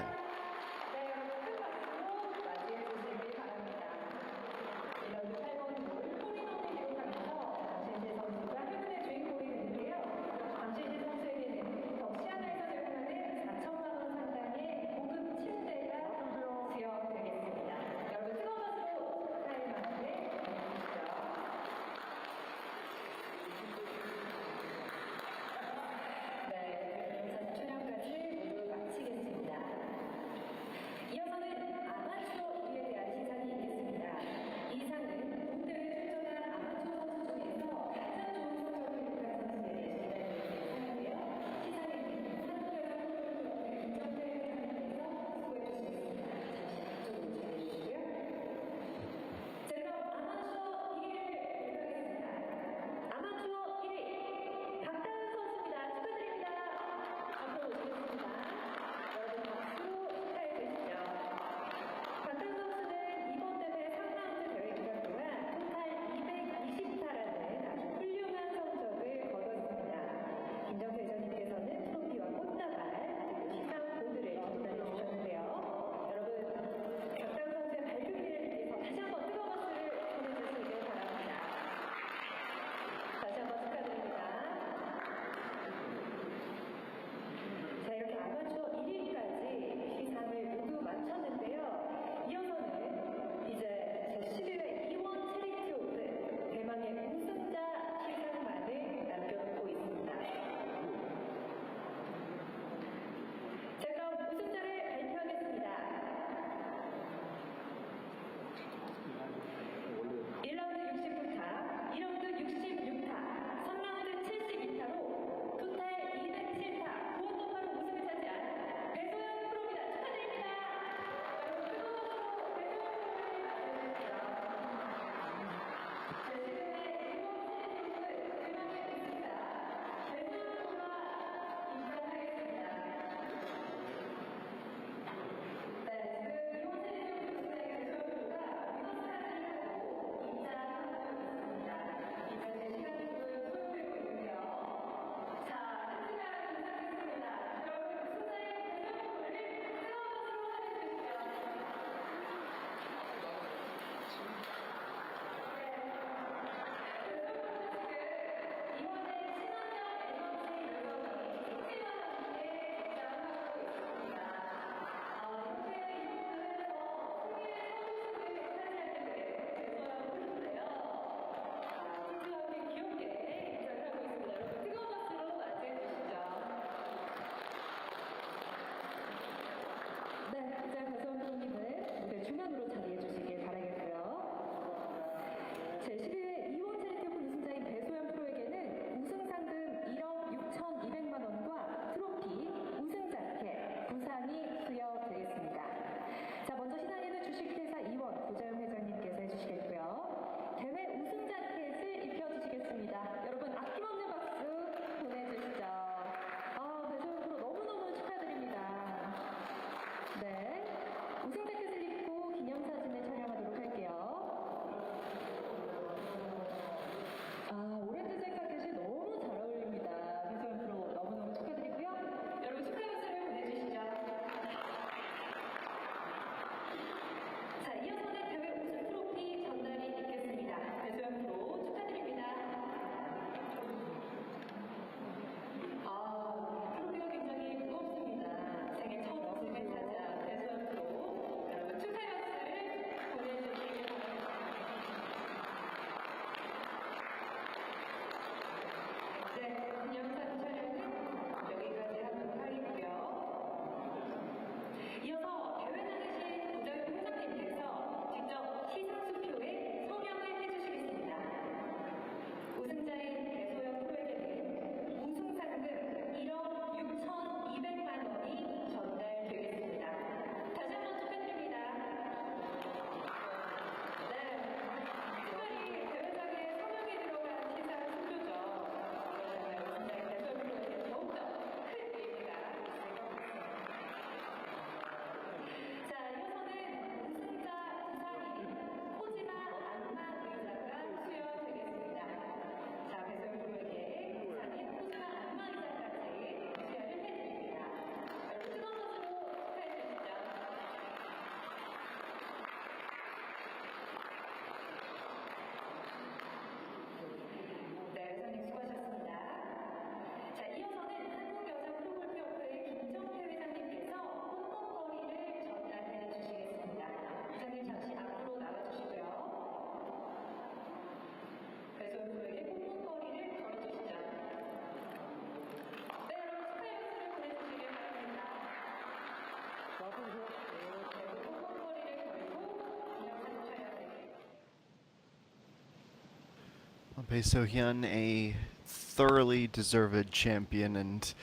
Bae So-hyun, a thoroughly deserved champion, and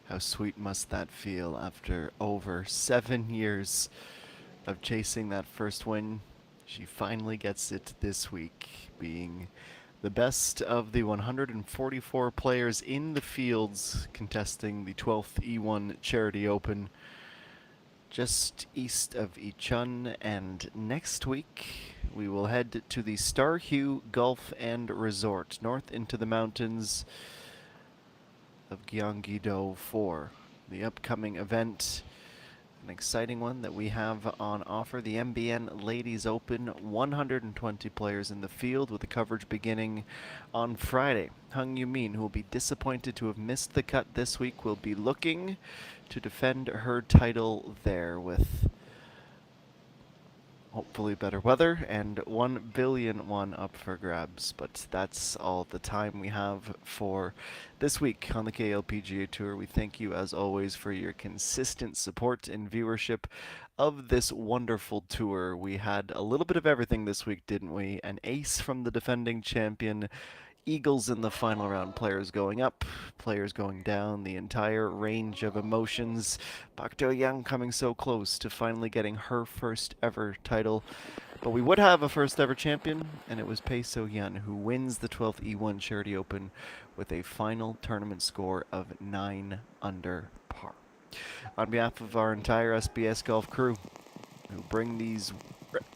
how sweet must that feel after over 7 years of chasing that first win. She finally gets it this week, being the best of the 144 players in the fields contesting the 12th E1 Charity Open, just east of Icheon. And next week we will head to the Starhue Golf and Resort, north into the mountains of Gyeonggi-do for the upcoming event. An exciting one that we have on offer, the MBN Ladies Open. 120 players in the field, with the coverage beginning on Friday. Hung Yoo-min, who will be disappointed to have missed the cut this week, will be looking to defend her title there with hopefully better weather and 1 billion won up for grabs. But that's all the time we have for this week on the KLPGA Tour. We thank you as always for your consistent support and viewership of this wonderful tour. We had a little bit of everything this week, didn't we? An ace from the defending champion, eagles in the final round, players going up, players going down, the entire range of emotions. Park Do-young coming so close to finally getting her first ever title. But we would have a first ever champion, and it was Bae So-hyun, who wins the 12th E1 Charity Open with a final tournament score of 9 under par. On behalf of our entire SBS Golf crew, who bring these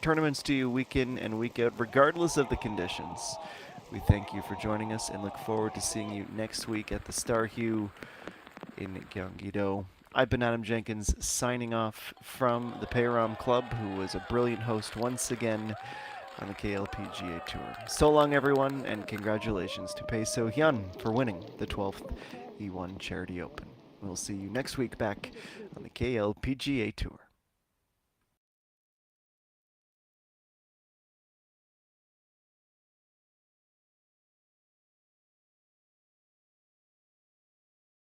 tournaments to you week in and week out, regardless of the conditions, we thank you for joining us and look forward to seeing you next week at the Starhue in Gyeonggi-do. I've been Adam Jenkins, signing off from the Payram Club, who was a brilliant host once again on the KLPGA Tour. So long, everyone, and congratulations to Bae So-hyun for winning the 12th E1 Charity Open. We'll see you next week back on the KLPGA Tour.